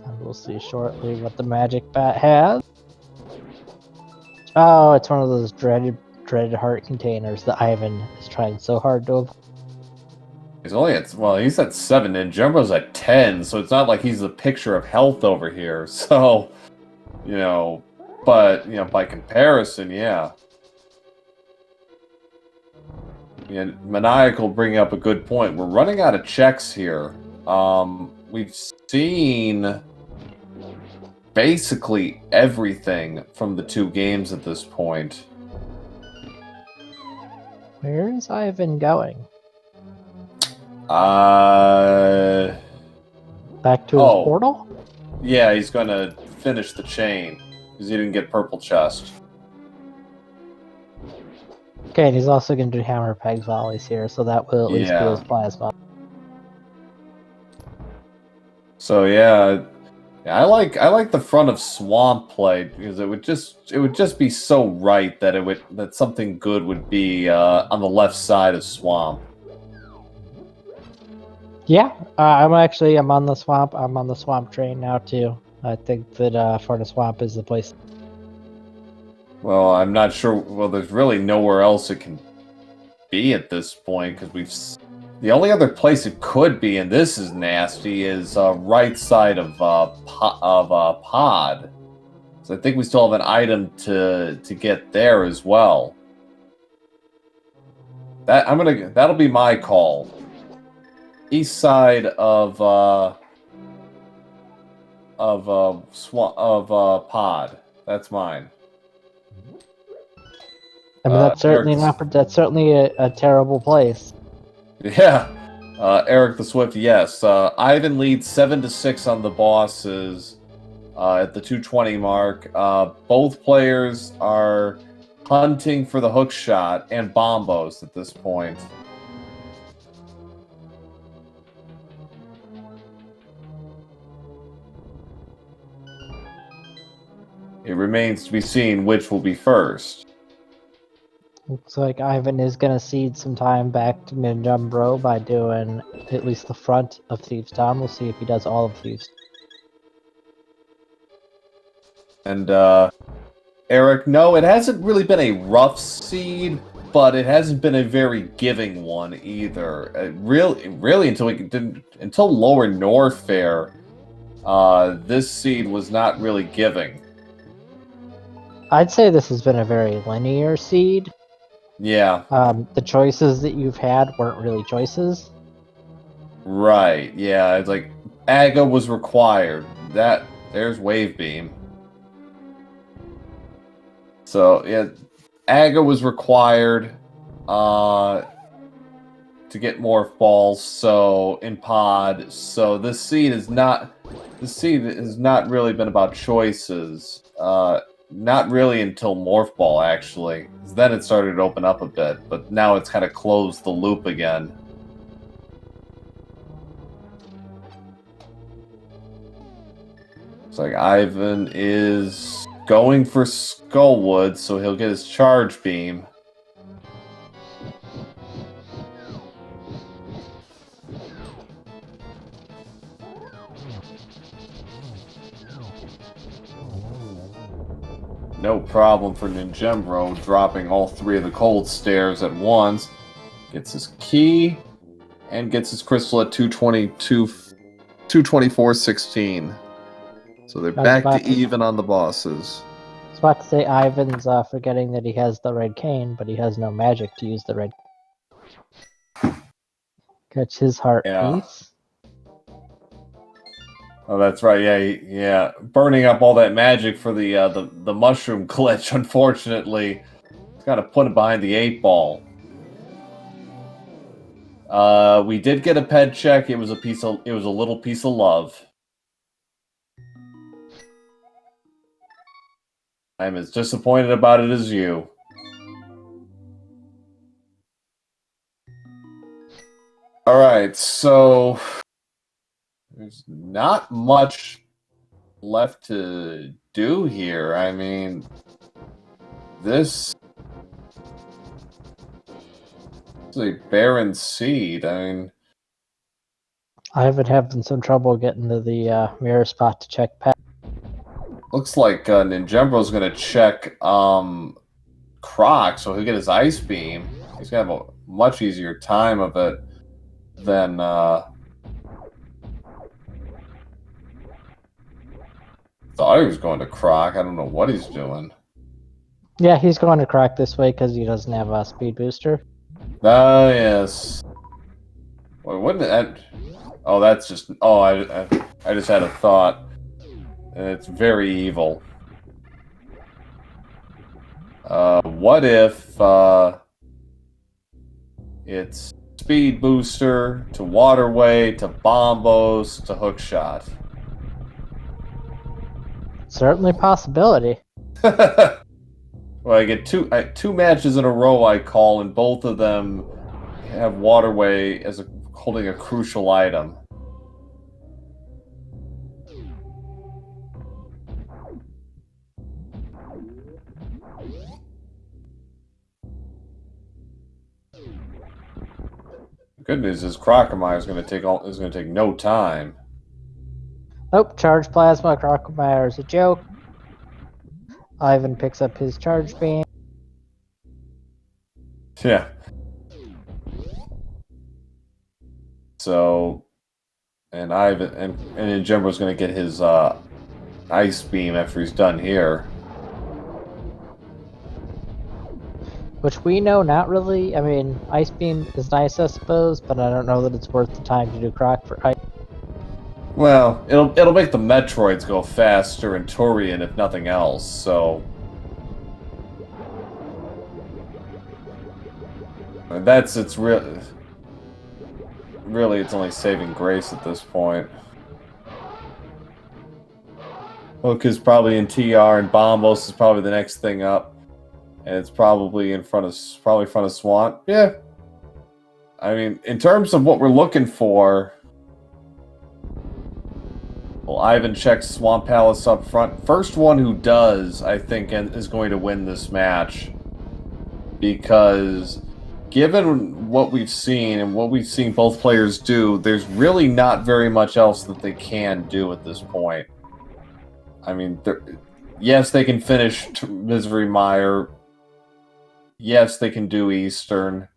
And we'll see shortly what the magic bat has. Oh, it's one of those dreaded heart containers that Ivan is trying so hard to avoid. He's only at, well, he's at 7 and Jumbo's at 10, so it's not like he's the picture of health over here. So, but, by comparison, yeah. Yeah, Maniacal bringing up a good point. We're running out of checks here. We've seen basically everything from the 2 games at this point. Where is Ivan going? Back to his portal? Yeah, he's gonna finish the chain because he didn't get purple chest. Okay, and he's also going to do hammer pegs while he's here, so that will at least be his plasma. So yeah, I like the front of Swamp play because it would just be so right that something good would be on the left side of Swamp. Yeah, I'm on the Swamp. I'm on the Swamp train now too. I think that front of Swamp is the place. Well, I'm not sure. Well, there's really nowhere else it can be at this point because the only other place it could be, and this is nasty, is right side of Pod. So I think we still have an item to get there as well. That'll be my call. East side of Pod. That's mine. I mean, that's certainly that's certainly a terrible place. Yeah. Eric the Swift, yes. Ivan leads 7-6 on the bosses at the 220 mark. Both players are hunting for the hook shot and bombos at this point. It remains to be seen which will be first. Looks like Ivan is going to cede some time back to Ninjembro by doing at least the front of Thieves' Town. We'll see if he does all of Thieves. And, Eric, no, it hasn't really been a rough seed, but it hasn't been a very giving one either. Really, until lower Norfair, this seed was not really giving. I'd say this has been a very linear seed. Yeah. The choices that you've had weren't really choices. Right, yeah, it's like Aga was required. There's Wave Beam. So yeah, Aga was required to get Morph balls, so in Pod, so this seed has not really been about choices. Not really until Morph Ball, actually. Then it started to open up a bit, but now it's kind of closed the loop again. It's like Ivan is going for Skullwood, so he'll get his charge beam. No problem for Ninjembro, dropping all 3 of the cold stairs at once. Gets his key, and gets his crystal at 224.16. So they're back to even on the bosses. I was about to say Ivan's forgetting that he has the red cane, but he has no magic to use the red. Catch his heart piece. Oh, that's right. Yeah. Burning up all that magic for the mushroom glitch. Unfortunately, it's got to put it behind the 8-ball. We did get a ped check. It was a little piece of love. I'm as disappointed about it as you. All right, so there's not much left to do here. I mean, this is a barren seed. I mean, I've been having some trouble getting to the mirror spot to check pet. Looks like Ninjembro's going to check Croc, so he'll get his Ice Beam. He's going to have a much easier time of it than... thought he was going to Croc. I don't know what he's doing. Yeah, he's going to Croc this way because he doesn't have a speed booster. Oh, yes. Well, wouldn't it... Oh, that's just... Oh, I just had a thought. And it's very evil. What if it's speed booster to waterway to bombos to hookshot? Certainly a possibility. Well, I get two matches in a row I call, and both of them have waterway as holding a crucial item. Good news is Crocomire is going to take no time. Nope, charge plasma. Crocomire is a joke. Ivan picks up his charge beam. Yeah. So, and Ivan and Ninjembro's going to get his Ice Beam after he's done here. Which we know not really. I mean, Ice Beam is nice, I suppose, but I don't know that it's worth the time to do Croc for Ice. Well, it'll make the Metroids go faster and Turian if nothing else, so... it's really it's only saving grace at this point. Hook is probably in TR and Bombos is probably the next thing up. And it's probably in front of Swamp. Yeah. I mean, in terms of what we're looking for, well, Ivan checks Swamp Palace up front. First one who does, I think, is going to win this match. Because given what we've seen and what we've seen both players do, there's really not very much else that they can do at this point. I mean, yes, they can finish Misery Mire. Yes, they can do Eastern.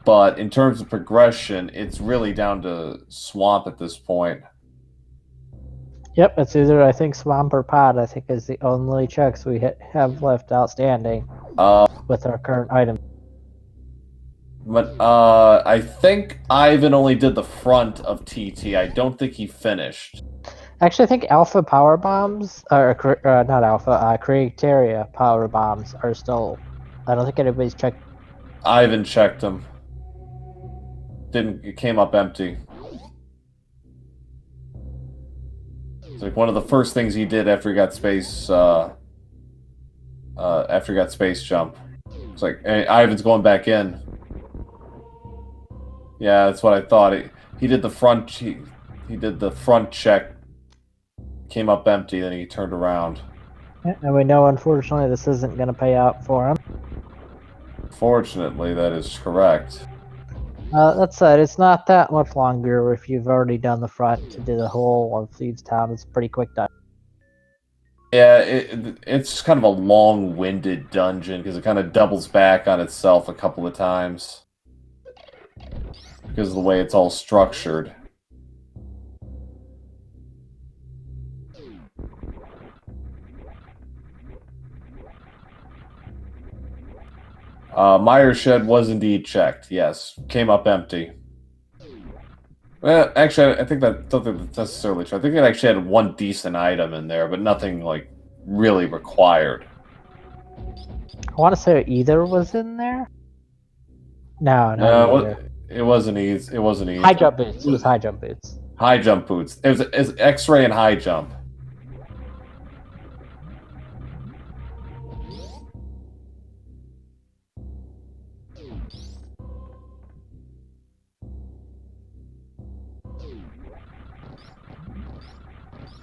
But in terms of progression, it's really down to Swamp at this point. Yep, it's either, I think, Swamp or Pod, I think, is the only checks we have left outstanding with our current item. But I think Ivan only did the front of TT. I don't think he finished. Actually, I think Alpha Power Bombs, or not Alpha, Createria Power Bombs are still... I don't think anybody's checked. Ivan checked them. It came up empty. It's like one of the first things he did after he got space jump. It's like, hey, Ivan's going back in. Yeah, that's what I thought. He did the front. He did the front check. Came up empty, then he turned around. And we know, unfortunately, this isn't going to pay out for him. Fortunately, that is correct. That said, it's not that much longer if you've already done the front to do the whole of Thieves Town. It's pretty quick done. Yeah, it's kind of a long-winded dungeon because it kind of doubles back on itself a couple of times because of the way it's all structured. Meyer's shed was indeed checked. Yes, came up empty. Well, actually, I think that don't think that's necessarily true. I think it actually had one decent item in there, but nothing like really required. I want to say either was in there. No, not either. It wasn't easy. It wasn't easy. High jump boots. It was high jump boots. High jump boots. It was X-ray and high jump.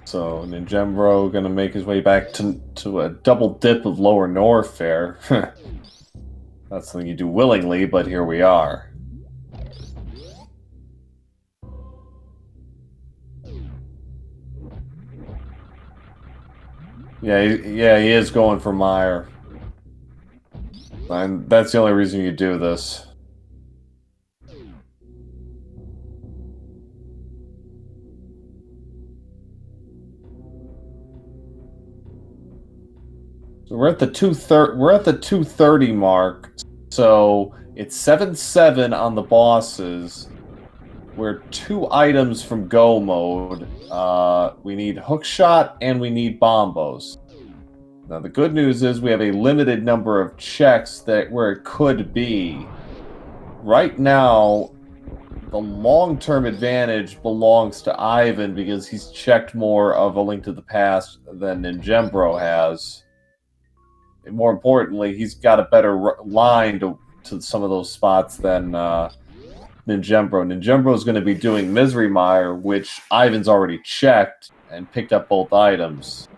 So ninjembro gonna make his way back to a double dip of lower Norfair. That's something you do willingly, but here we are. Yeah, he is going for Meyer. And that's the only reason you do this. So we're at the 230 mark. So it's 7-7 on the bosses. We're 2 items from go mode. We need hookshot and we need bombos. Now the good news is we have a limited number of checks where it could be. Right now, the long-term advantage belongs to Ivan because he's checked more of A Link to the Past than Ninjembro has. And more importantly, he's got a better line to some of those spots than Ninjembro. Ninjembro is going to be doing Misery Mire, which Ivan's already checked and picked up both items.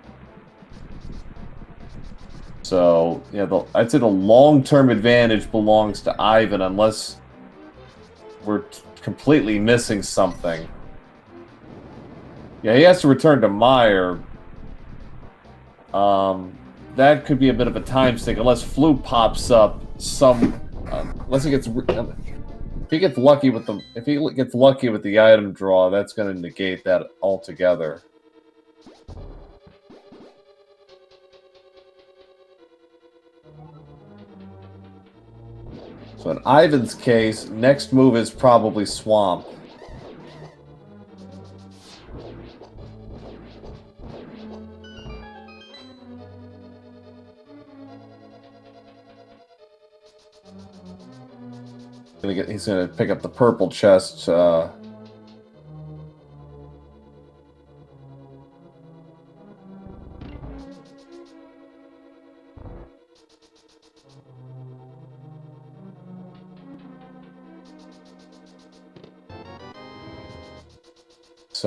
So, yeah, I'd say the long-term advantage belongs to Ivan unless we're completely missing something. Yeah, he has to return to Meyer. That could be a bit of a time sink unless Flu pops up unless he gets if he gets lucky with the item draw, that's going to negate that altogether. So in Ivan's case, next move is probably Swamp. He's gonna pick up the purple chest. So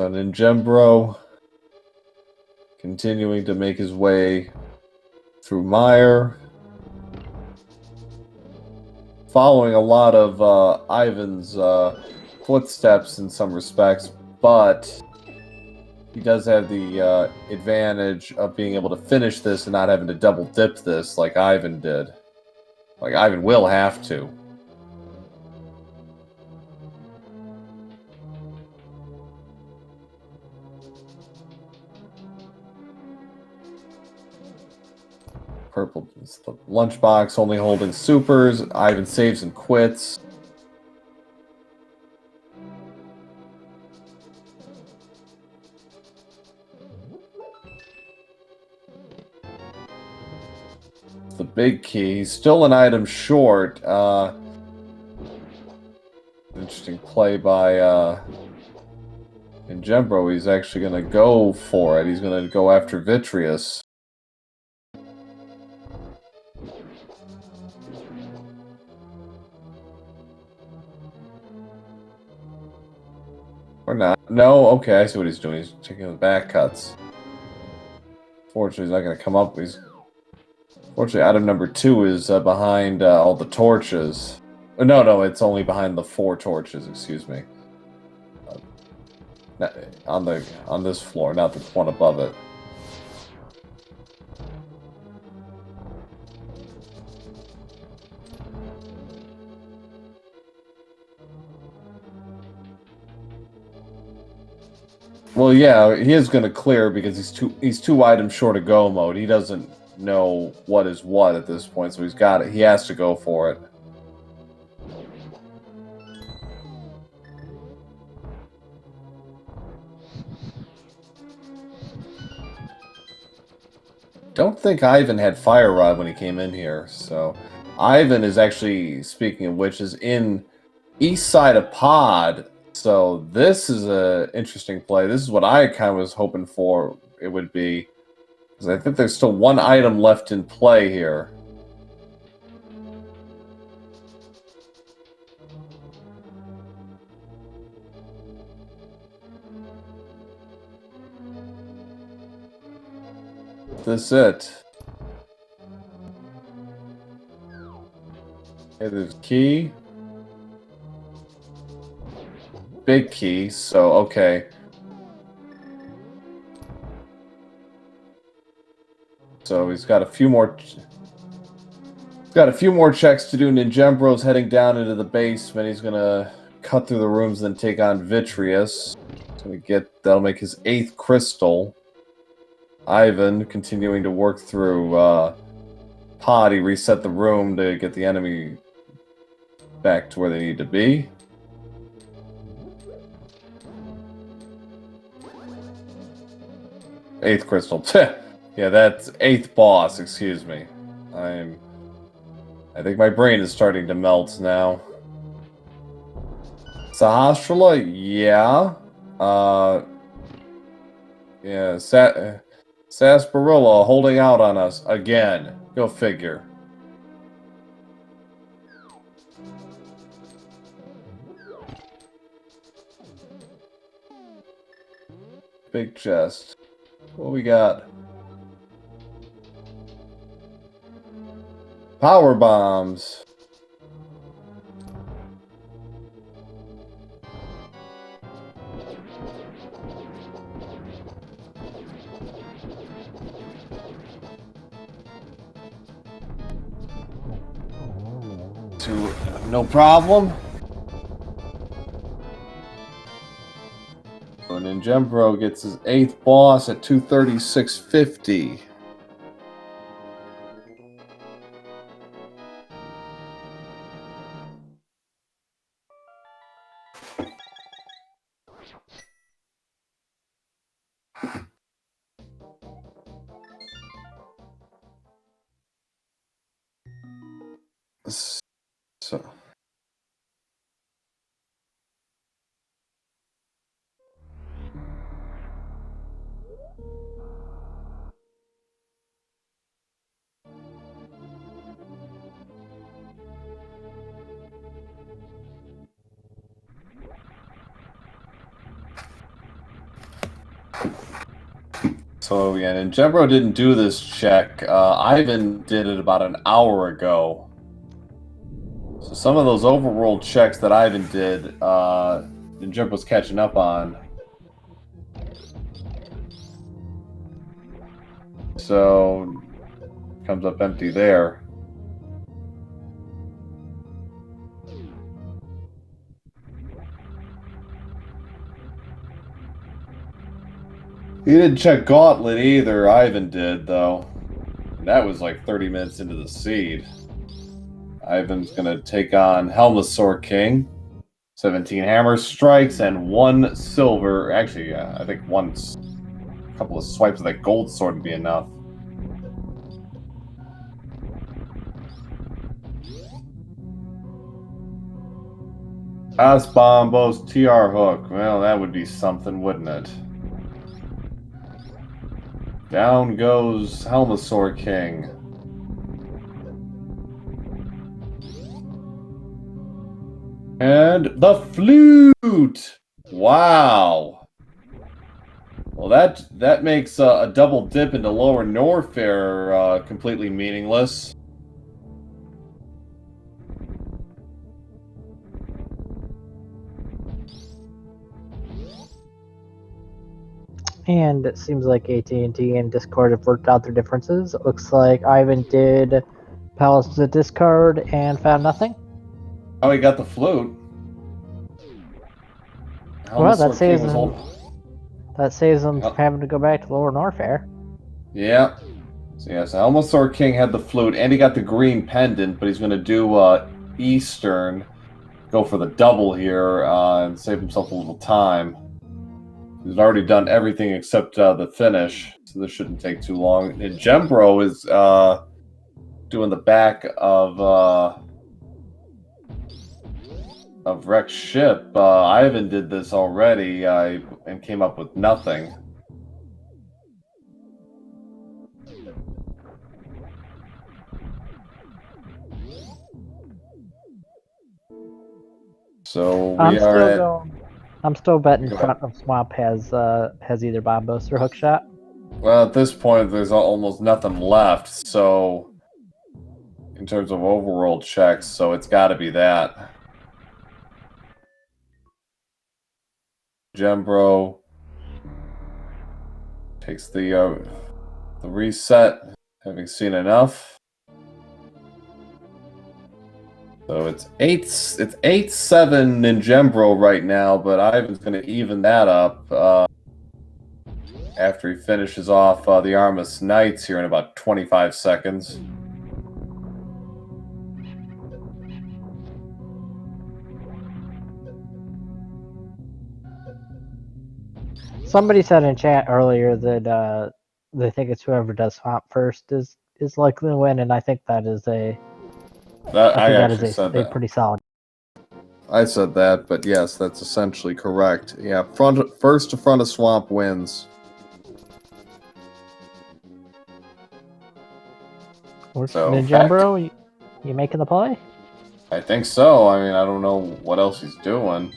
Ninjembro continuing to make his way through Meyer. Following a lot of Ivan's footsteps in some respects, but he does have the advantage of being able to finish this and not having to double dip this like Ivan did. Like Ivan will have to. Purple is the lunchbox only holding supers. Ivan saves and quits. It's the big key. He's still an item short. Interesting play by Ninjembro. He's actually going to go for it. He's going to go after Vitreous. Or not. No, okay, I see what he's doing. He's taking the back cuts. Fortunately, he's not going to come up. Fortunately, item number 2 is behind all the torches. No, it's only behind the 4 torches. Excuse me. On this floor, not the one above it. Well, yeah, he is going to clear because he's two items short of go mode. He doesn't know what is what at this point, so he's got it. He has to go for it. Don't think Ivan had Fire Rod when he came in here, so Ivan is actually, speaking of which, is in east side of Pod. So this is a interesting play. This is what I kind of was hoping for it would be. Because I think there's still one item left in play here. This it. Okay, there's key. Big key, so okay. So he's got a few more. Got a few more checks to do. Ninjembro's heading down into the basement. He's gonna cut through the rooms, then take on Vitreous. That'll make his 8th crystal. Ivan continuing to work through Pod. He reset the room to get the enemy back to where they need to be. Eighth crystal. Yeah, that's 8th boss, excuse me. I think my brain is starting to melt now. Sahasrara, yeah. Yeah, Sarsaparilla holding out on us again. Go figure. Big chest. What we got? Power bombs. No problem. So Ninjembro gets his 8th boss at 236.50. So. So yeah, and Ninjembro didn't do this check. Ivan did it about an hour ago. So some of those overworld checks that Ivan did, Ninjembro's catching up on. So comes up empty there. He didn't check Gauntlet either. Ivan did, though. That was like 30 minutes into the seed. Ivan's going to take on Helmasaur King. 17 hammer strikes and 1 silver. Actually, I think a couple of swipes of that gold sword would be enough. Bombos TR hook. Well, that would be something, wouldn't it? Down goes Helmasaur King. And the flute! Wow! Well, that makes a double dip into lower Norfair completely meaningless. And it seems like AT&T and Discord have worked out their differences. It looks like Ivan did Palace to discard and found nothing. Oh, he got the flute. Well, that saves him. That saves him from having to go back to lower Norfair. Yeah. So yes, Helmosaur King had the flute, and he got the green pendant, but he's going to do Eastern, go for the double here, and save himself a little time. He's already done everything except the finish, so this shouldn't take too long. And Ninjembro is doing the back of Rex's ship. Ivan did this already and came up with nothing. So I'm still betting front of Swamp has either Bombos or Hookshot. Well, at this point, there's almost nothing left. So, in terms of overall checks, so it's got to be that. Gembro takes the reset, having seen enough. So it's 8-7 Ninjembro right now, but Ivan's going to even that up after he finishes off the Armus Knights here in about 25 seconds. Somebody said in chat earlier that they think it's whoever does Swamp first is likely to win, and I think that is a pretty solid. I said that, but yes, that's essentially correct. Yeah, first to front of Swamp wins. So, Ninjembro, you making the play? I think so. I mean, I don't know what else he's doing.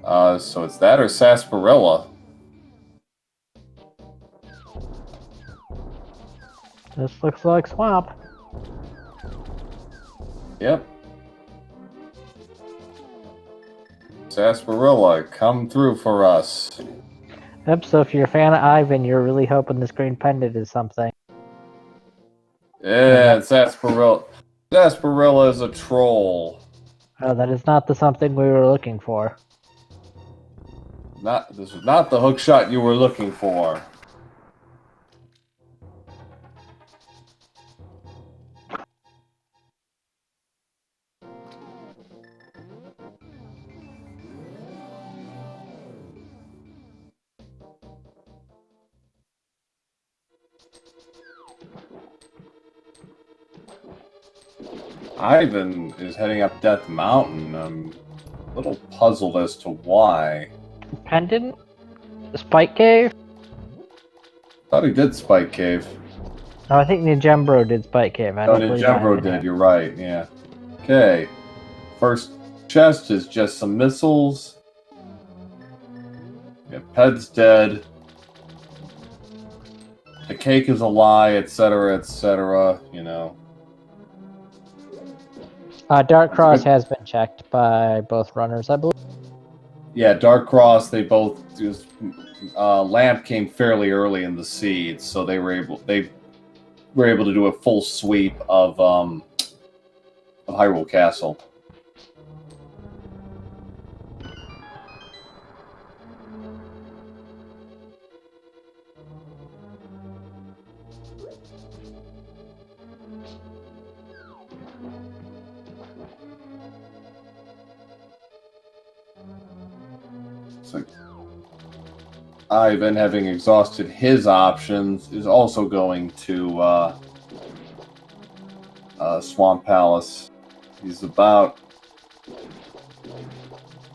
So it's that or Sarsaparilla. This looks like Swamp. Yep. Sarsaparilla, come through for us. Yep, so if you're a fan of Ivan, you're really hoping this green pendant is something. Yeah, Sarsaparilla. Sarsaparilla is a troll. Oh, that is not the something we were looking for. This was not the hook shot you were looking for. Ivan is heading up Death Mountain. I'm a little puzzled as to why. Pendant? Spike Cave? Thought he did Spike Cave. No, I think Ninjembro did Spike Cave. Oh, Ninjembro did, you're right, yeah. Okay. First chest is just some missiles. Yeah, Ped's dead. The cake is a lie, etc., you know. Dark Cross has been checked by both runners, I believe. Yeah, Dark Cross, they both just Lamp came fairly early in the seed, so they were able to do a full sweep of Hyrule Castle. So Ivan, having exhausted his options, is also going to Swamp Palace. He's about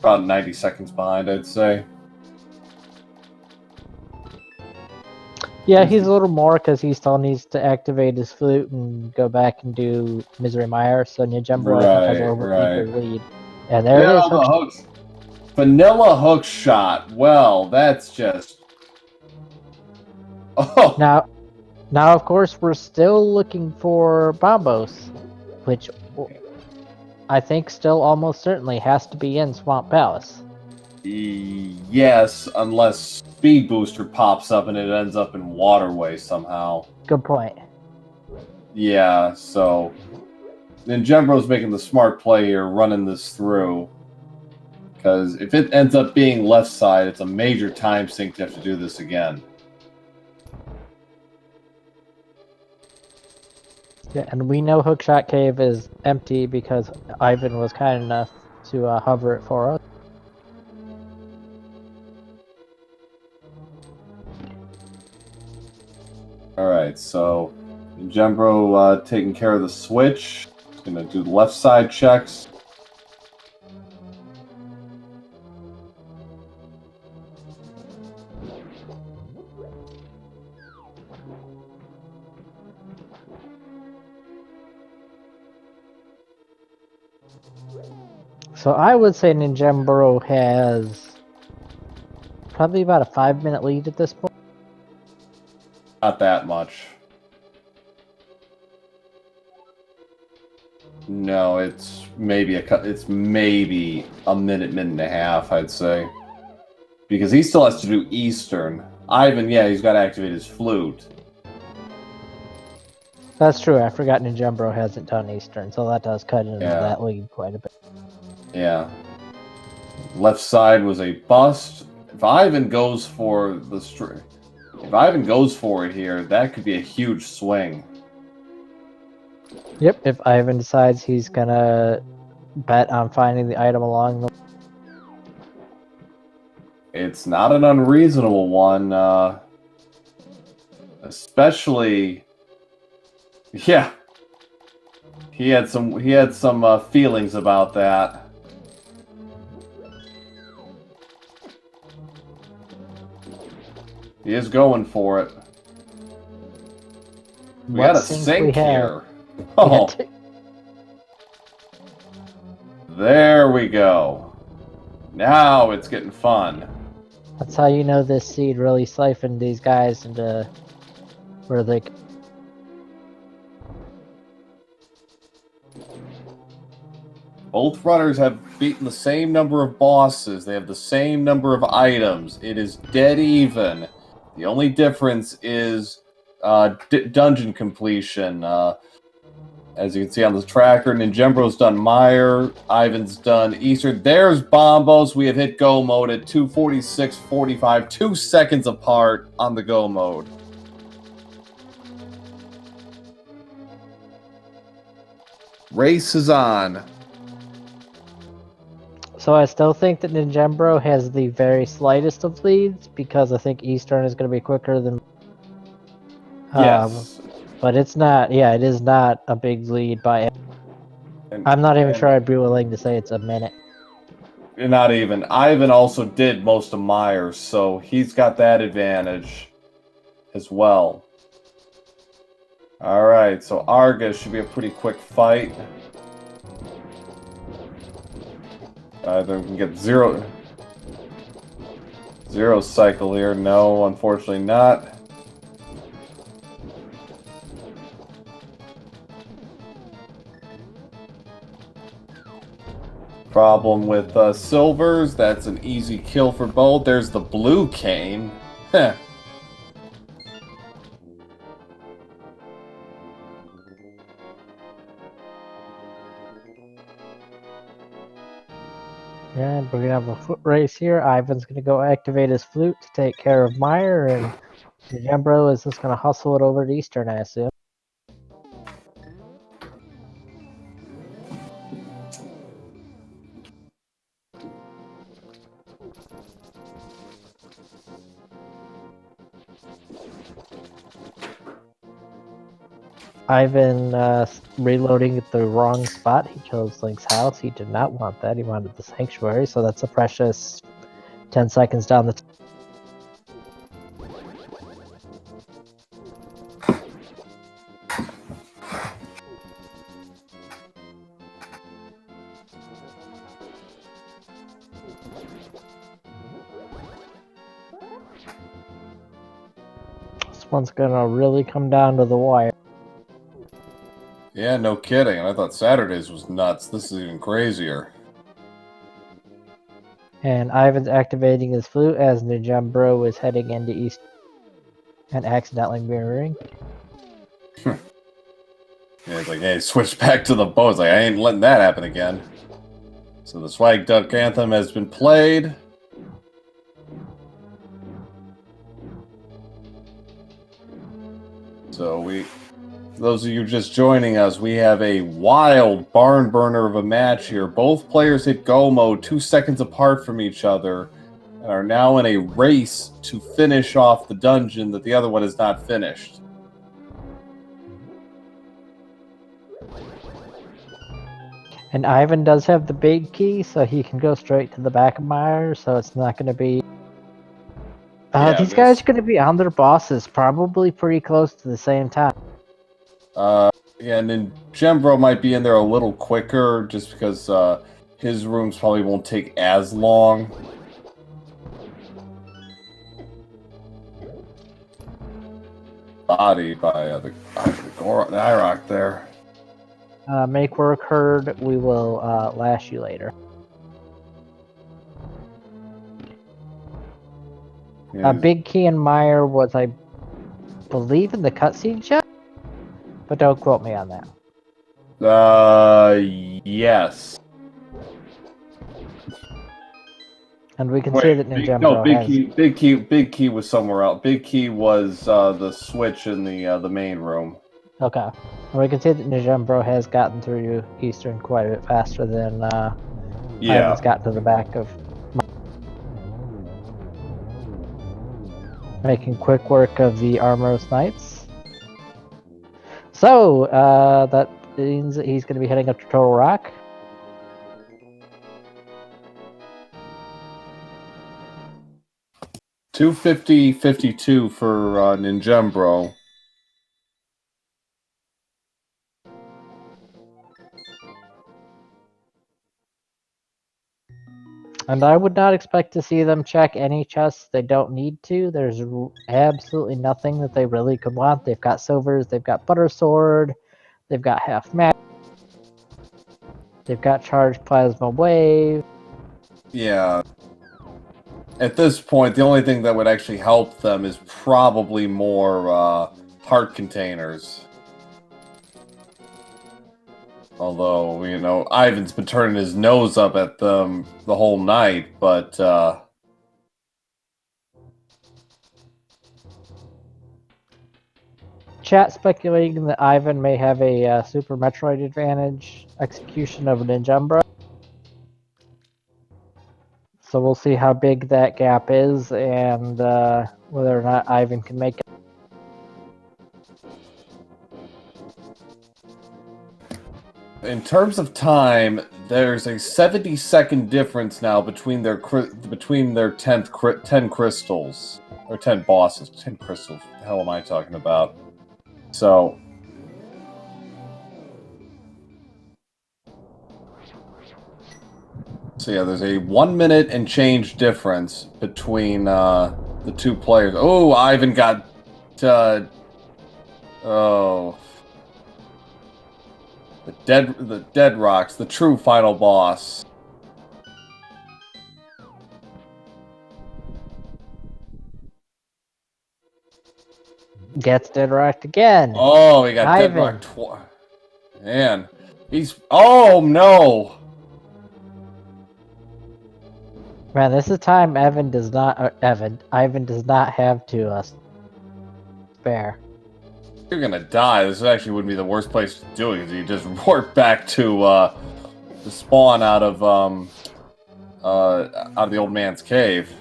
90 seconds behind, I'd say. Yeah, he's a little more because he still needs to activate his flute and go back and do Misery Mire. So Ninjembro has a little bit lead. And there it is. The hooks. Vanilla hook shot. Well, that's just Oh, Now, of course, we're still looking for Bombos, which I think still almost certainly has to be in Swamp Palace. yes, unless Speed Booster pops up and it ends up in Waterway somehow. Good point. Yeah, so Ninjembro's making the smart play here, running this through. Because if it ends up being left side, it's a major time sink to have to do this again. Yeah, and we know Hookshot Cave is empty because Ivan was kind enough to hover it for us. Alright, so Ninjembro taking care of the switch. He's going to do the left side checks. So I would say Ninjembro has probably about a 5-minute lead at this point. Not that much. No, it's maybe a minute and a half, I'd say. Because he still has to do Eastern. Ivan, yeah, he's got to activate his flute. That's true. I forgot Ninjembro hasn't done Eastern, so that does cut into Yeah. that lead quite a bit. Yeah. Left side was a bust. If Ivan goes for it here, that could be a huge swing. Yep, if Ivan decides he's gonna bet on finding the item along the It's not an unreasonable one, especially. Yeah, he had some feelings about that. He is going for it. We got a sink here. Oh, there we go. Now it's getting fun. That's how you know this seed really siphoned these guys into where they. Both runners have beaten the same number of bosses. They have the same number of items. It is dead even. The only difference is dungeon completion. As you can see on the tracker, Ninjembro's done Meyer, Ivan's done Easter. There's Bombos. We have hit go mode at 2:46:45, 2 seconds apart on the go mode. Race is on. So I still think that Ninjembro has the very slightest of leads because I think Eastern is going to be quicker than. Yes. But it's not. Yeah, it is not a big lead by. I'm not even sure I'd be willing to say it's a minute. Not even. Ivan also did most of Myers, so he's got that advantage as well. Alright, so Argus should be a pretty quick fight. Either we can get zero cycle here. No, unfortunately not. Problem with silvers, that's an easy kill for both. There's the blue cane. Heh. And we're gonna have a foot race here. Ivan's gonna go activate his flute to take care of Meyer, and Ninjembro is just gonna hustle it over to Eastern, I assume. Ivan reloading at the wrong spot. He chose Link's house. He did not want that. He wanted the sanctuary, so that's a precious 10 seconds down the. one's gonna really come down to the wire. Yeah, no kidding. I thought Saturdays was nuts. This is even crazier. And Ivan's activating his flute as Ninjembro is heading into East and accidentally mirroring. Yeah, it's like, hey, switch back to the bow. It's like, I ain't letting that happen again. So the Swag Duck Anthem has been played. So those of you just joining us, we have a wild barn burner of a match here. Both players hit go mode 2 seconds apart from each other and are now in a race to finish off the dungeon that the other one has not finished. And Ivan does have the big key, so he can go straight to the back of Meyer, so it's not going to be... these guys are going to be on their bosses, probably pretty close to the same time. Yeah, and then Ninjembro might be in there a little quicker, just because his rooms probably won't take as long. Bodied by the IROC there. Make work heard, we will lash you later. Yeah, Big Key and Meyer was, I believe, in the cutscene shot, but don't quote me on that. Yes. And we can see that Ninjembro Big Key was somewhere else. Big Key was the switch in the main room. Okay. And we can see that Ninjembro has gotten through Eastern quite a bit faster than Ivan's gotten to the back of... Making quick work of the Armoros Knights. So, that means that he's going to be heading up to Turtle Rock. $250.52 for Ninjembro. And I would not expect to see them check any chests. They don't need to. There's absolutely nothing that they really could want. They've got silvers, they've got butter sword, they've got half mag, they've got charged plasma wave. Yeah. At this point, the only thing that would actually help them is probably more heart containers. Although, you know, Ivan's been turning his nose up at them the whole night, but Chat speculating that Ivan may have a Super Metroid advantage execution of Ninjembro. So we'll see how big that gap is and whether or not Ivan can make it. in terms of time, there's a 70-second difference now between their 10 crystals. Or 10 bosses. 10 crystals. What the hell am I talking about? So... So yeah, there's a 1 minute and change difference between the two players. Oh, Ivan got... oh... The Dead Rocks, the true final boss. Gets dead rocked again. Oh, he got Dead Rocked twice. Man, he's... Oh, no! Man, this is time Ivan does not have to spare. You're gonna die. This actually wouldn't be the worst place to do it, because you just warp back to the spawn out of the old man's cave.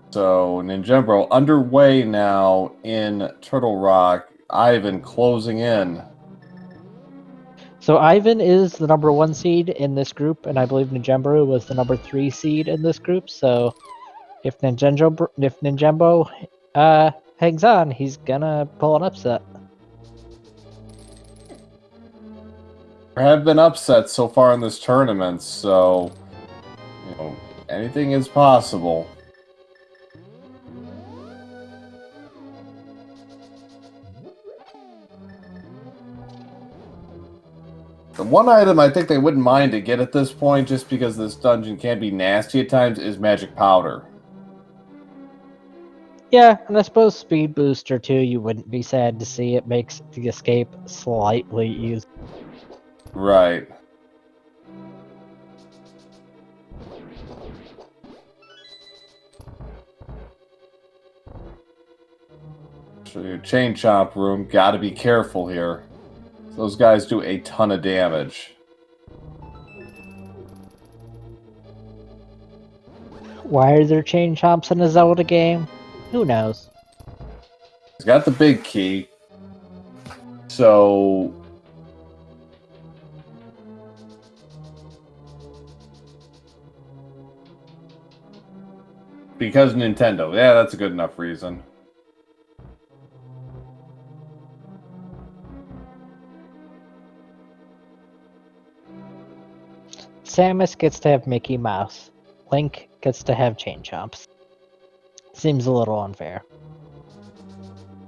So, Ninjembro underway now in Turtle Rock. Ivan closing in. So Ivan is the number 1 seed in this group, and I believe Ninjembro was the number 3 seed in this group. So if Ninjembro hangs on, he's gonna pull an upset. There have been upsets so far in this tournament, so you know, Anything is possible. The one item I think they wouldn't mind to get at this point, just because this dungeon can be nasty at times, is magic powder. Yeah, and I suppose speed booster too. You wouldn't be sad to see. It makes the escape slightly easier. Right. So your chain chomp room, gotta be careful here. Those guys do a ton of damage. Why are there chain chomps in a Zelda game? Who knows? He's got the big key. So... because Nintendo. Yeah, that's a good enough reason. Samus gets to have Mickey Mouse. Link gets to have chain chomps. Seems a little unfair.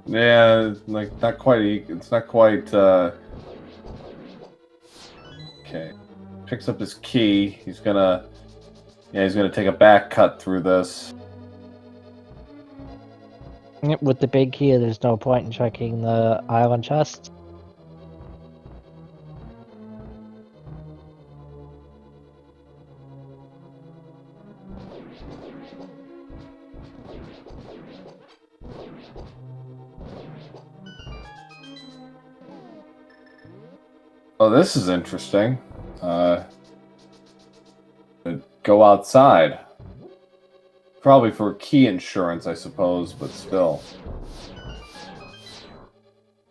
Yeah, like, not quite... It's not quite, Okay. Picks up his key. He's gonna... Yeah, he's gonna take a back cut through this. With the big key, there's no point in checking the island chest. Oh, this is interesting. Go outside. Probably for key insurance, I suppose, but still.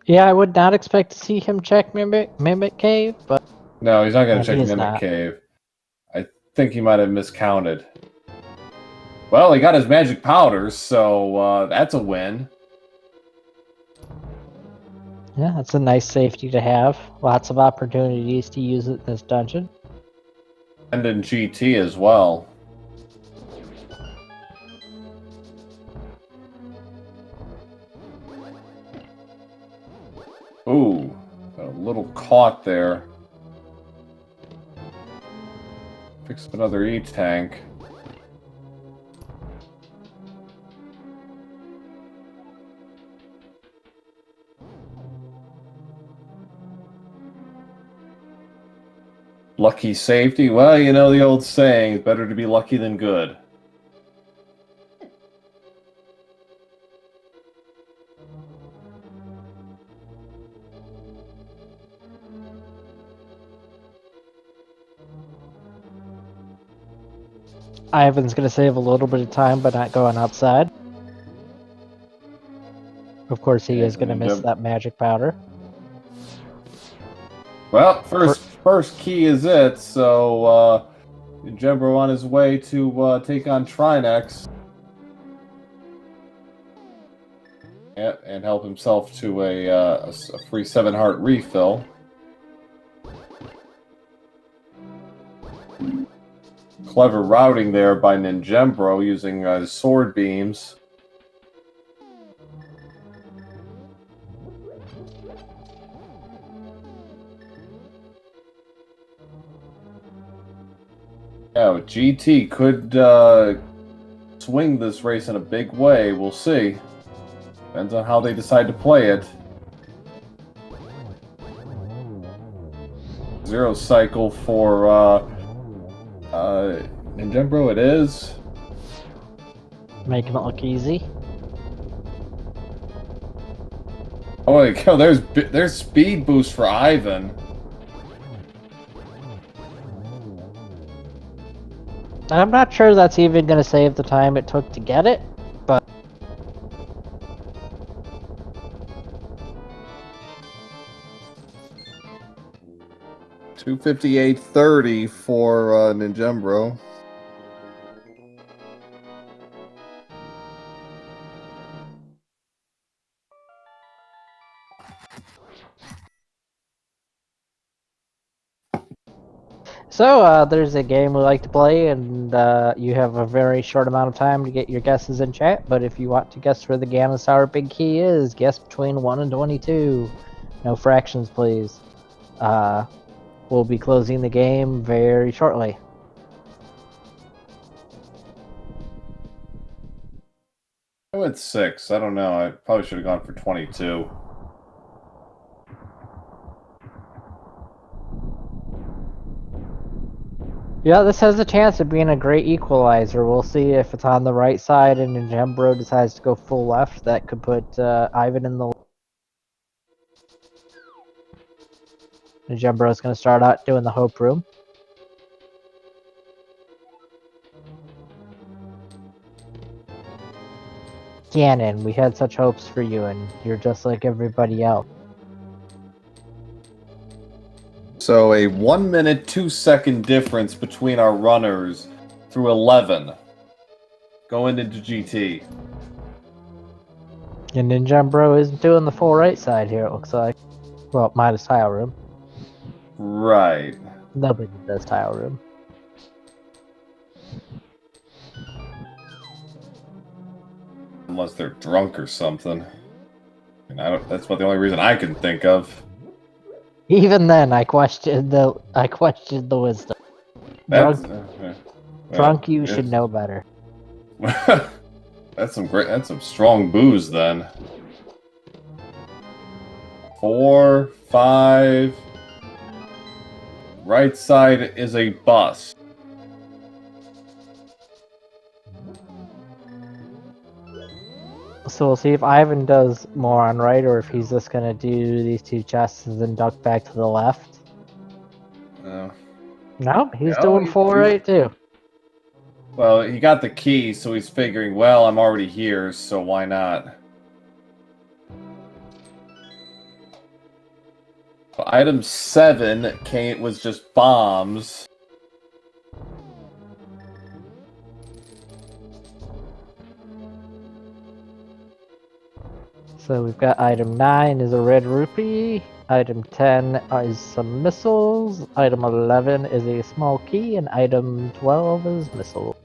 Yeah, I would not expect to see him check Mimic Cave, but No, he's not going to check he is Mimic not. Cave. I think he might have miscounted. Well, he got his magic powders, so that's a win. Yeah, that's a nice safety to have. Lots of opportunities to use it in this dungeon. And in GT as well. Ooh, got a little caught there. Picks up another E-tank. Lucky safety? Well, you know the old saying, better to be lucky than good. Ivan's gonna save a little bit of time by not going outside. Of course, he is gonna miss that magic powder. Well, first key is it, so ninjembro on his way to take on Trinex. Yeah, and help himself to a free 7-heart refill. Clever routing there by ninjembro using sword beams. Yeah, GT could swing this race in a big way. We'll see. Depends on how they decide to play it. Zero cycle for ninjembro it is. Making it look easy. Oh, there you go. There's speed boost for Ivan. I'm not sure that's even going to save the time it took to get it, but... $258.30 for ninjembro. So, there's a game we like to play, and you have a very short amount of time to get your guesses in chat. But if you want to guess where the Ganon Big Key is, guess between 1 and 22. No fractions, please. We'll be closing the game very shortly. I went 6. I don't know. I probably should have gone for 22. Yeah, this has a chance of being a great equalizer. We'll see if it's on the right side and ninjembro decides to go full left. That could put Ivan in the... Ninjembro is going to start out doing the Hope Room. Ganon, we had such hopes for you, and you're just like everybody else. So a 1 minute, 2 second difference between our runners through 11. Going into GT. And ninjembro isn't doing the full right side here, it looks like. Well, minus tile room. Right. Nobody does tile room. Unless they're drunk or something. And that's about the only reason I can think of. Even then, I questioned the wisdom. Drunk, you should know better. That's some strong booze then. 4, 5. Right side is a bus. So we'll see if Ivan does more on right, or if he's just gonna do these two chests and then duck back to the left. No, he's doing full right too. Well, he got the key, so he's figuring, well, I'm already here, so why not? Item 7 was just bombs. So we've got item 9 is a red rupee, item 10 is some missiles, item 11 is a small key, and item 12 is missile.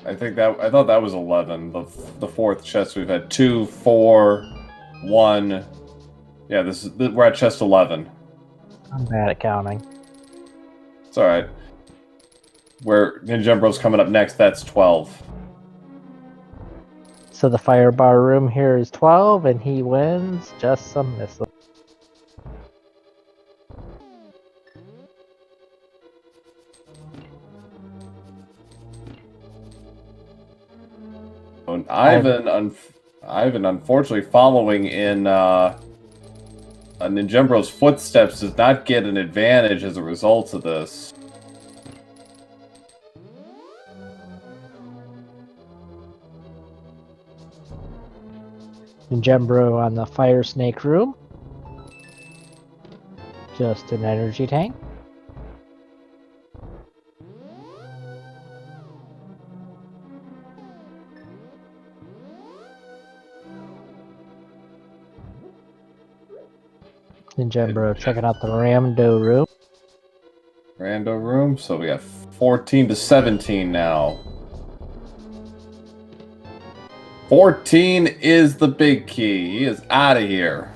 I thought that was 11. The fourth chest we've had 2, 4, 1. Yeah, we're at chest 11. I'm bad at counting. It's all right. Where Ninjembro's coming up next, that's 12. So the fire bar room here is 12, and he wins just some missiles. And Ivan, unfortunately, following in Ninjembro's footsteps, does not get an advantage as a result of this. Ninjembro on the fire snake room. Just an energy tank. Ninjembro checking out the Rando room. Rando room, so we have 14 to 17 now. 14 is the big key. He is out of here.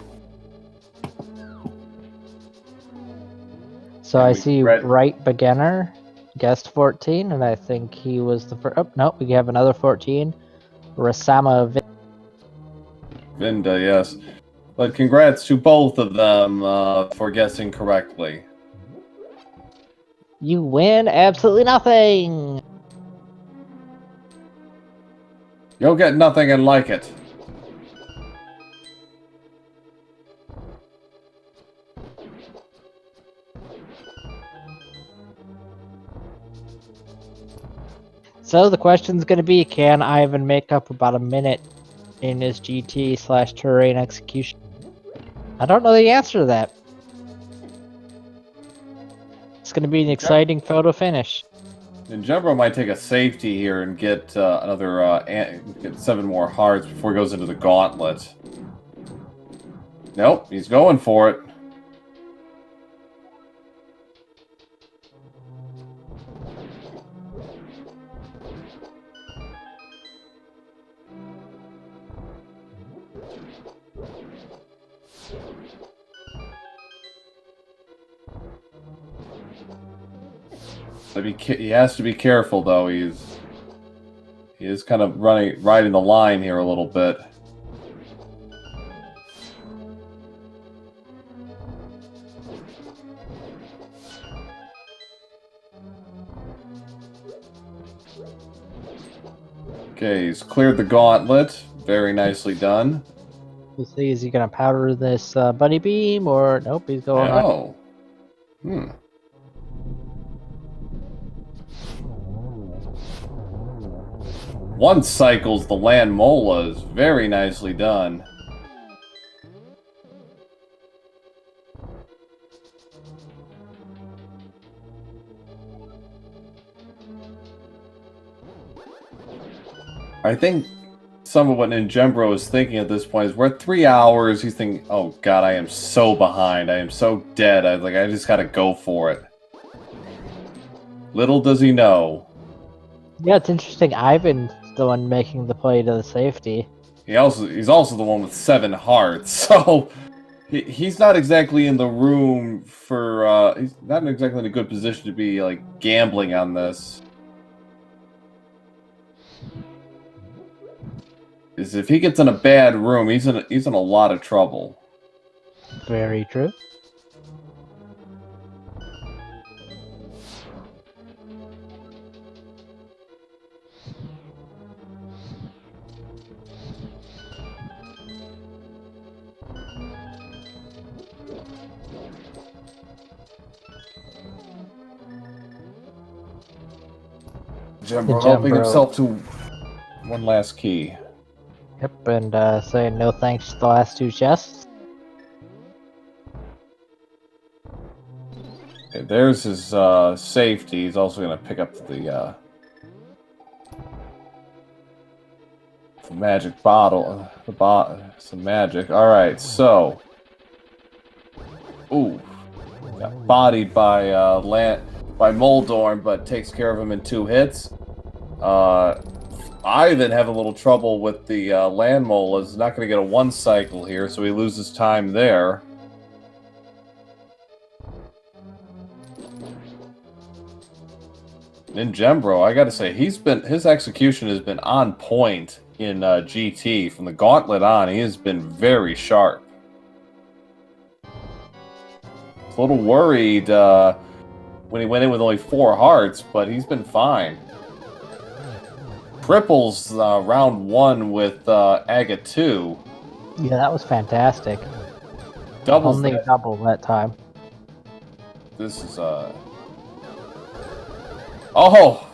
So I see right beginner guessed 14, and I think he was the first. Oh, no, we have another 14. Rasama Vinda, yes. But congrats to both of them for guessing correctly. You win absolutely nothing! You'll get nothing and like it. So the question's going to be, can Ivan make up about a minute in his GT/terrain execution? I don't know the answer to that. It's going to be an exciting photo finish. Ninjembro might take a safety here and get get 7 more hearts before he goes into the gauntlet. Nope, he's going for it. He has to be careful though. He is kind of riding the line here a little bit. Okay, he's cleared the gauntlet. Very nicely done. We'll see, is he going to powder this buddy beam, or nope, he's going right. Oh. One cycles the land molas. Very nicely done. I think some of what ninjembro is thinking at this point is we're at 3 hours. He's thinking, oh god, I am so behind. I am so dead. I just gotta go for it. Little does he know. Yeah, it's interesting. Ivan's the one making the play to the safety. He's also the one with 7 hearts, so he's not exactly in the room for he's not exactly in a good position to be like gambling on this. Is if he gets in a bad room, he's in a lot of trouble. Very true. Ninjembro helping himself to one last key. Yep, and saying no thanks to the last 2 chests. Okay, there's his safety. He's also going to pick up the magic bottle. Some magic. Alright, so. Ooh. Got bodied by Moldorm, but takes care of him in 2 hits. Ivan having a little trouble with the land mole is not going to get a 1 cycle here, so he loses time there. Ninjembro, I gotta say, his execution has been on point in GT. From the gauntlet on, he has been very sharp. A little worried when he went in with only 4 hearts, but he's been fine. Triples round 1 with Agate 2. Yeah, that was fantastic. Doubles Only double that time. This is oh!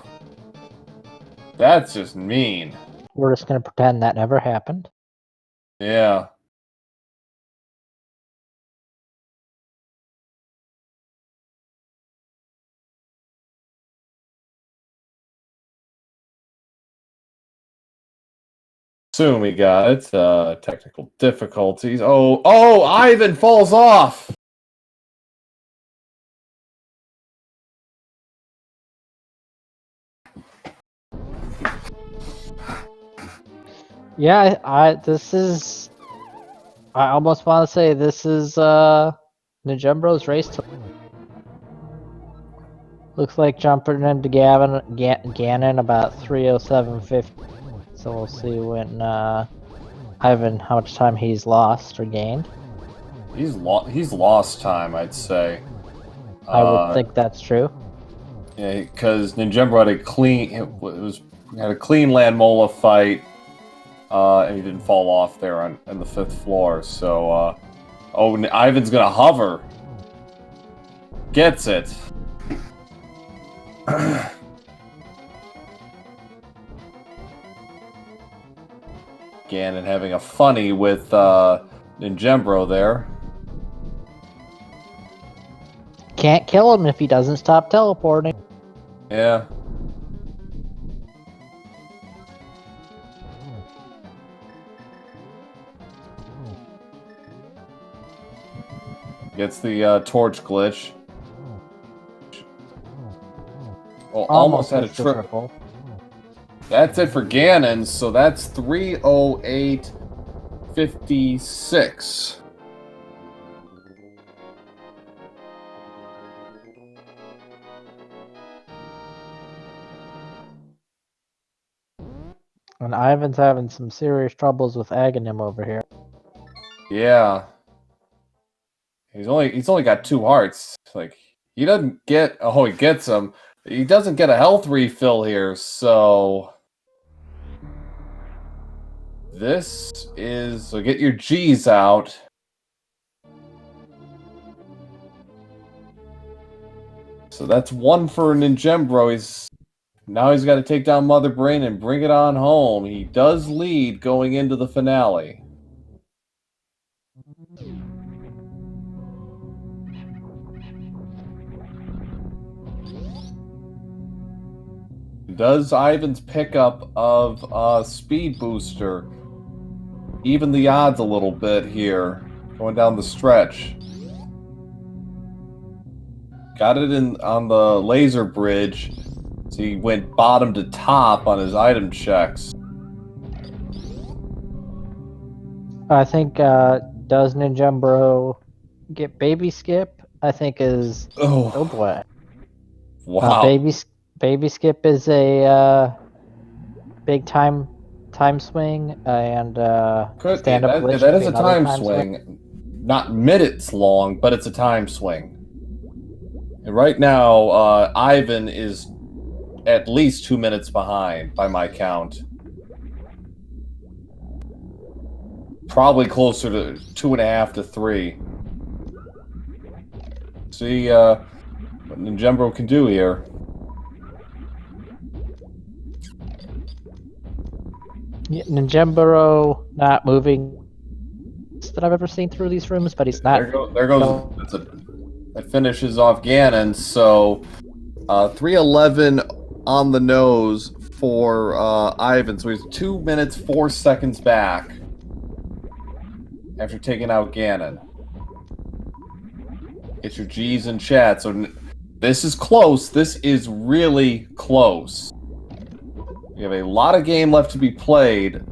That's just mean. We're just gonna pretend that never happened. Yeah. Assume he got it. Technical difficulties. Oh, Ivan falls off! Yeah, I almost want to say this is Ninjembro's race to. Looks like jumping into Ganon about 3:07:50. So we'll see when Ivan how much time he's lost or gained. He's lost time, I'd say. I would think that's true. Yeah, because Ninjembro had a clean land mola fight, and he didn't fall off there on the 5th floor. So, Ivan's gonna hover. Gets it. Ganon having a funny with Ninjembro there. Can't kill him if he doesn't stop teleporting. Yeah. Gets the torch glitch. Oh, almost had a triple. That's it for Ganon, so that's 3:08:56. And Ivan's having some serious troubles with Aghanim over here. Yeah. He's only got 2 hearts. Like, he doesn't get... Oh, he gets them. He doesn't get a health refill here, so... This is... So get your G's out. So that's 1 for Ninjembro. Now he's got to take down Mother Brain and bring it on home. He does lead going into the finale. Does Ivan's pickup of Speed Booster even the odds a little bit here, going down the stretch? Got it in on the laser bridge, so he went bottom to top on his item checks. I think does Ninjembro get baby skip? I think is oh boy. Wow. Baby skip is a big time swing and stand up glitch. That is a time swing. Not minutes long, but it's a time swing. And right now, Ivan is at least 2 minutes behind by my count. Probably closer to 2.5 to 3. See what Ninjembro can do here. Yeah, Ninjembro not moving that I've ever seen through these rooms, but he's not. There goes. That finishes off Ganon. So 3:11 on the nose for Ivan. So he's 2 minutes 4 seconds back after taking out Ganon. Get your G's in chat. So this is close. This is really close. We have a lot of game left to be played.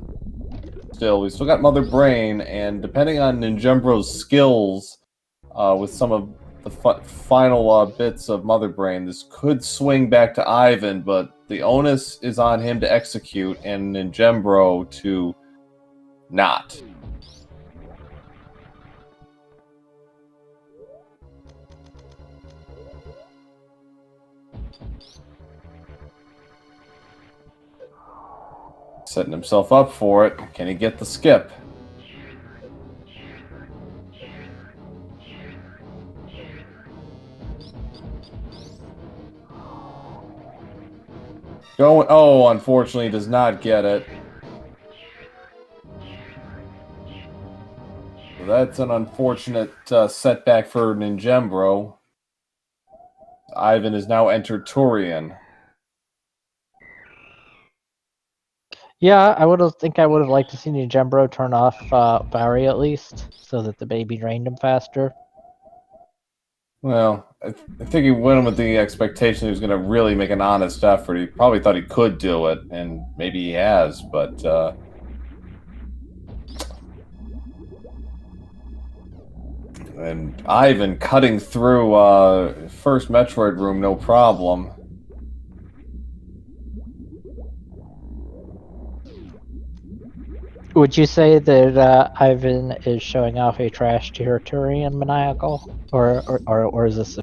We still got Mother Brain, and depending on Ninjembro's skills with some of the final bits of Mother Brain, this could swing back to Ivan, but the onus is on him to execute and Ninjembro to not. Setting himself up for it. Can he get the skip? Going. Oh, unfortunately, does not get it. So that's an unfortunate setback for Ninjembro. Ivan has now entered Turian. Yeah, I would have liked to see Ninjembro turn off Barry at least, so that the baby drained him faster. Well, I think he went with the expectation he was going to really make an honest effort. He probably thought he could do it, and maybe he has, but and Ivan cutting through first Metroid room, no problem. Would you say that Ivan is showing off a trash tier Turian maniacal, or is this?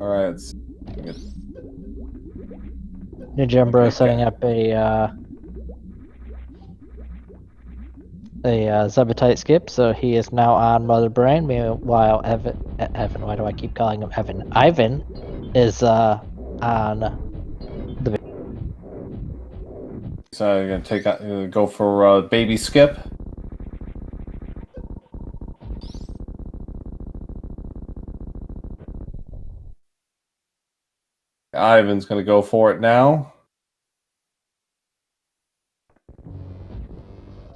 All right. Ninjembro setting up a Zebutite skip, so he is now on Mother Brain. Meanwhile, Evan, why do I keep calling him Evan? Ivan is on the. So you're gonna go for baby skip. Ivan's gonna go for it now.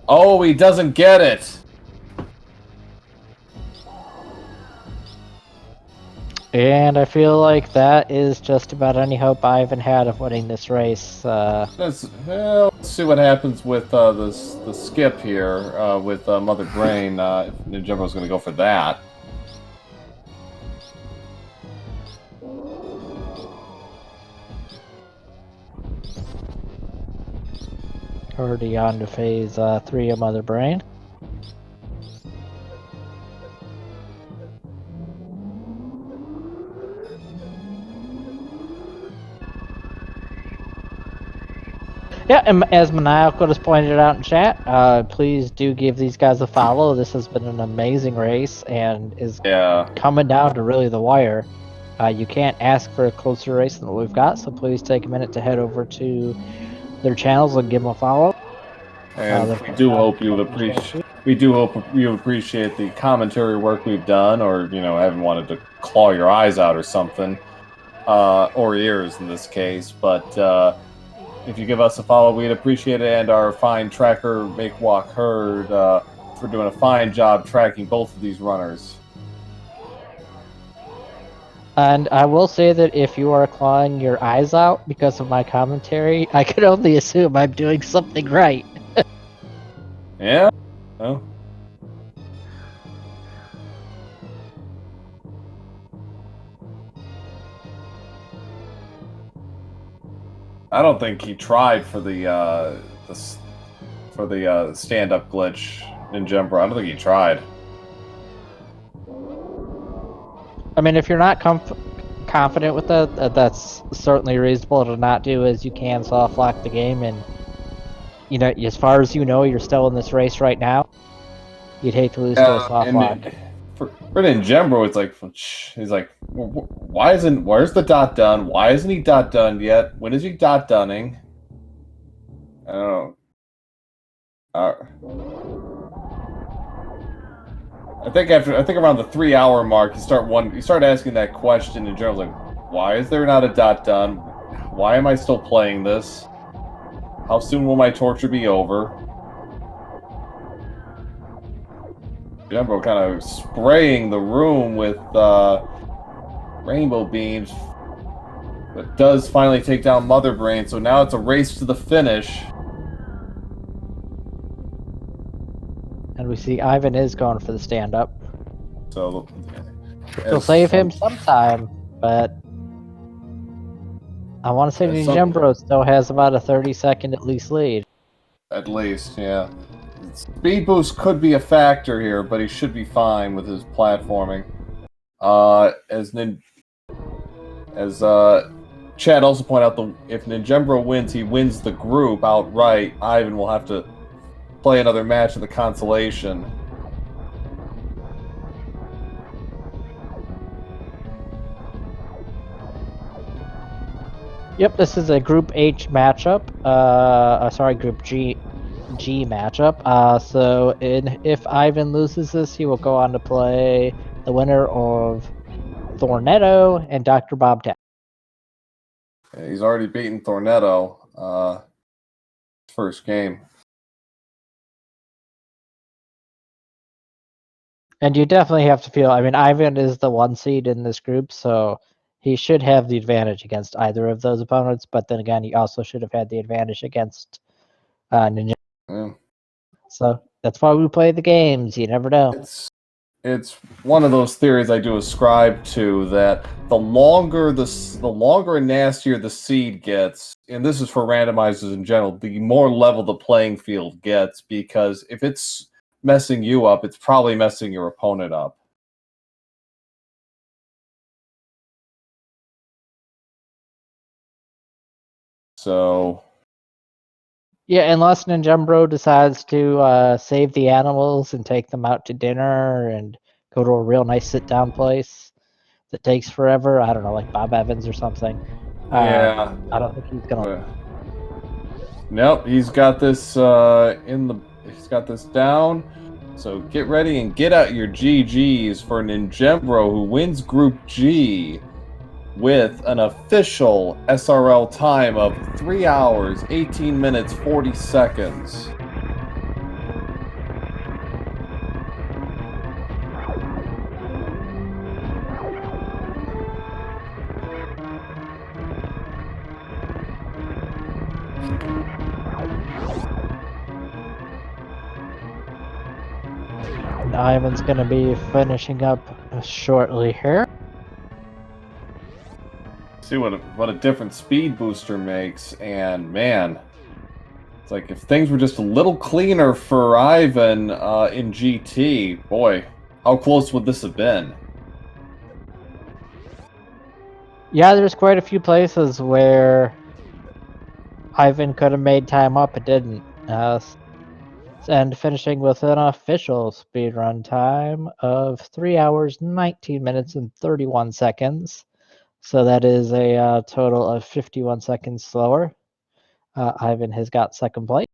Oh, he doesn't get it. And I feel like that is just about any hope Ivan had of winning this race. Let's see what happens with the skip here with Mother Brain. If Ninjembro's going to go for that. Already on to phase 3 of Mother Brain. Yeah, and as Maniacal just pointed out in chat, please do give these guys a follow. This has been an amazing race and is coming down to really the wire. You can't ask for a closer race than what we've got, so please take a minute to head over to their channels and give them a follow. And we do hope you would appreciate. We do hope you appreciate the commentary work we've done, or haven't wanted to claw your eyes out or something, or ears in this case. But if you give us a follow, we'd appreciate it. And our fine tracker, Make Walk Heard, for doing a fine job tracking both of these runners. And I will say that if you are clawing your eyes out because of my commentary, I can only assume I'm doing something right. Yeah? Oh. I don't think he tried for the stand-up glitch ninjembro. I don't think he tried. I mean, if you're not confident with that, that's certainly reasonable to not do, as you can soft lock the game, and as far as you're still in this race right now. You'd hate to lose to a soft lock. For ninjembro, it's like he's like, where's the dot done? Why isn't he dot done yet? When is he dot dunning? I don't know. I think around the 3-hour mark, you start asking that question in general, like, why is there not a dot done? Why am I still playing this? How soon will my torture be over? Jumbo kind of spraying the room with rainbow beams, but does finally take down Mother Brain, so now it's a race to the finish. And we see Ivan is going for the stand-up. So he'll save him sometime, but I want to say ninjembro still has about a 30-second at least lead. At least, yeah. Speed boost could be a factor here, but he should be fine with his platforming. As Chad also pointed out, if ninjembro wins, he wins the group outright. Ivan will have to play another match of the consolation. Yep, this is a Group H matchup. Sorry, Group G matchup. So if Ivan loses this, he will go on to play the winner of Thornetto and Dr. Bobcat. Yeah, he's already beaten Thornetto first game. And you definitely have to feel, I mean, Ivan is the 1 seed in this group, so he should have the advantage against either of those opponents, but then again, he also should have had the advantage against Ninja. Yeah. So that's why we play the games. You never know. It's one of those theories I do ascribe to, that the longer and nastier the seed gets, and this is for randomizers in general, the more level the playing field gets, because if it's messing you up, it's probably messing your opponent up. So yeah, unless ninjembro decides to save the animals and take them out to dinner and go to a real nice sit-down place that takes forever. I don't know, like Bob Evans or something. Yeah, I don't think he's gonna. Nope, he's got this he's got this down. So get ready and get out your GGs for ninjembro, who wins Group G with an official SRL time of 3 hours, 18 minutes, 40 seconds. Ivan's going to be finishing up shortly here. See what a difference speed booster makes, and man, It's like if things were just a little cleaner for Ivan in GT, boy, how close would this have been? Yeah, there's quite a few places where Ivan could have made time up, but didn't. And finishing with an official speedrun time of 3 hours, 19 minutes, and 31 seconds. So that is a total of 51 seconds slower. Ivan has got second place.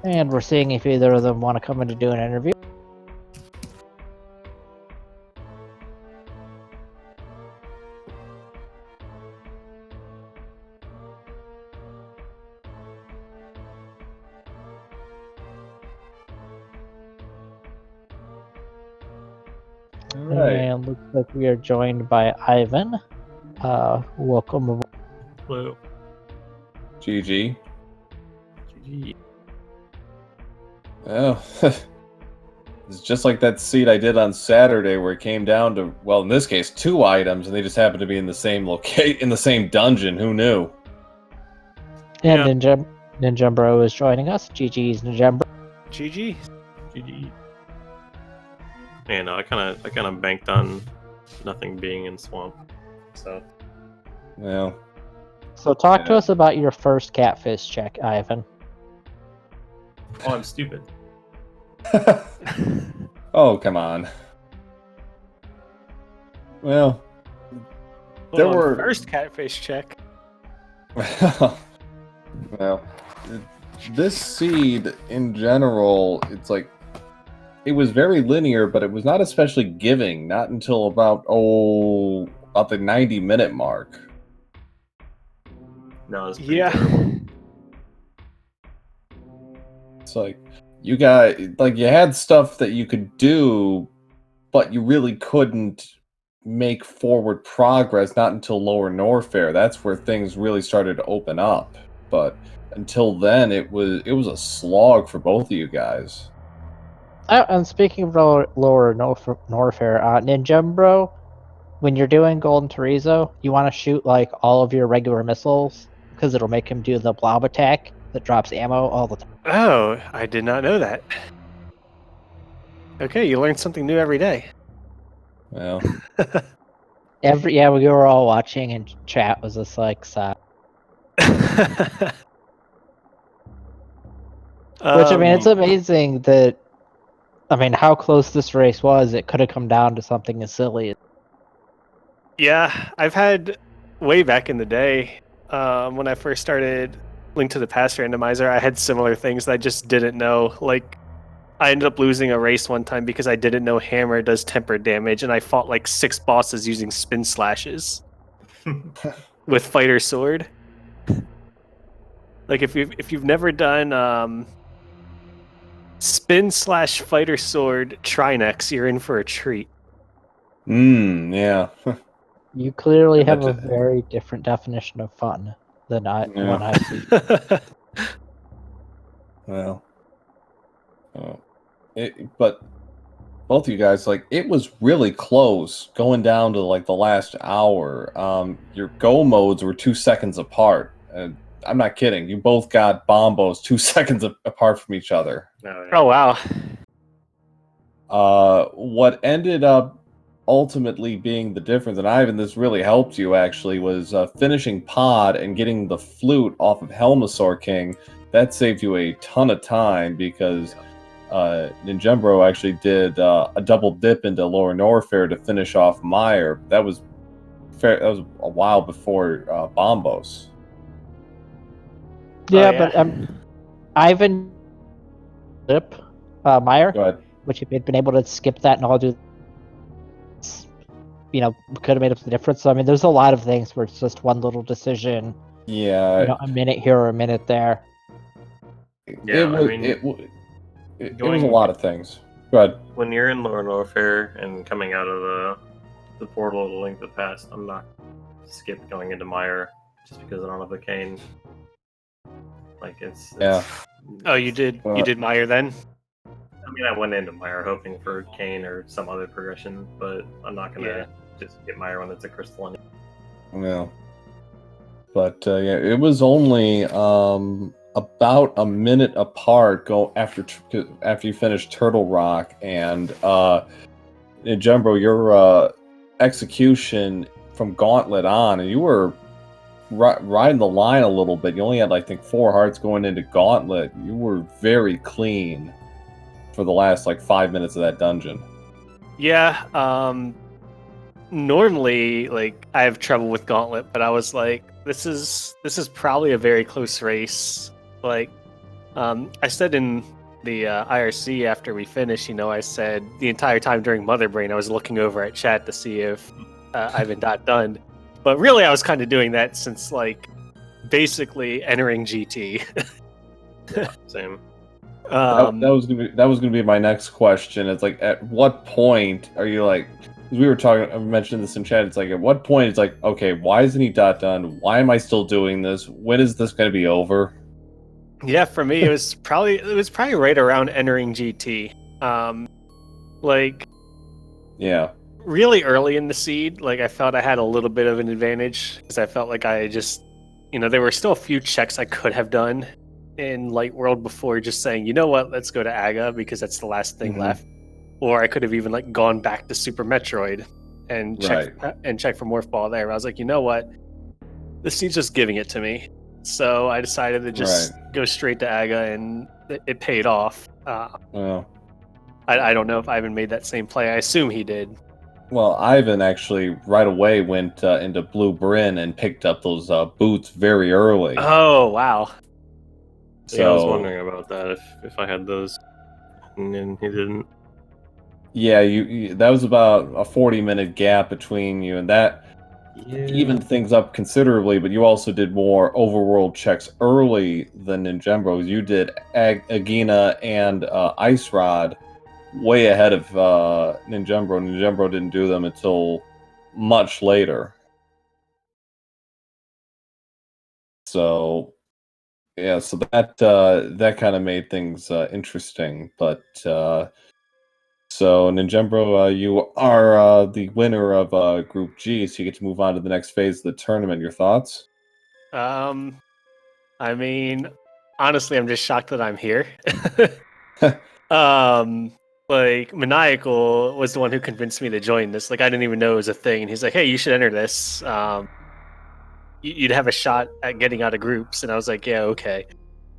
And we're seeing if either of them want to come in to do an interview. All right. And looks like we are joined by Ivan. Welcome aboard. Hello. GG. GG. Oh, it's just like that seed I did on Saturday, where it came down to, well, in this case, 2 items, and they just happened to be in the same in the same dungeon. Who knew? And Ninjembro is joining us. GG's Ninjembro. GG. GG. Yeah, no, I kind of banked on nothing being in swamp. So Well, So talk to us about your first catfish check, Ivan. oh, I'm stupid. oh, come on. Well, there Hold on, were first catfish check. well, this seed in general, it's like it was very linear, but it was not especially giving. Not until about the 90-minute mark. No, it's pretty Yeah. terrible. It's like you had stuff that you could do, but you really couldn't make forward progress. Not until lower Norfair. That's where things really started to open up. But until then, it was a slog for both of you guys. And speaking of lower Norfair, Ninjembro, when you're doing Golden Teresa, you want to shoot like all of your regular missiles because it'll make him do the blob attack that drops ammo all the time. Oh, I did not know that. Okay, you learn something new every day. Well, We were all watching, and chat was just like, sad. Which I mean, it's amazing that. I mean, how close this race was. It could have come down to something as silly. Yeah, I've had way back in the day when I first started Link to the Past Randomizer, I had similar things that I just didn't know. Like, I ended up losing a race one time because I didn't know hammer does tempered damage, and I fought like 6 bosses using spin slashes with fighter sword. Like, if you've never done spin slash fighter sword Trinex, you're in for a treat. yeah. You clearly have a very different definition of fun than one I see. Well, but both of you guys, like, it was really close going down to like the last hour. Your go modes were 2 seconds apart. I'm not kidding. You both got bombos 2 seconds apart from each other. Oh wow. What ended up ultimately being the difference, and Ivan, this really helped you actually, was finishing Pod and getting the flute off of Helmasaur King. That saved you a ton of time because Ninjembro actually did a double dip into Lower Norfair to finish off Meyer. That was a while before Bombos. Yeah, but Ivan dip Meyer, Go ahead. which if he'd been able to skip that and all do, could have made up the difference. So I mean, there's a lot of things where it's just one little decision. Yeah, a minute here or a minute there. Yeah, it was a lot of things. Go ahead. When you're in Lower Norfair and coming out of the portal to Link to the Past, I'm not skip going into Meyer just because I don't have a cane. Like it's Yeah. Oh, you did Meyer then? I mean, I went into Meyer hoping for Kane or some other progression, but I'm not gonna just get Meyer when it's a crystalline. Yeah. But yeah, it was only about a minute apart go after you finished Turtle Rock, and Jumbo, your execution from Gauntlet on, and you were riding the line a little bit. You only had, I think, 4 hearts going into Gauntlet. You were very clean for the last 5 minutes of that dungeon. Yeah. Normally, I have trouble with Gauntlet, but I was like, this is probably a very close race. I said in the IRC after we finished, I said the entire time during Mother Brain, I was looking over at chat to see if Ivan got done. But really, I was kind of doing that since, basically entering GT. Yeah, same. That was gonna be my next question. It's at what point are you we were talking, I mentioned this in chat. It's at what point it's okay, why isn't he done? Why am I still doing this? When is this going to be over? Yeah, for me, it was probably right around entering GT. Yeah. Really early in the seed, I felt I had a little bit of an advantage because I felt like I just, there were still a few checks I could have done in Light World before just saying, you know what, let's go to Aga because that's the last thing left. Or I could have even gone back to Super Metroid and check for Morph Ball there. I was like, you know what, the seed's just giving it to me. So I decided to just go straight to Aga, and it paid off. Well, I don't know if Ivan made that same play. I assume he did. Well, Ivan actually right away went into Blue Bryn and picked up those boots very early. Oh, wow. So, yeah, I was wondering about that, if I had those, and then he didn't. Yeah, you that was about a 40-minute gap between you, and that evened things up considerably, but you also did more overworld checks early than ninjembro. You did Agina and Ice Rod way ahead of ninjembro. Ninjembro didn't do them until much later. So yeah, so that kind of made things interesting, but so ninjembro, you are the winner of Group G, so you get to move on to the next phase of the tournament. Your thoughts? I mean, honestly, I'm just shocked that I'm here. Maniacal was the one who convinced me to join this. I didn't even know it was a thing, and he's like, "Hey, you should enter this. You'd have a shot at getting out of groups." And I was like, "Yeah, okay."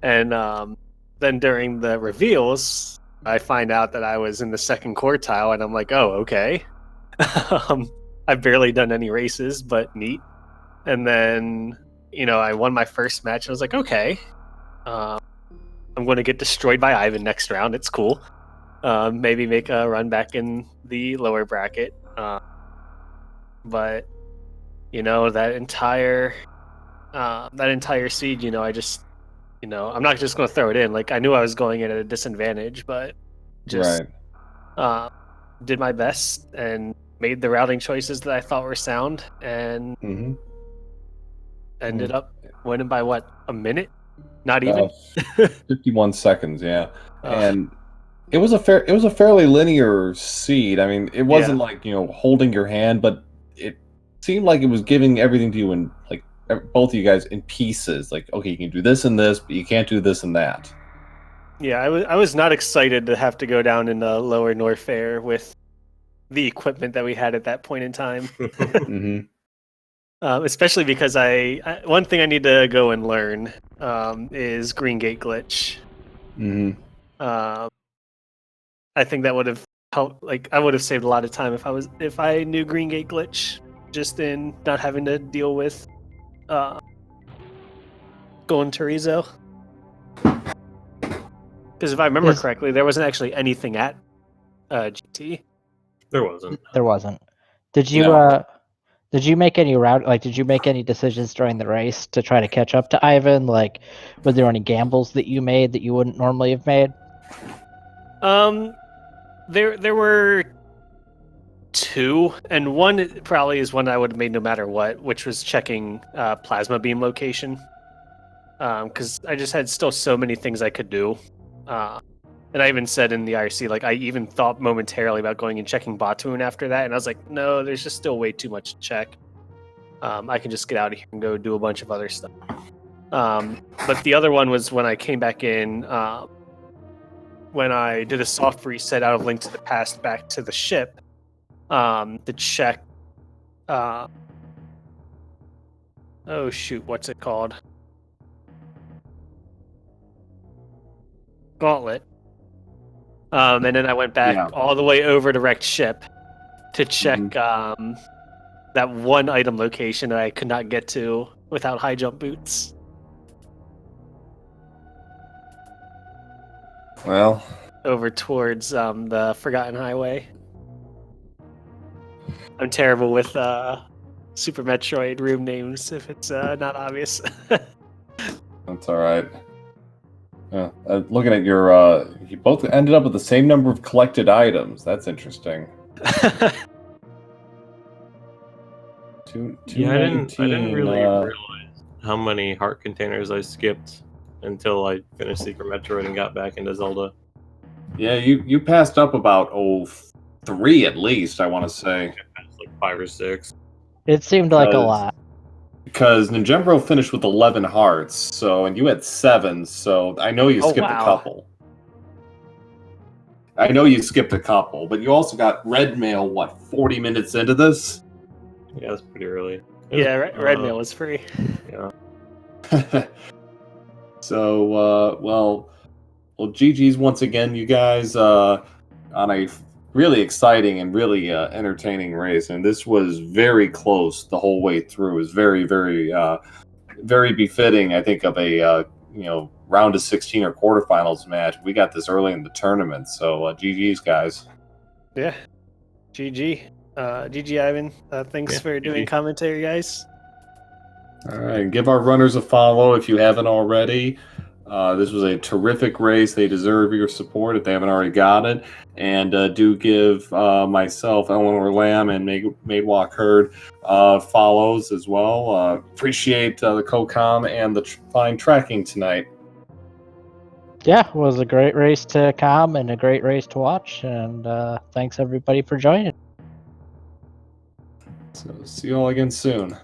And then during the reveals, I find out that I was in the second quartile, and I'm like, "Oh, okay." I've barely done any races, but neat. And then, I won my first match. I was like, "Okay, I'm going to get destroyed by Ivan next round. It's cool. Maybe make a run back in the lower bracket." But that entire seed, I just, I'm not just going to throw it in. I knew I was going in at a disadvantage, but just did my best and made the routing choices that I thought were sound, and ended up winning by what, a minute? Not even 51 seconds, yeah. And it was a fairly linear seed. I mean, it wasn't holding your hand, but it seemed like it was giving everything to you in both of you guys in pieces. Okay, you can do this and this, but you can't do this and that. Yeah, I was not excited to have to go down in the lower Norfair with the equipment that we had at that point in time. Especially because one thing I need to go and learn is Green Gate glitch. I think that would have helped. I would have saved a lot of time if I knew Green Gate glitch, just in not having to deal with going to Rizzo. Because if I remember correctly, there wasn't actually anything at GT. There wasn't. There wasn't. Did you did you make any did you make any decisions during the race to try to catch up to Ivan? Were there any gambles that you made that you wouldn't normally have made? There were two, and one probably is one I would have made no matter what, which was checking plasma beam location. Because I just had still so many things I could do. And I even said in the IRC, like, I even thought momentarily about going and checking Phantoon after that, and I was like, no, there's just still way too much to check. I can just get out of here and go do a bunch of other stuff. But the other one was when I came back in, when I did a soft reset out of Link to the Past back to the ship, to check. Oh shoot, what's it called? Gauntlet. And then I went back all the way over to wrecked ship to check that one item location that I could not get to without high jump boots. Well, over towards the Forgotten Highway. I'm terrible with Super Metroid room names if it's not obvious. that's all right. Looking at your, you both ended up with the same number of collected items. That's interesting. Yeah, I didn't really realize how many heart containers I skipped until I finished Secret Metroid and got back into Zelda. Yeah, you passed up about 3 at least, I want to say. Like 5 or 6. It seemed like a lot. Because ninjembro finished with 11 hearts, so, and you had 7, so I know you skipped a couple. I know you skipped a couple, but you also got red mail, 40 minutes into this? Yeah, that's pretty early. Yeah, red mail was free. Yeah. So, well, GG's once again, you guys, on a really exciting and really entertaining race, and this was very close the whole way through. It was very, very, very befitting, I think, of a round of 16 or quarterfinals match. We got this early in the tournament, so GG's, guys. Yeah, GG, GG, Ivan. Thanks for doing commentary, guys. All right, give our runners a follow if you haven't already. This was a terrific race. They deserve your support if they haven't already got it. And do give myself, Eleanor Lamb, and Maidwalk Hurd follows as well. Appreciate the co-com and the fine tracking tonight. Yeah, it was a great race to com and a great race to watch. And thanks everybody for joining. So see you all again soon.